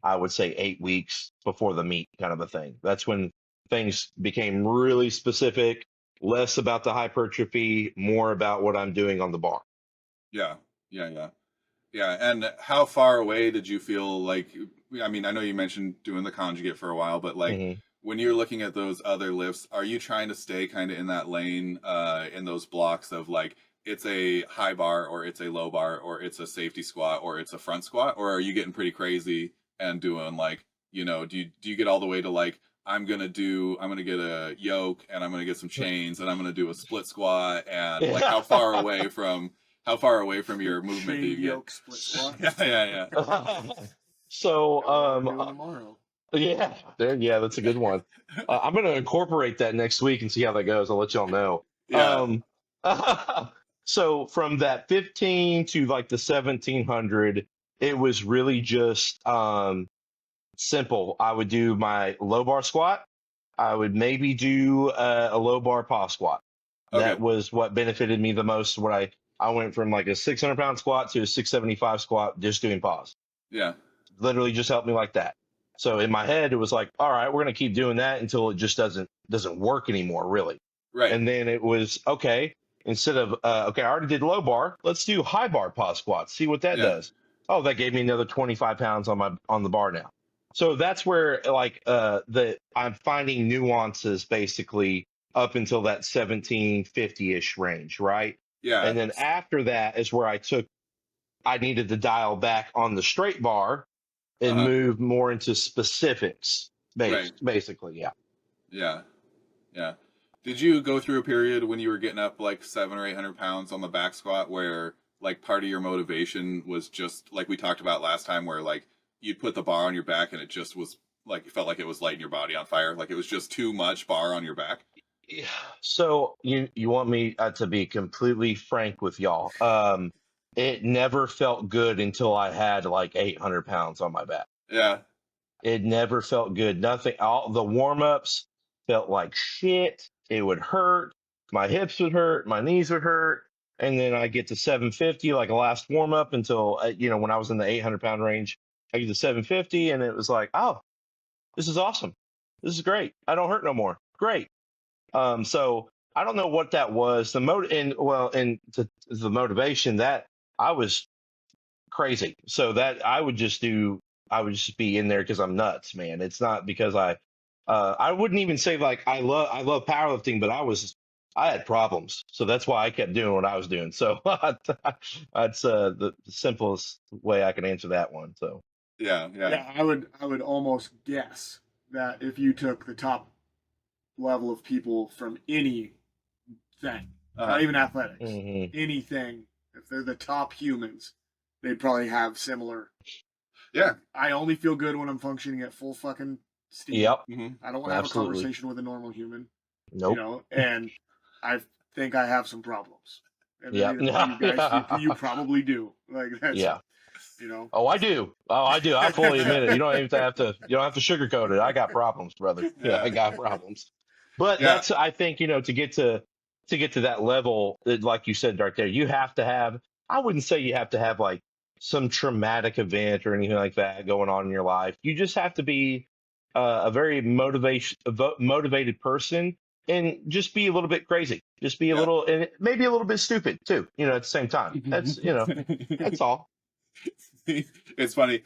C: I would say 8 weeks before the meet kind of a thing. That's when things became really specific, less about the hypertrophy, more about what I'm doing on the bar.
A: Yeah. Yeah. Yeah. Yeah. And how far away did you feel like? I mean, I know you mentioned doing the conjugate for a while, but like
C: Hmm.
A: when you're looking at those other lifts, are you trying to stay kind of in that lane, in those blocks of like it's a high bar or it's a low bar or it's a safety squat or it's a front squat, or are you getting pretty crazy and doing like, do you get all the way to like I'm gonna get a yoke and I'm gonna get some chains and I'm gonna do a split squat, and like
C: Yeah.
A: how far away from your movement do
B: Chain
A: you get?
B: yoke split squat.
A: Yeah, yeah, yeah.
C: So,
B: Got what I'm doing tomorrow.
C: yeah, yeah, that's a good one. I'm gonna incorporate that next week and see how that goes. I'll let y'all know.
A: Yeah.
C: Um, so from that 15 to like the 1700, it was really just simple. I would do my low bar squat. I would maybe do a low bar pause squat.
A: Okay.
C: That was what benefited me the most. When I went from like a 600-pound squat to a 675 squat, just doing pause.
A: Yeah.
C: Literally just helped me like that. So in my head, it was like, all right, we're gonna keep doing that until it just doesn't work anymore, really.
A: Right.
C: And then it was okay. Instead of okay, I already did low bar. Let's do high bar pause squats. See what that
A: Yeah.
C: does. Oh, that gave me another 25 pounds on the bar now. So that's where like the I'm finding nuances basically up until that 1750-ish range, right?
A: Yeah.
C: And then after that is where I needed to dial back on the straight bar and
A: Uh-huh.
C: move more into specifics
A: Right.
C: basically. Yeah.
A: Yeah. Yeah. Did you go through a period when you were getting up like 700 or 800 pounds on the back squat where like part of your motivation was just like we talked about last time, where like you'd put the bar on your back and it just was like it felt like it was lighting your body on fire, like it was just too much bar on your back?
C: Yeah. So you want me to be completely frank with y'all. It never felt good until I had like 800 pounds on my back.
A: Yeah.
C: It never felt good. Nothing. All the warm-ups felt like shit. It would hurt. My hips would hurt. My knees would hurt. And then I get to 750, like a last warm-up until, when I was in the 800-pound range, I get to 750 and it was like, oh, this is awesome. This is great. I don't hurt no more. Great. So I don't know what that was. The motivation that I was crazy. So that I would just be in there because I'm nuts, man. It's not because I wouldn't even say like I love powerlifting, but I had problems. So that's why I kept doing what I was doing. So that's the simplest way I can answer that one. So
A: Yeah. Yeah.
B: Yeah, I would almost guess that if you took the top level of people from anything, not
A: Uh-huh.
B: even athletics,
C: mhm.
B: anything, if they're the top humans, they'd probably have similar.
A: Yeah.
B: I only feel good when I'm functioning at full fucking steam.
C: Yep,
A: Hmm.
B: I don't want to have a
C: absolutely.
B: conversation with a normal human,
C: Nope.
B: and I think I have some problems. And
C: Yep.
B: you guys, you probably do. Like that's,
C: Yeah.
B: you know.
C: Oh, I do. Oh, I do. I fully admit it. You don't even you don't have to sugarcoat it. I got problems, brother. Yeah, I
A: Yeah.
C: got problems. But
A: Yeah.
C: that's, I think, to get to that level, like you said right there, you have to have, I wouldn't say you have to have like some traumatic event or anything like that going on in your life. You just have to be a very motivated person and just be a little bit crazy. Just be a
A: Yeah.
C: little, and maybe a little bit stupid too, at the same time. That's all.
A: It's funny.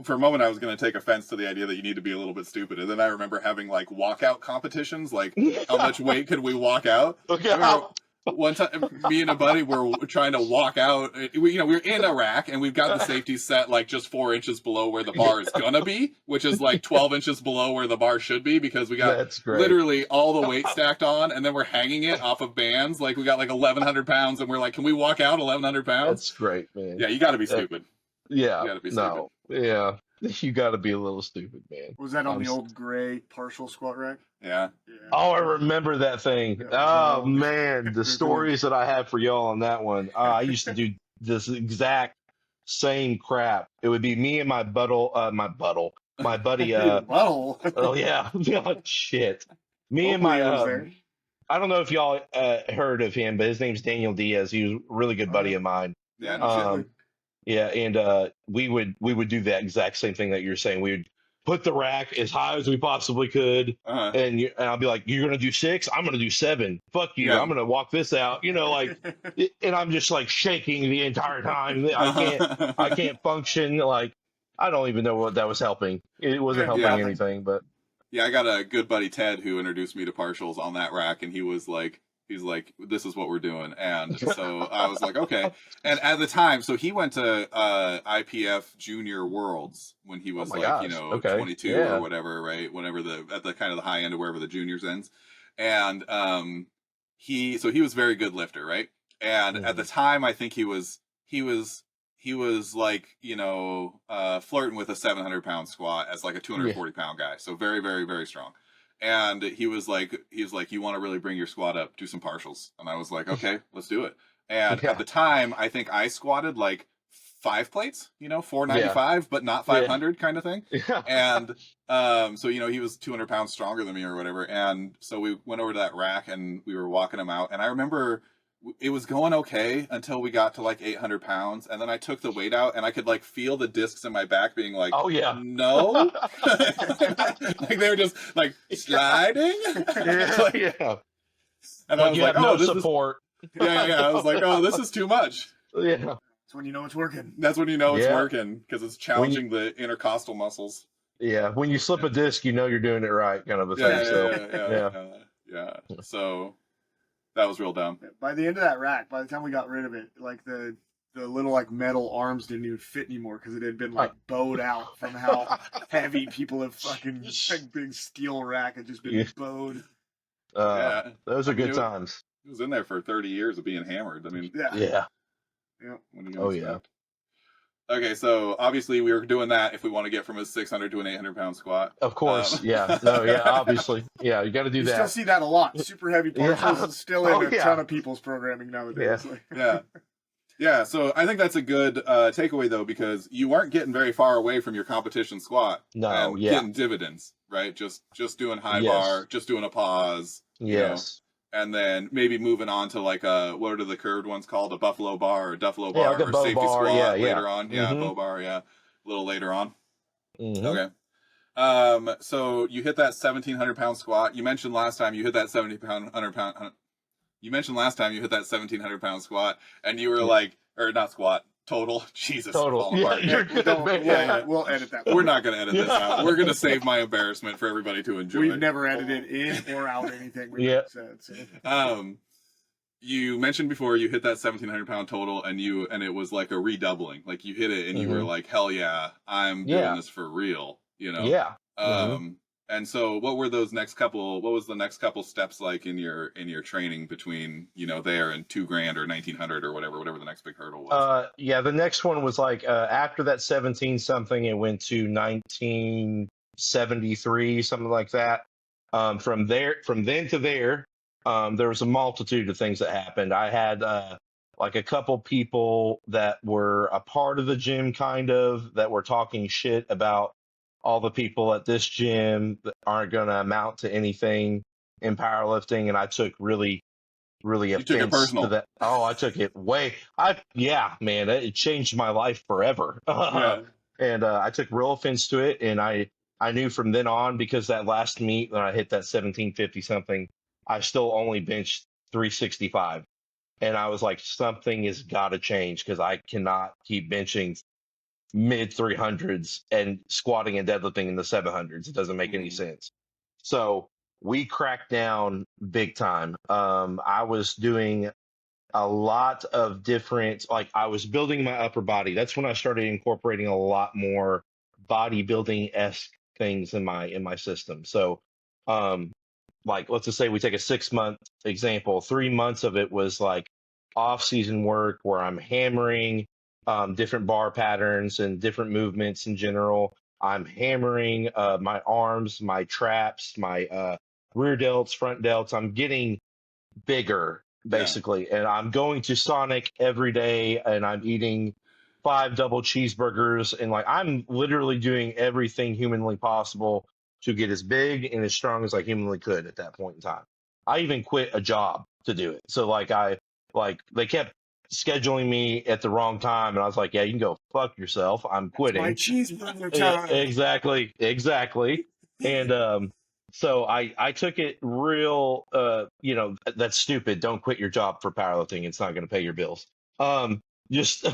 A: For a moment I was going to take offense to the idea that you need to be a little bit stupid, and then I remember having like walkout competitions, like how much weight could we walk out?
C: Look
A: I remember
C: out.
A: one time, me and a buddy were trying to walk out. We're in a rack, and we've got the safety set like just 4 inches below where the bar is gonna be, which is like 12 inches below where the bar should be, because we got
C: That's great.
A: literally all the weight stacked on, and then we're hanging it off of bands. Like we got like 1,100 pounds, and we're like, can we walk out 1,100 pounds?
C: That's great, man.
A: Yeah, you got to be stupid.
C: Yeah.
A: You gotta be
C: No. Yeah. You got to be a little stupid, man.
B: Was that on the old gray partial squat rack?
A: Yeah.
B: Yeah.
C: Oh, I remember that thing.
B: Yeah.
C: Oh man, the stories that I have for y'all on that one. I used to do this exact same crap. It would be me and my buddy.
B: Well,
C: Oh yeah, yeah, shit. Me and
B: hopefully
C: my
B: it was there.
C: I don't know if y'all heard of him, but his name's Daniel Diaz. He was a really good buddy of mine.
A: Yeah. No shit.
C: Um, yeah, and we would do that exact same thing that you're saying. We would put the rack as high as we possibly could,
A: Uh-huh.
C: and I'll be like, "You're gonna do 6? I'm gonna do 7. Fuck you!
A: Yeah.
C: I'm gonna walk this out." Like, and I'm just like shaking the entire time. I can't function. Like, I don't even know what that was helping. It wasn't helping
A: Yeah.
C: anything, but
A: Yeah, I got a good buddy Ted who introduced me to partials on that rack, and he's like, this is what we're doing. And so I was like, okay. And at the time, so he went to IPF Junior Worlds when he was
C: my gosh. Okay.
A: 22
C: Yeah.
A: or whatever, right? Whenever at the kind of the high end of wherever the juniors ends. And he was a very good lifter, right? And at the time, I think he was like, flirting with a 700-pound squat as like a 240-pound guy. So very, very, very strong. And he was like, you want to really bring your squat up, do some partials. And I was like, okay, let's do it. And
C: Yeah.
A: at the time, I think I squatted like 5 plates, 495, but not 500 kind of thing.
C: Yeah.
A: And so he was 200 pounds stronger than me or whatever. And so we went over to that rack and we were walking him out. And I remember it was going okay until we got to like 800 pounds, and then I took the weight out and I could like feel the discs in my back being like,
C: Oh yeah.
A: no. Like they were just like sliding. Like,
C: Yeah.
A: and I was
C: You
A: like,
C: have
A: oh,
C: no
A: this
C: support.
A: is I was like, oh, this is too much.
C: Yeah.
B: That's when you know it's working.
A: That's when you know it's
C: Yeah.
A: working, because it's challenging the intercostal muscles.
C: Yeah. When you slip a disc, you know you're doing it right, kind of a thing.
A: Yeah. So that was real dumb.
B: By the end of that rack, by the time we got rid of it, like the little like metal arms didn't even fit anymore because it had been like bowed out from how heavy people have fucking like big steel rack had just been
C: Yeah.
B: bowed.
C: Those are good
A: It
C: times.
A: was in there for 30 years of being hammered. I mean,
B: Yeah.
C: Yeah.
A: when are you
C: Oh,
A: gonna
C: yeah.
A: stop? Okay, so obviously we were doing that if we want to get from a 600 to an 800-pound squat.
C: Of course. Yeah. No, yeah, obviously. Yeah, you got to do
B: You still
C: that.
B: see that a lot. Super heavy partials
C: Yeah.
B: is still in
C: Oh,
B: a
C: yeah.
B: ton of people's programming nowadays.
A: Yeah. Yeah, so I think that's a good takeaway, though, because you weren't getting very far away from your competition squat.
C: No,
A: and
C: yeah.
A: getting dividends, right? Just doing high
C: Yes.
A: bar, just doing a pause.
C: Yes.
A: And then maybe moving on to like what are the curved ones called? A buffalo bar or a duffalo
C: Yeah,
A: bar
C: like a
A: or
C: bow
A: safety
C: bar,
A: squat
C: yeah,
A: later on. Yeah,
C: Mhm.
A: bow bar, yeah. A little later on.
C: Mhm.
A: Okay. So you hit that 1,700-pound squat. You mentioned last time you hit that 1,700-pound. You mentioned last time you hit that 1,700-pound squat, and you were like, or not squat, total. Jesus,
C: Total.
A: falling
C: Yeah,
A: apart.
C: you're good, man.
A: Yeah.
B: We'll edit that.
A: We're not going to edit this
C: Yeah.
A: out. We're going to save my embarrassment for everybody to enjoy.
B: We've never edited in or out anything we've
C: Yeah.
B: said. So.
A: You mentioned before you hit that 1,700-pound total, and it was like a redoubling. Like you hit it, and you were like, "Hell yeah, I'm doing this for real."
C: Yeah.
A: And so, what was the next couple steps like in your training between there and $2,000 or 1,900 or whatever the next big hurdle was?
C: Yeah, the next one was like after that 17 something, it went to 1973, something like that. From then to there, there was a multitude of things that happened. I had like a couple people that were a part of the gym, kind of, that were talking shit about all the people at this gym that aren't going to amount to anything in powerlifting, and I took really offense
A: took it personal.
C: to that. Oh, I took it man, it changed my life forever.
A: Yeah.
C: And I took real offense to it, and I knew from then on, because that last meet when I hit that 1750 something, I still only benched 365, and I was like, something has got to change, because I cannot keep benching mid 300s and squatting and deadlifting in the 700s. It doesn't make any sense. So we cracked down big time. I was doing a lot of different, like I was building my upper body. That's when I started incorporating a lot more bodybuilding-esque things in my system. So um like let's just say we take a 6 month example, 3 months of it was like off season work where I'm hammering different bar patterns and different movements in general. I'm hammering my arms, my traps, my rear delts, front delts. I'm getting bigger
A: Yeah.
C: basically, and I'm going to Sonic every day and I'm eating 5 double cheeseburgers, and like I'm literally doing everything humanly possible to get as big and as strong as I humanly could at that point in time. I even quit a job to do it. So like they kept scheduling me at the wrong time, and I was like, yeah, you can go fuck yourself. I'm
B: It's my
C: quitting.
B: cheeseburger
C: Yeah,
B: time.
C: exactly. And so I took it real that's stupid. Don't quit your job for powerlifting. It's not going to pay your bills. Just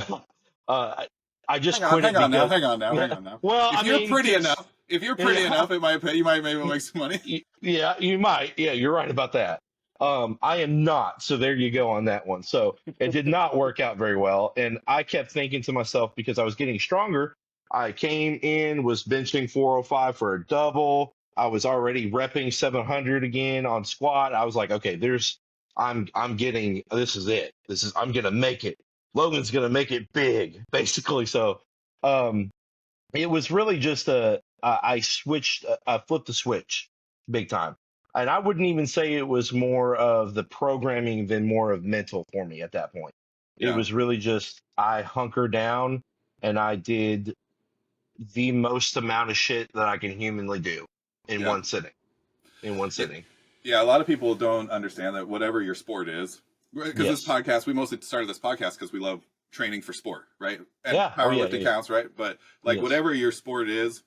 C: I just quit it
A: Hang on now,
C: because
A: hang on now, hang
C: yeah.
A: on now.
C: Well, I mean, because
A: If you're pretty
C: yeah,
A: enough, it might pay. You might maybe make some money.
C: yeah, you might. Yeah, you're right about that. I am not. So there you go on that one. So it did not work out very well. And I kept thinking to myself, because I was getting stronger, I came in, was benching 405 for a double. I was already repping 700 again on squat. I was like, okay, I'm getting, this is it. I'm going to make it. Logan's going to make it big, basically. So, it was really just I switched, I flipped the switch big time. And I wouldn't even say it was more of the programming than more of mental for me at that point. It
A: Yeah,
C: was really just I hunkered down and I did the most amount of shit that I can humanly do in
A: yeah,
C: one sitting. In one
A: yeah,
C: sitting.
A: yeah. A lot of people don't understand that whatever your sport is, because this
C: Yes.
A: podcast, we mostly started this podcast because we love training for sport, right? And
C: Yeah. Oh yeah.
A: powerlifting
C: Yeah.
A: counts, right? But like
C: Yes.
A: whatever your sport is,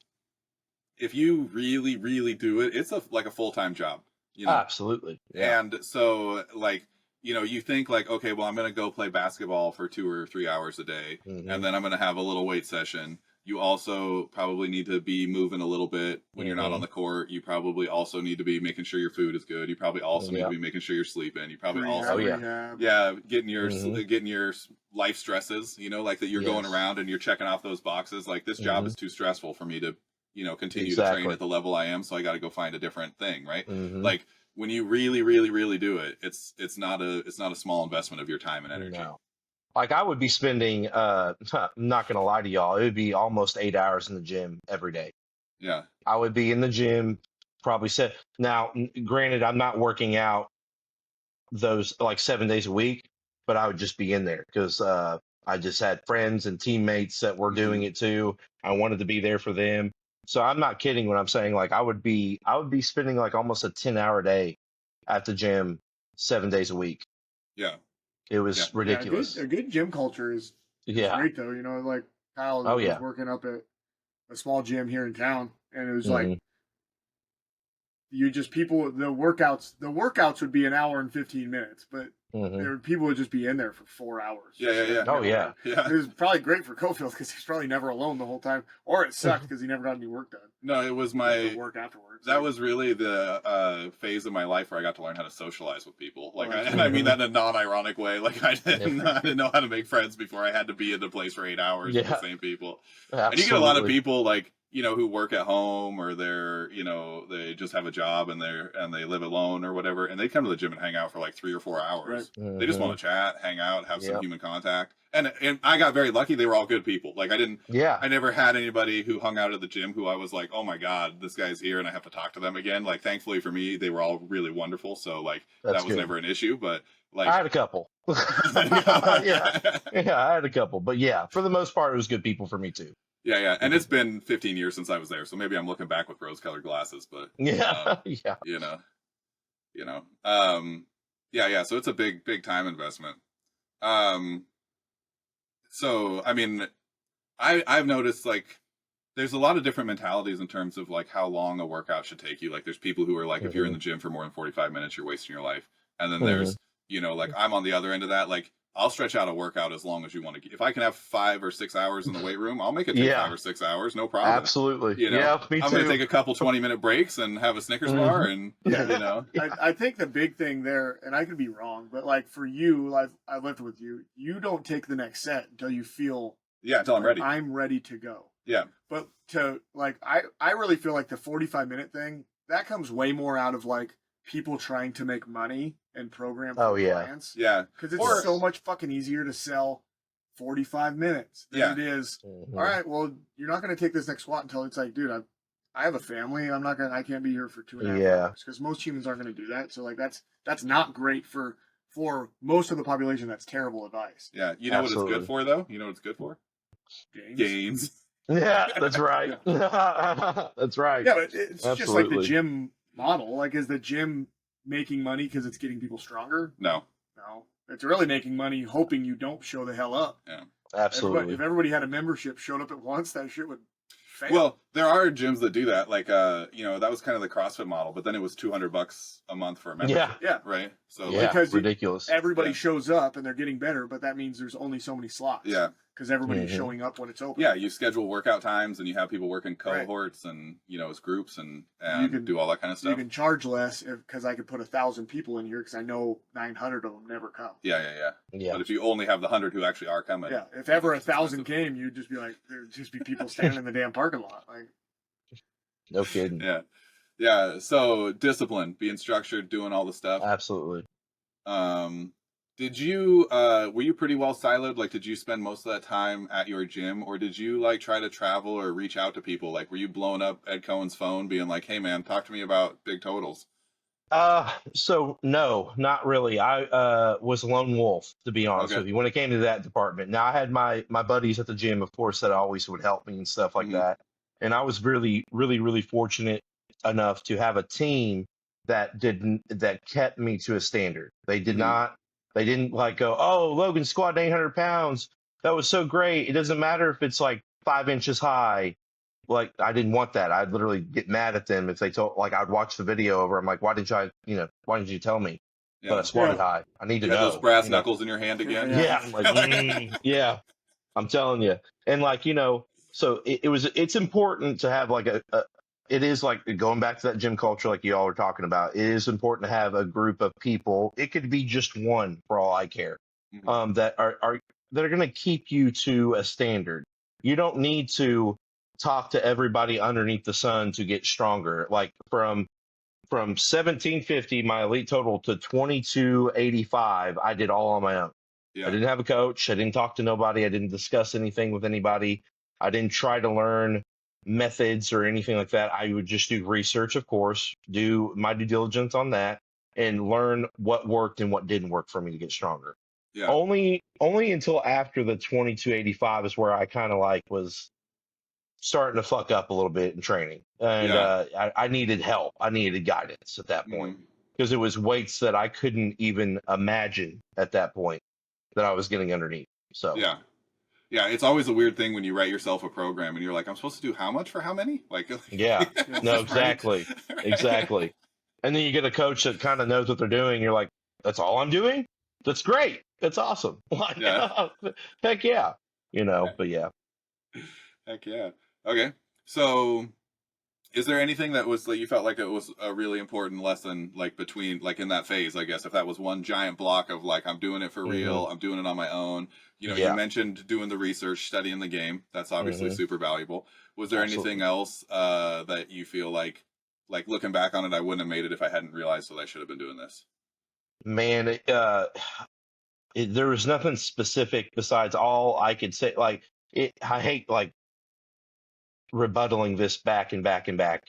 A: if you really, really do it, it's like a full time job, you know.
C: Absolutely. Yeah.
A: And so, like, you think like, okay, well, I'm going to go play basketball for 2 or 3 hours a day, and
C: Hmm.
A: then I'm going to have a little weight session. You also probably need to be moving a little bit when you're not on
C: Hmm.
A: the court. You probably also need to be making sure your food is good. You probably also need to
C: Yeah.
A: be making sure you're sleeping. You probably
C: Oh
A: also,
B: Rehab,
C: yeah.
B: rehab.
A: yeah,
C: Hmm.
A: getting your life stresses. Like that you're going
C: Yes.
A: around and you're checking off those boxes. Like this job
C: Hmm.
A: is too stressful for me to, continue to train
C: Exactly.
A: at the level I am. So I got to go find a different thing, right?
C: Hmm.
A: Like when you really, really, really do it, it's not a small investment of your time and energy.
C: No. Like I would be spending I'm not gonna lie to y'all, it would be almost 8 hours in the gym every day.
A: Yeah,
C: I would be in the gym, probably set now, granted, I'm not working out those like 7 days a week, but I would just be in there because I just had friends and teammates that were doing
A: hmm
C: it too. I wanted to be there for them. So I'm not kidding when I'm saying like I would be spending like almost a 10-hour day at the gym 7 days a week.
A: yeah,
C: It
A: yeah,
C: was
B: Yeah,
C: ridiculous.
B: a good gym culture is
C: Yeah.
B: great though. Like Kyle
C: Oh
B: was
C: yeah.
B: working up at a small gym here in town, and it was like
C: Hmm.
B: you just people the workouts would be an hour and 15 minutes, but
C: Hmm.
B: people would just be in there for 4 hours.
A: yeah, yeah, yeah,
C: Oh yeah.
A: yeah.
B: It was probably great for Cofield because he's probably never alone the whole time, or it sucked because he never got any work done.
A: No, it was
B: He had to
A: my
B: work afterwards.
A: that was really the phase of my life where I got to learn how to socialize with people. Like,
B: Right.
A: and I mean
C: Hmm.
A: that in a non-ironic way. Like, I didn't,
C: Yeah.
A: I didn't know how to make friends before I had to be in the place for 8 hours with the
C: Yeah.
A: same people. And you get a lot of
C: Absolutely.
A: people like, who work at home or they just have a job and they live alone or whatever, and they come to the gym and hang out for like 3 or 4 hours.
B: Right.
A: They just
C: Hmm.
A: want to chat, hang out, have some
C: Yep.
A: human contact. And I got very lucky. They were all good people. Like
C: Yeah.
A: I never had anybody who hung out at the gym who I was like, oh my God, this guy's here and I have to talk to them again. Like, thankfully for me, they were all really wonderful. So like
C: That's
A: that was
C: good.
A: never an issue. But like,
C: I had a couple. Yeah. Yeah, I had a couple. But yeah, for the most part, it was good people for me too.
A: yeah, yeah. And it's been 15 years since I was there. So maybe I'm looking back with rose-colored glasses. But
C: Yeah. Yeah.
A: you know, yeah, yeah. So it's a big, big time investment. Um, so I mean, I've noticed like there's a lot of different mentalities in terms of like how long a workout should take you. Like there's people who are like, if you're in
C: Hmm.
A: the gym for more than 45 minutes, you're wasting your life. And then
C: Hmm.
A: there's, like I'm on the other end of that. Like I'll stretch out a workout as long as you want to. If I can have 5 or 6 hours in the weight room, I'll make it take 5
C: Yeah,
A: or 6 hours, no problem.
C: absolutely.
A: You know,
C: Yeah, me
A: I'm going to
C: too.
A: take a couple 20-minute breaks and have a Snickers bar, and
B: Yeah.
A: you know,
B: I think the big thing there, and I could be wrong, but like for you, I lived with you. You don't take the next set until you feel
A: yeah, until I'm
B: like,
A: ready.
B: I'm ready to go.
A: Yeah,
B: But to like, I really feel like the 45-minute thing that comes way more out of like people trying to make money and program for
C: Oh yeah.
B: clients.
A: yeah,
B: Because it's
A: Or-
B: so much fucking easier to sell 45 minutes than
A: Yeah.
B: it is.
C: Mhm.
B: All right, well, you're not going to take this next squat until it's like, dude, I have a family. I can't be here for 2.5
C: Yeah.
B: hours because most humans aren't going to do that. So like that's not great for most of the population. That's terrible advice.
A: yeah. You know what it's
C: Absolutely.
A: good for, though. You know what it's good for?
B: Games.
A: Gains.
C: Yeah, that's right. That's right.
B: Yeah, but it's just like the
C: Absolutely.
B: gym model. Like, is the gym making money because it's getting people stronger?
A: No.
B: No, it's really making money hoping you don't show the hell up.
C: Absolutely.
B: If everybody had a membership, showed up at once, that shit would fail.
A: Well, there are gyms that do that. Like, you know, that was kind of the CrossFit model, but then it was $200 a month for a membership.
C: Yeah.
B: yeah,
A: Right. So
C: Yeah.
B: because
C: Ridiculous.
B: everybody
A: Yeah.
B: shows up and they're getting better, but that means there's only so many slots.
A: Yeah.
B: because everybody's
C: Mhm.
B: showing up when it's open.
A: Yeah, you schedule workout times and you have people work in
B: Right.
A: cohorts and, you know, as groups and
B: You can-
A: do all that kind of
B: You
A: stuff.
B: can charge less because I could put 1,000 people in here because I know 900 of them never come.
A: Yeah.
C: Yeah.
A: But if you only have the 100 who actually are coming.
B: Yeah, if ever
A: it's
B: 1,000
A: expensive.
B: came, you'd just be like, there'd just be people standing in the damn parking lot. Like,
C: No kidding.
A: Yeah. Yeah. So discipline, being structured, doing all the stuff.
C: Absolutely.
A: Did you were you pretty well siloed? Like, did you spend most of that time at your gym, or did you like try to travel or reach out to people? Like, were you blowing up Ed Cohen's phone, being like, "Hey, man, talk to me about big totals"?
C: So no, not really. I was a lone wolf, to be honest
A: Okay.
C: with you, when it came to that department. Now I had my buddies at the gym, of course, that always would help me and stuff like
A: Mhm.
C: that. And I was really fortunate enough to have a team that kept me to a standard. They did
A: Mhm.
C: not they didn't like go, oh, Logan squatted 800 pounds. That was so great. It doesn't matter if it's like 5 inches high. Like I didn't want that. I'd literally get mad at them if they told, like I'd watch the video over. I'm like, why didn't you tell me that I
A: Yeah.
C: squatted
B: Yeah.
C: high? I need to
A: You had
C: know.
A: those brass
C: you know?
A: knuckles in your hand again.
B: Yeah.
C: Yeah, I'm like, yeah, I'm telling you. And like, so it's important to have like it is like going back to that gym culture, like you all are talking about. It is important to have a group of people. It could be just one for all I care.
A: Mhm.
C: That are going to keep you to a standard. You don't need to talk to everybody underneath the sun to get stronger. Like from 1750, my elite total, to 2285, I did all on my own.
A: Yeah.
C: I didn't have a coach. I didn't talk to nobody. I didn't discuss anything with anybody. I didn't try to learn methods or anything like that. I would just do research, of course, do my due diligence on that, and learn what worked and what didn't work for me to get stronger.
A: Yeah.
C: Only until after the 2285 is where I kind of like was starting to fuck up a little bit in training, and I needed help. I needed guidance at that point
A: Mhm.
C: because it was weights that I couldn't even imagine at that point that I was getting underneath. So
A: Yeah. Yeah. It's always a weird thing when you write yourself a program and you're like, I'm supposed to do how much for how many? Like,
C: yeah, no,
A: Right?
C: exactly, exactly. And then you get a coach that kind of knows what they're doing. You're like, that's all I'm doing. That's great. That's awesome. Like,
A: Yeah.
C: heck yeah, But yeah.
A: Heck yeah. Okay. So, is there anything that was like you felt like it was a really important lesson, like between, like in that phase, I guess, if that was one giant block of like, I'm doing it for real, I'm doing it on my own. You
C: Yeah.
A: mentioned doing the research, studying the game. That's obviously
C: Mhm.
A: super valuable. Was there
C: Absolutely.
A: anything else that you feel like looking back on it, I wouldn't have made it if I hadn't realized that I should have been doing this?
C: Man, there was nothing specific besides all I could say. Like I hate like rebuttaling this back and back and back,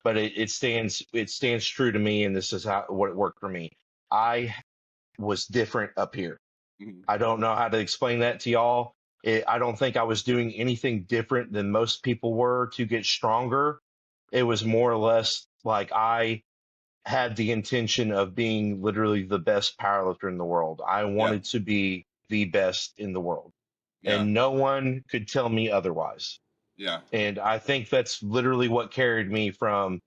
C: but it stands true to me, and this is what it worked for me. I was different up here.
A: Mhm.
C: I don't know how to explain that to y'all. I don't think I was doing anything different than most people were to get stronger. It was more or less like I had the intention of being literally the best powerlifter in the world. I wanted to be the best in the world,
A: Yeah.
C: and no one could tell me otherwise.
A: Yeah.
C: And I think that's literally what carried me from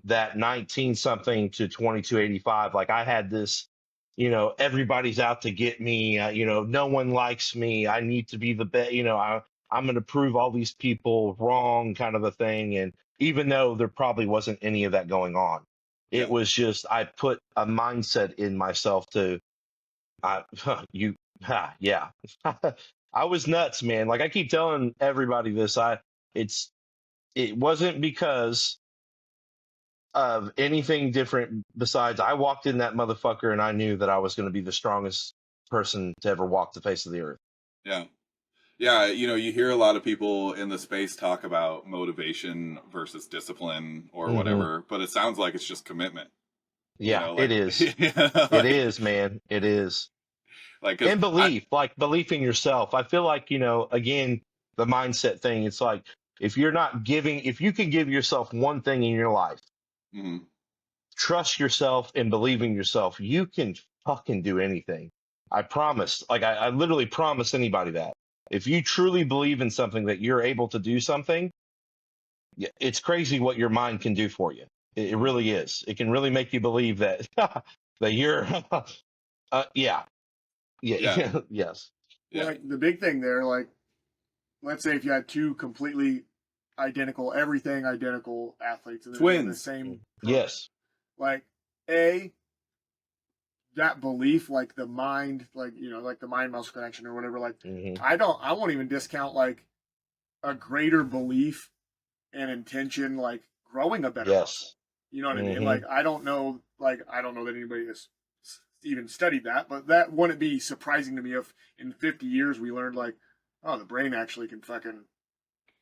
C: that 19 something to 2285. Like I had this everybody's out to get me. No one likes me. I need to be the best. I'm going to prove all these people wrong, kind of a thing. And even though there probably wasn't any of that going on, it
A: Yeah.
C: was just I put a mindset in myself to yeah. I was nuts, man. Like I keep telling everybody this. It wasn't because of anything different besides I walked in that motherfucker and I knew that I was going to be the strongest person to ever walk the face of the earth.
A: Yeah. Yeah, you hear a lot of people in the space talk about motivation versus discipline or
C: Hmm.
A: whatever, but it sounds like it's just commitment.
C: Yeah, it
A: Like,
C: is. It
A: like,
C: is, man. It is.
A: because
C: And belief, like belief in yourself. I feel like, again, the mindset thing, it's like if you can give yourself one thing in your life,
A: mhm,
C: trust yourself and believe in yourself, you can fucking do anything. I promise. Like I literally promise anybody that. If you truly believe in something that you're able to do something, it's crazy what your mind can do for you. It
A: mhm,
C: really is. It can really make you believe that that you're yeah.
A: yeah,
C: Yeah. Yes.
A: yeah,
B: Like the big thing there, like let's say if you had two completely identical, everything identical athletes and they're doing the
A: twins.
B: same program,
C: Yes.
B: like a that belief, like the mind, like like the mind muscle connection or whatever. Like
C: Hmm.
B: I won't even discount like a greater belief and intention, like growing a better muscle.
C: Yes.
B: You know what I mean?
C: Hmm.
B: Like I don't know that anybody has even studied that, but that wouldn't be surprising to me if in 50 years we learned like, oh, the brain actually can fucking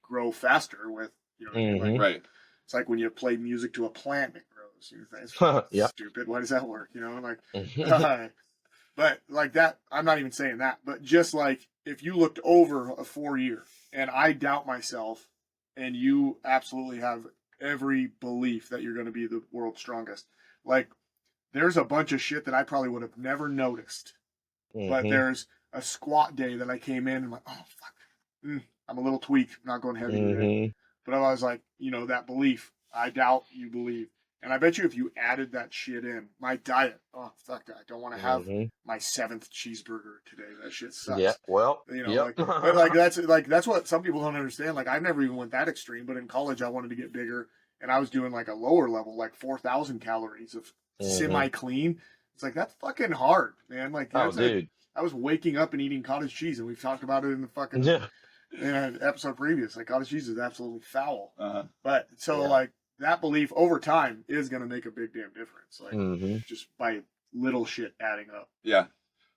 B: grow faster with what I mean? Like
C: Hmm.
A: Right.
B: it's like when you play music to a plant and it grows. It's fucking
C: Yeah.
B: stupid. Why does that work? Like, but like that. I'm not even saying that. But just like if you looked over a 4 year and I doubt myself, and you absolutely have every belief that you're going to be the world's strongest, like there's a bunch of shit that I probably would have never noticed. But
C: Hmm.
B: there's a squat day that I came in and I'm like, oh fuck, I'm a little tweaked. I'm not going heavy today.
C: Hmm.
B: But I was like, that belief. I doubt you believe. And I bet you if you added that shit in, my diet, oh, fuck that. I don't want to have
C: Hmm.
B: my seventh cheeseburger today. That shit
C: Yeah.
B: sucks.
C: Well, yep.
B: But that's what some people don't understand. Like, I've never even went that extreme, but in college, I wanted to get bigger. And I was doing like a lower level, like 4,000 calories of
C: Hmm.
B: semi clean. It's like, that's fucking hard, man. Like,
C: Oh, dude.
B: I was waking up and eating cottage cheese, and we've talked about it in the fucking
C: Yeah.
B: in an episode previous. Like cottage cheese is absolutely foul.
A: Uh-huh.
B: But so
C: Yeah.
B: like that belief over time is going to make a big damn difference. Like
C: Hmm.
B: just by little shit adding up.
A: Yeah.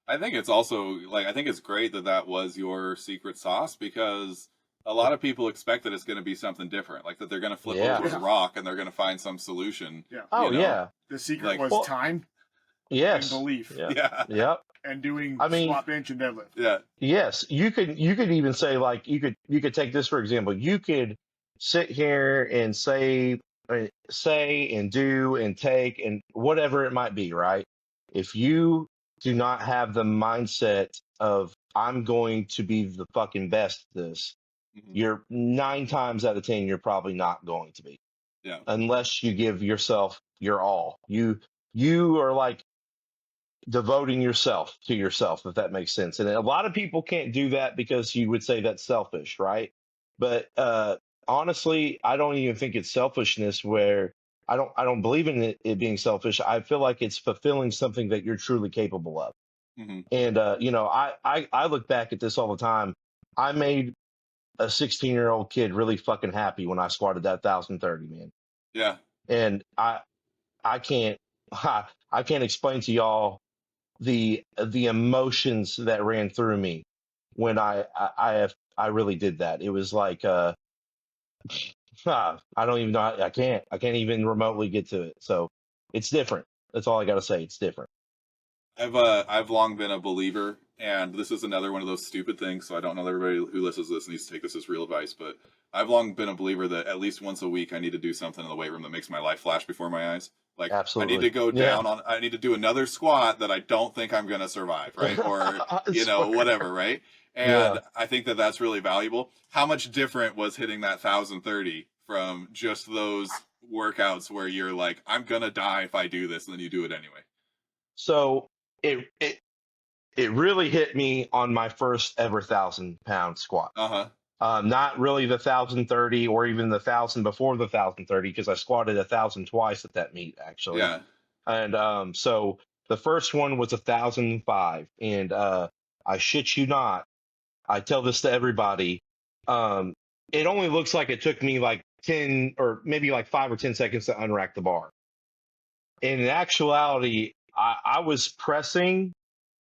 A: I think it's also like I think it's great that that was your secret sauce because a lot of people expect that it's going to be something different, like that they're going to flip
C: Yeah.
A: over a
B: Yeah.
A: rock and they're going to find some solution.
B: Yeah.
C: Oh,
A: You know,
C: yeah.
B: The secret
A: like
B: was
C: Well,
B: time and
C: yes.
B: belief
C: Yeah.
A: yeah,
C: Yep.
B: and doing
C: I mean,
B: squat, bench, and deadlift.
A: yeah,
C: yes, you could even say like you could take this for example. You could sit here and say and do and take and whatever it might be, right? If you do not have the mindset of I'm going to be the fucking best at this,
A: mhm,
C: you're 9 times out of 10 you're probably not going to be
A: yeah,
C: unless you give yourself your all. You are like devoting yourself to yourself, if that makes sense. And a lot of people can't do that because you would say that's selfish, right? But honestly, I don't even think it's selfishness where I don't believe in it being selfish. I feel like it's fulfilling something that you're truly capable of.
A: hmm,
C: And I look back at this all the time. I made a 16-year-old kid really fucking happy when I squatted that 1,030, man.
A: yeah,
C: And I can't I can't explain to y'all the emotions that ran through me when I really did that. It was like I don't even know. I can't even remotely get to it. So it's different. That's all I got to say. It's different.
A: I've long been a believer, and this is another one of those stupid things. So I don't know that everybody who listens to this needs to take this as real advice, but I've long been a believer that at least once a week I need to do something in the weight room that makes my life flash before my eyes. Like I need to
C: Absolutely.
A: go
C: Yeah.
A: down on, I need to do another squat that I don't think I'm going to survive, right? Or
C: I swear.
A: whatever, right?
C: Yeah.
A: And I think that that's really valuable. How much different was hitting that 1,030 from just those workouts where you're like, I'm gonna die if I do this, and then you do it anyway.
C: So it really hit me on my first ever 1,000-pound squat. Not really the 1,030 or even the 1,000 before the 1,030, because I squatted 1,000 twice at that meet actually.
A: Yeah.
C: And so the first one was 1,005, and I shit you not, I tell this to everybody. It only looks like it took me like 10 or maybe like 5 or 10 seconds to unrack the bar. In actuality, I was pressing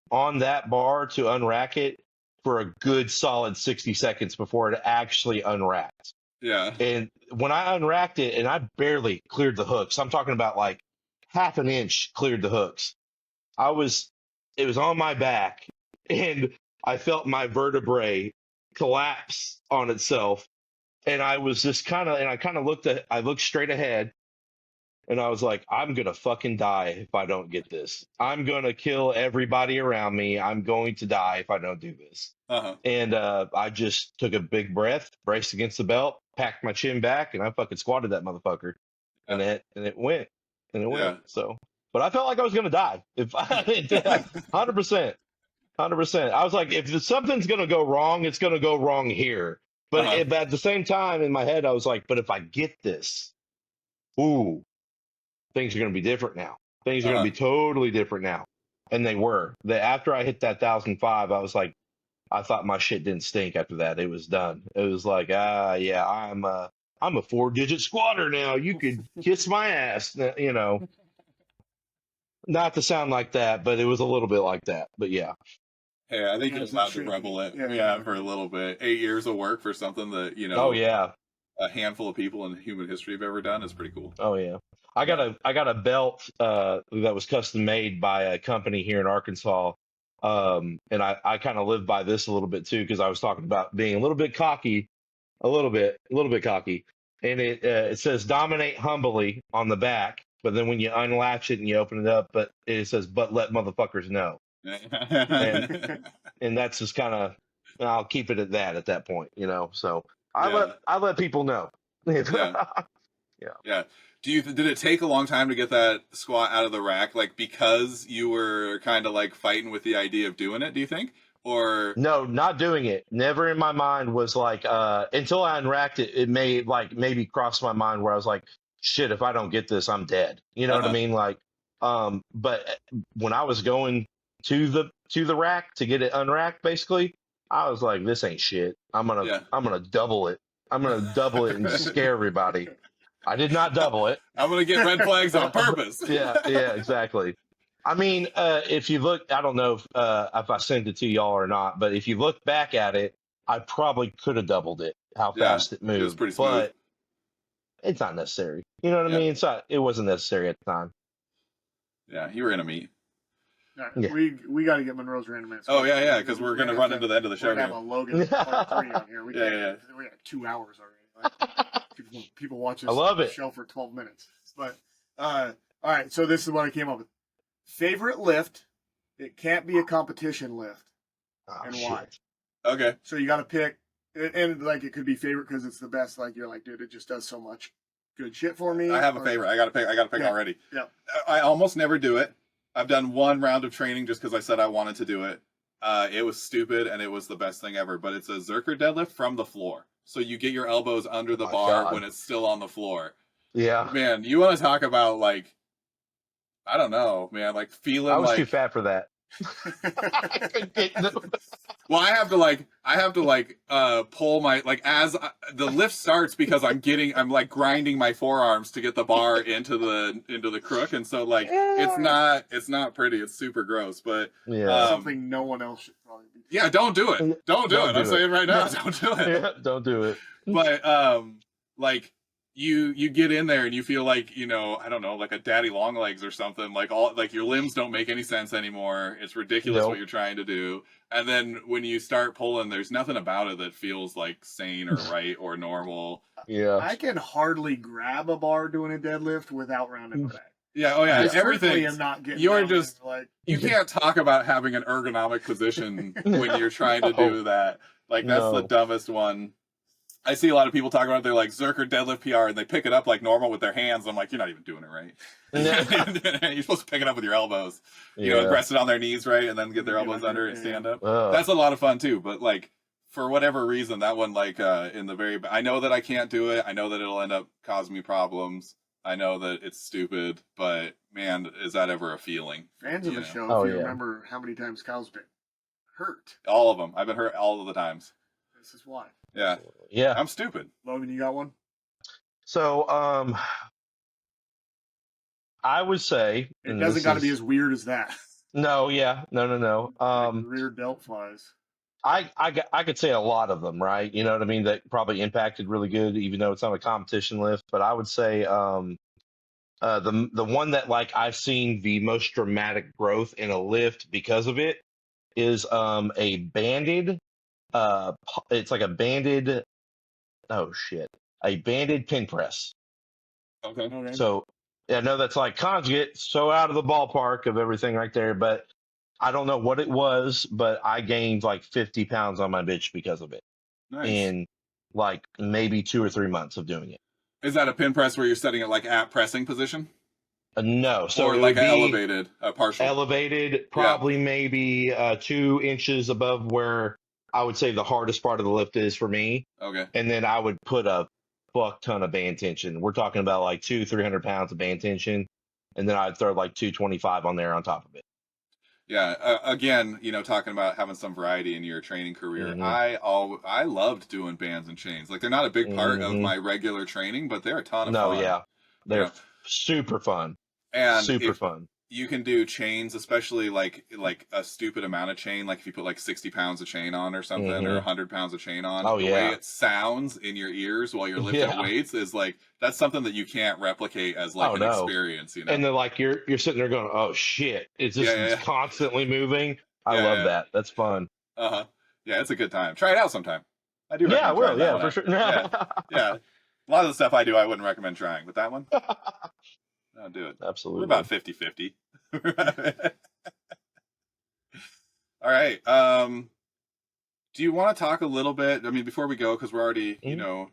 C: on that bar to unrack it for a good solid 60 seconds before it actually unwrapped.
A: Yeah.
C: And when I unracked it, and I barely cleared the hooks, I'm talking about like half an inch cleared the hooks. It was on my back, and I felt my vertebrae collapse on itself. And I was just I looked straight ahead, and I was like, I'm going to fucking die if I don't get this. I'm going to kill everybody around me. I'm going to die if I don't do this. And I just took a big breath, braced against the belt, packed my chin back, and I fucking squatted that motherfucker. And it went. And it went. So, but I felt like I was going to die. If I did 100%. 100%. I was like, if something's going to go wrong, it's going to go wrong here. But at the same time, in my head, I was like, but if I get this, ooh, things are going to be different now. Things are going to be totally different now. And they were. After I hit that 1,005, I was like, I thought my shit didn't stink after that. It was done. It was like, yeah, I'm a 4-digit squatter now. You could kiss my ass, you know. Not to sound like that, but it was a little bit like that. But yeah.
A: Hey, I think you're allowed to rebel it. Yeah, for a little bit. 8 years of work for something that, you know,
C: oh yeah,
A: a handful of people in human history have ever done is pretty cool.
C: Oh yeah. I got a belt that was custom made by a company here in Arkansas. And I kind of live by this a little bit too, because I was talking about being a little bit cocky, a little bit cocky. And it says dominate humbly on the back, but then when you unlatch it and you open it up, but it says but let motherfuckers know. And that's just kind of, I'll keep it at that point, you know. So I let people know.
A: Yeah. Did it take a long time to get that squat out of the rack, like because you were kind of like fighting with the idea of doing it, do you think? Or
C: no, not doing it. Never in my mind was like until I unracked it, it may like maybe cross my mind where I was like, shit, if I don't get this, I'm dead. You know what I mean? Like but when I was going to the rack to get it unracked, basically, I was like, this ain't shit. I'm gonna double it. I'm gonna double it and scare everybody. I did not double it.
A: I'm gonna get red flags on purpose.
C: Yeah, exactly. I mean, if you look, I don't know if I sent it to y'all or not, but if you look back at it, I probably could have doubled it. How fast it moved,
A: it was pretty smooth.
C: But it's not necessary. You know what I mean? It wasn't necessary at the time.
A: Yeah, you were in a meet.
B: All right, we got to get Monroe's random answer.
A: Oh yeah, because we're gonna run into the end of the show.
B: We're gonna have a Logan part 3 on here. We got 2 hours already. Like, people watch this show for 12 minutes. But all right, so this is what I came up with. Favorite lift. It can't be a competition lift, and why?
A: Okay.
B: So you got to pick, and like it could be favorite because it's the best. Like you're like, dude, it just does so much good shit for me.
A: I have a favorite. I got to pick already.
B: Yeah.
A: I almost never do it. I've done one round of training just because I said I wanted to do it. It was stupid and it was the best thing ever. But it's a Zerker deadlift from the floor. So you get your elbows under the bar when it's still on the floor.
C: Yeah.
A: Man, you want to talk about like, I don't know, man, like feeling.
C: I was
A: like,
C: too fat for that.
A: Well, I have to pull my, like, as the lift starts, because I'm like grinding my forearms to get the bar into the crook, and so like it's not pretty. It's super gross, but
B: something no one else should probably be.
A: Yeah, don't do it. Don't do it. I'm saying right now, don't do it.
C: Yeah, don't do it.
A: But like you get in there and you feel like, you know, I don't know, like a daddy long legs or something. Like your limbs don't make any sense anymore. It's ridiculous what you're trying to do. And then when you start pulling, there's nothing about it that feels like sane or right or normal.
C: Yeah.
B: I can hardly grab a bar doing a deadlift without rounding the back.
A: Yeah, oh yeah,
B: everything. I'm not getting.
A: You're just like you can't talk about having an ergonomic position when you're trying to do that. Like that's the dumbest one. I see a lot of people talking about they're like Zerker deadlift PR and they pick it up like normal with their hands. I'm like, you're not even doing it right. You're supposed to pick it up with your elbows. You know, rest it on their knees, right, and then get their elbows under and stand up. That's a lot of fun too. But like for whatever reason, that one like in the very, I know that I can't do it. I know that it'll end up causing me problems. I know that it's stupid, but man, is that ever a feeling?
B: Fans of the show, if you remember how many times Kyle's been hurt.
A: All of them. I've been hurt all of the times.
B: This is why.
C: Yeah.
A: I'm stupid.
B: Logan, you got one?
C: So, I would say
B: it doesn't got to be as weird as that.
C: No, no.
B: Like rear delt flies.
C: I could say a lot of them, right? You know what I mean? That probably impacted really good, even though it's not a competition lift. But I would say the one that like I've seen the most dramatic growth in a lift because of it is a banded it's like a banded a banded pin press.
A: Okay.
C: So yeah, I know that's like conjugate, so out of the ballpark of everything right there, but I don't know what it was, but I gained like 50 pounds on my bitch because of it.
A: Nice.
C: In like maybe 2 or 3 months of doing it.
A: Is that a pin press where you're setting it like at pressing position?
C: No. So
A: or like an elevated, partial?
C: Elevated, probably maybe 2 inches above where I would say the hardest part of the lift is for me.
A: Okay.
C: And then I would put a fuck ton of band tension. We're talking about like 200-300 pounds of band tension. And then I'd throw like 225 on there on top of it.
A: Yeah. Again, you know, talking about having some variety in your training career,
C: Mm-hmm.
A: I loved doing bands and chains. Like they're not a big part of my regular training, but they're a ton of fun.
C: No, yeah, they're super fun.
A: And
C: super fun.
A: You can do chains, especially like a stupid amount of chain. Like if you put like 60 pounds of chain on or something, or 100 pounds of chain on. The way it sounds in your ears while you're lifting weights is like that's something that you can't replicate as like an experience. You know,
C: and then like you're sitting there going, "Oh shit, it's just constantly moving." I love that. That's fun.
A: Yeah, it's a good time. Try it out sometime. I do.
C: Yeah, I will. Yeah, for sure.
A: Yeah. A lot of the stuff I do, I wouldn't recommend trying, but that one. I'll do it.
C: Absolutely.
A: We're about 50-50. All right. Do you want to talk a little bit? I mean, before we go, because we're already,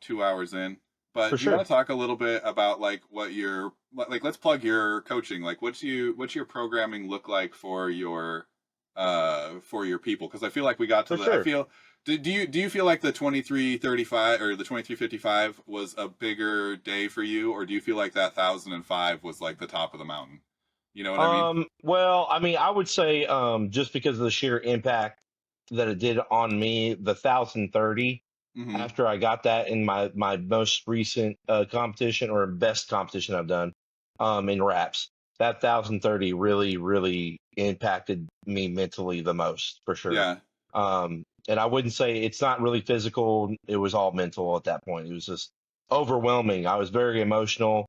A: 2 hours in, but do you want to talk a little bit about like what your let's plug your coaching. Like, what's your programming look like for your people? Because I feel like we got to I feel. Do you feel like the 2335 or the 2355 was a bigger day for you, or do you feel like that 1005 was like the top of the mountain? You know what I mean?
C: Well, I mean, I would say just because of the sheer impact that it did on me, the 1030 after I got that in my most recent competition or best competition I've done in wraps, that 1030 really impacted me mentally the most for sure.
A: Yeah.
C: And I wouldn't say it's not really physical. It was all mental at that point. It was just overwhelming. I was very emotional.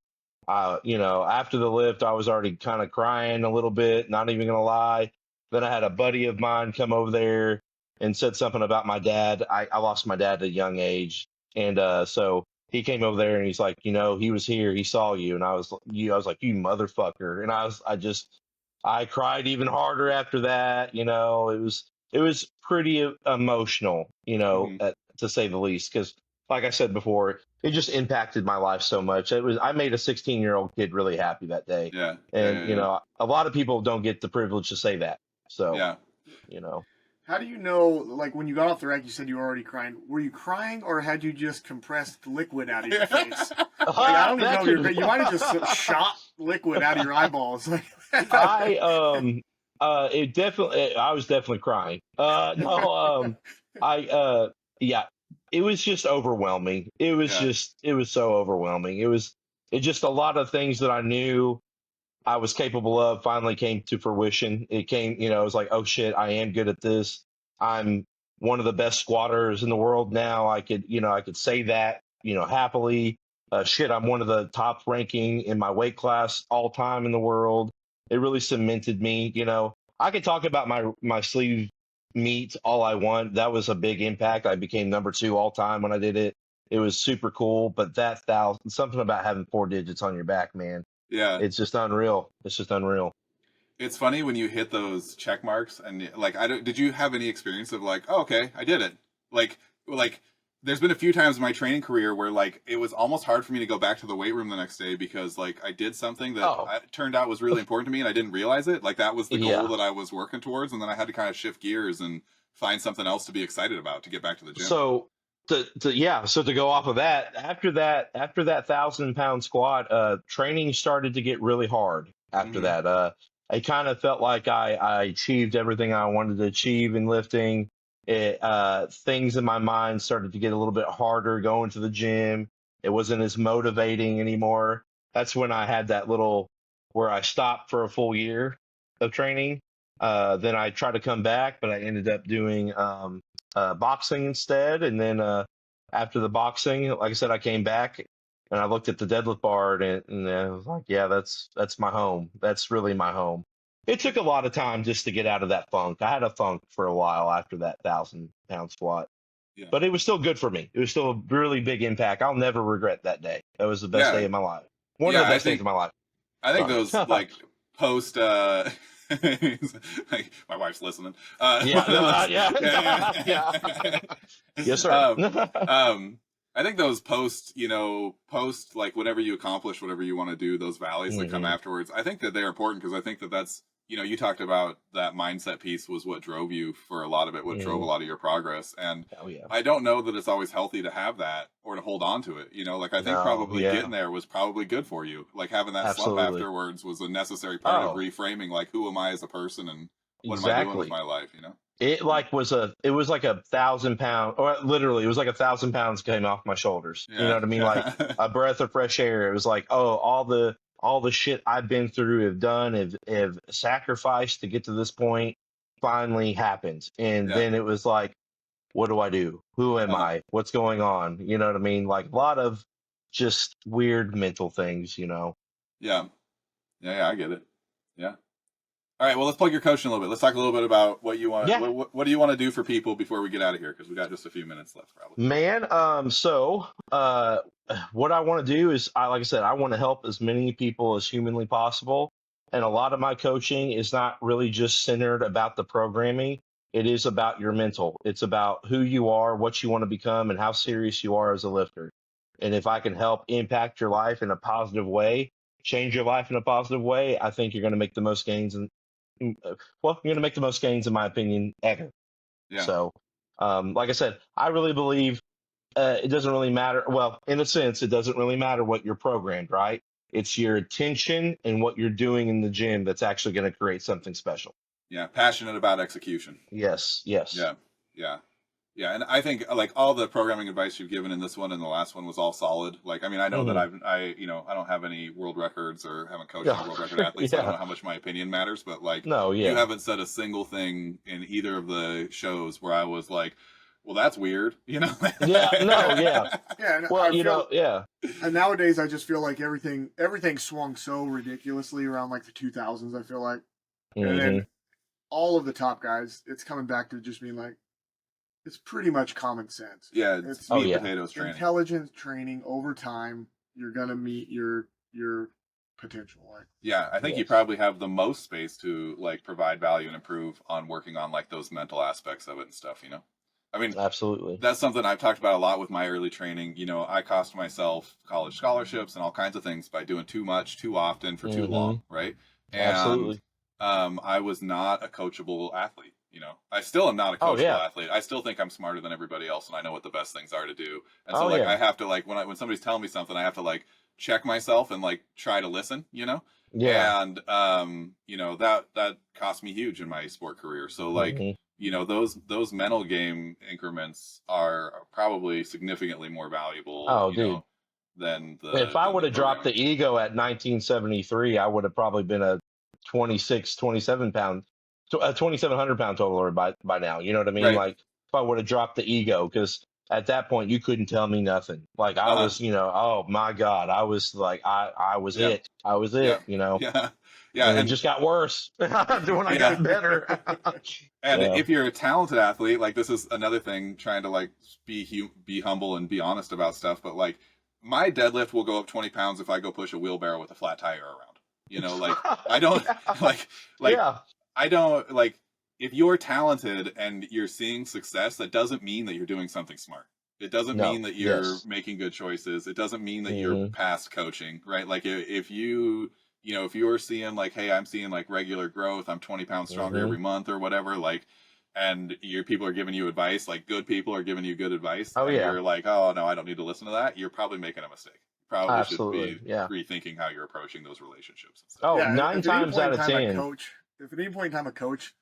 C: After the lift, I was already kind of crying a little bit, not even going to lie. Then I had a buddy of mine come over there and said something about my dad. I lost my dad at a young age. And so he came over there and he's like, he was here. He saw you. And I was like, you motherfucker. And I cried even harder after that. It was pretty emotional, to say the least, because like I said before, it just impacted my life so much. I made a 16-year-old kid really happy that day.
A: Yeah.
C: And, a lot of people don't get the privilege to say that. So,
B: How do you know, like when you got off the rack, you said you were already crying. Were you crying or had you just compressed liquid out of your face? I don't even know. You might have just shot liquid out of your eyeballs.
C: I was definitely crying. It was just overwhelming. It was so overwhelming. It just a lot of things that I knew I was capable of finally came to fruition. It came, it was like, oh shit, I am good at this. I'm one of the best squatters in the world now. I could say that, happily. I'm one of the top ranking in my weight class all time in the world. It really cemented me. I could talk about my sleeve meet all I want. That was a big impact. I became number 2 all time when I did it. It was super cool. But something about having 4 digits on your back, man.
A: Yeah.
C: It's just unreal.
A: It's funny when you hit those check marks and like, did you have any experience of like, oh, okay, I did it. Like there's been a few times in my training career where like it was almost hard for me to go back to the weight room the next day because like I did something that
C: Oh,
A: turned out was really important to me and I didn't realize it. Like that was the goal
C: yeah.
A: that I was working towards, and then I had to kind of shift gears and find something else to be excited about to get back to the gym.
C: So so to go off of that, after that 1,000 pound squat, training started to get really hard after
A: Hmm.
C: that. I kind of felt like I achieved everything I wanted to achieve in lifting. Things in my mind started to get a little bit harder going to the gym. It wasn't as motivating anymore. That's when I had that little where I stopped for a full year of training. Then I tried to come back, but I ended up doing boxing instead. And then after the boxing, like I said, I came back and I looked at the deadlift bar and I was like, yeah, that's my home. That's really my home. It took a lot of time just to get out of that funk. I had a funk for a while after that 1,000 pound squat,
A: Yeah.
C: but it was still good for me. It was still a really big impact. I'll never regret that day. That was the best
A: Yeah.
C: day of my life. One of
A: Yeah.
C: the best days of my life.
A: I think
C: Sorry.
A: those like post like my wife's listening.
C: Yeah, yeah, yeah. Yes, sir.
A: I think those post, post like whenever you accomplish whatever you want to do, those valleys that come
C: Hmm.
A: afterwards, I think that they're important because I think that that's, you talked about that mindset piece was what drove you for a lot of it, what drove a
C: Hmm.
A: lot of your progress. And
C: Oh yeah.
A: I don't know that it's always healthy to have that or to hold on to it. Like I think
C: No,
A: probably
C: yeah,
A: getting there was probably good for you. Like having that slump
C: absolutely.
A: afterwards was a necessary part of
C: Oh,
A: reframing, like who am I as a person and what am I doing with
C: exactly.
A: my life?
C: It was like 1,000 pound, or literally it was like 1,000 pounds came off my shoulders. You know
A: Yeah.
C: what I mean? Like
A: Yeah.
C: a breath of fresh air. It was like, oh, all the shit I've been through, have done, have sacrificed to get to this point finally happened. And
A: Yeah.
C: then it was like, what do I do? Who am
A: Uh-huh.
C: I? What's going on? You know what I mean? Like a lot of just weird mental things.
A: Yeah. Yeah. I get it. Yeah. All right. Well, let's plug your coaching a little bit. Let's talk a little bit about what you want.
C: Yeah.
A: What do you want to do for people before we get out of here? Because we got just a few minutes left, probably.
C: Man, what I want to do is, like I said, I want to help as many people as humanly possible. And a lot of my coaching is not really just centered about the programming. It is about your mental. It's about who you are, what you want to become, and how serious you are as a lifter. And if I can help impact your life in a positive way, change your life in a positive way, I think you're going to make the most gains. Well, you're going to make the most gains, in my opinion, ever.
A: Yeah.
C: So, like I said, I really believe it doesn't really matter. Well, in a sense, it doesn't really matter what you're programmed, right? It's your attention and what you're doing in the gym that's actually going to create something special.
A: Yeah. Passionate about execution.
C: Yes, yes.
A: Yeah. Yeah. Yeah, and I think like all the programming advice you've given in this one and the last one was all solid. Like, I mean, I know that
C: Hmm.
A: I don't have any world records or haven't coached any
C: Yeah,
A: world record athletes, so I don't
C: yeah.
A: know how much my opinion matters. But like,
C: No,
A: you
C: yeah.
A: haven't said a single thing in either of the shows where I was like, "Well, that's weird," you know?
C: Yeah, no, yeah.
B: Yeah, and
C: Well,
B: I feel
C: yeah.
B: and nowadays I just feel like everything swung so ridiculously around like the 2000s. I feel like, and
C: Hmm.
B: then all of the top guys, it's coming back to just being like it's pretty much common sense.
A: Yeah, it's
B: It's
C: Oh,
A: meat and
C: yeah.
A: potatoes training.
B: intelligent training over time. You're gonna meet your potential. Like,
A: Yeah, I think you
C: Yes.
A: probably have the most space to like provide value and improve on working on like those mental aspects of it and stuff. I mean,
C: Absolutely.
A: that's something I've talked about a lot with my early training. I cost myself college scholarships and all kinds of things by doing too much, too often, for too
C: Hmm.
A: long, right? And
C: Absolutely.
A: I was not a coachable athlete. I still am not a
C: Oh,
A: coachable
C: yeah.
A: athlete. I still think I'm smarter than everybody else, and I know what the best things are to do. And so,
C: Oh,
A: like,
C: yeah.
A: I have to like when somebody's telling me something, I have to like check myself and like try to listen.
C: Yeah.
A: And that cost me huge in my sport career. So like
C: Hmm.
A: those mental game increments are probably significantly more valuable,
C: Oh, dude.
A: than
C: If
A: the
C: I
A: than
C: would
A: the
C: have dropped the
A: programming.
C: ego at 1973, I would have probably been a 26, 27 pound, a 2,700 pound totaler by now. You know what I mean?
A: Right.
C: Like if I would have dropped the ego, because at that point you couldn't tell me nothing. Like I
A: Uh-huh.
C: was, oh my God, I was like, I was
A: Yeah.
C: it. I was
A: Yeah.
C: it.
A: Yeah. Yeah.
C: And it
A: And
C: just got worse when I
A: yeah.
C: got better.
A: And
C: Yeah.
A: if you're a talented athlete, like this is another thing, trying to like be humble and be honest about stuff. But like my deadlift will go up 20 pounds if I go push a wheelbarrow with a flat tire around. Like I don't
C: Yeah.
A: like
C: Yeah.
A: I don't like if you're talented and you're seeing success, that doesn't mean that you're doing something smart. It doesn't
C: No.
A: mean that you're
C: Yes.
A: making good choices. It doesn't mean that you're
C: Hmm.
A: past coaching, right? Like if you, if you're seeing like, hey, I'm seeing like regular growth, I'm 20 pounds stronger
C: Hmm.
A: every month or whatever, like, and your people are giving you advice, like good people are giving you good advice,
C: Oh
A: and
C: yeah.
A: you're like, oh no, I don't need to listen to that. You're probably making a mistake. You probably should
C: Absolutely.
A: be
C: Yeah.
A: rethinking how you're approaching those relationships and stuff.
C: Oh,
B: Yeah,
C: nine
B: if at any
C: times
B: point
C: out
B: in
C: of
B: time a
C: 10.
B: coach, if at any point in time a coach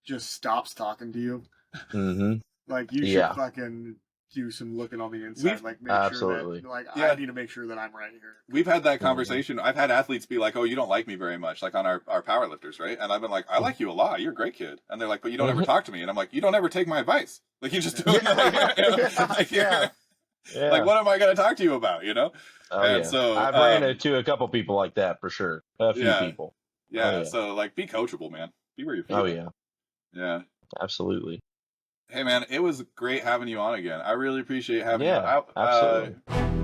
B: just stops talking to you,
C: Hmm.
B: like you should
C: Yeah.
B: fucking do some looking on the inside,
A: We've
B: like make sure
C: Absolutely.
B: that, like, I
A: Yeah,
B: need to make sure that I'm right here.
A: we've had that
C: Hmm.
A: conversation. I've had athletes be like, "Oh, you don't like me very much," like on our power lifters, right? And I've been like, "I like you a lot. You're a great kid." And they're like, "But you don't ever
C: Hmm.
A: talk to me." And I'm like, "You don't ever take my advice. Like you just do it.
C: Yeah. Yeah.
A: Like,
C: Yeah.
A: like
C: Yeah.
A: what am I going to talk to you about? You know?"
C: Oh
A: And
C: yeah.
A: so,
C: I've ran into a couple people like that for sure. A few
A: yeah,
C: people. Oh
A: yeah.
C: yeah.
A: So like, be coachable, man. Be where your
C: Oh
A: feet are.
C: yeah.
A: Yeah.
C: Absolutely.
A: Hey, man, it was great having you on again. I really appreciate having you
C: Yeah.
A: on.
C: Absolutely.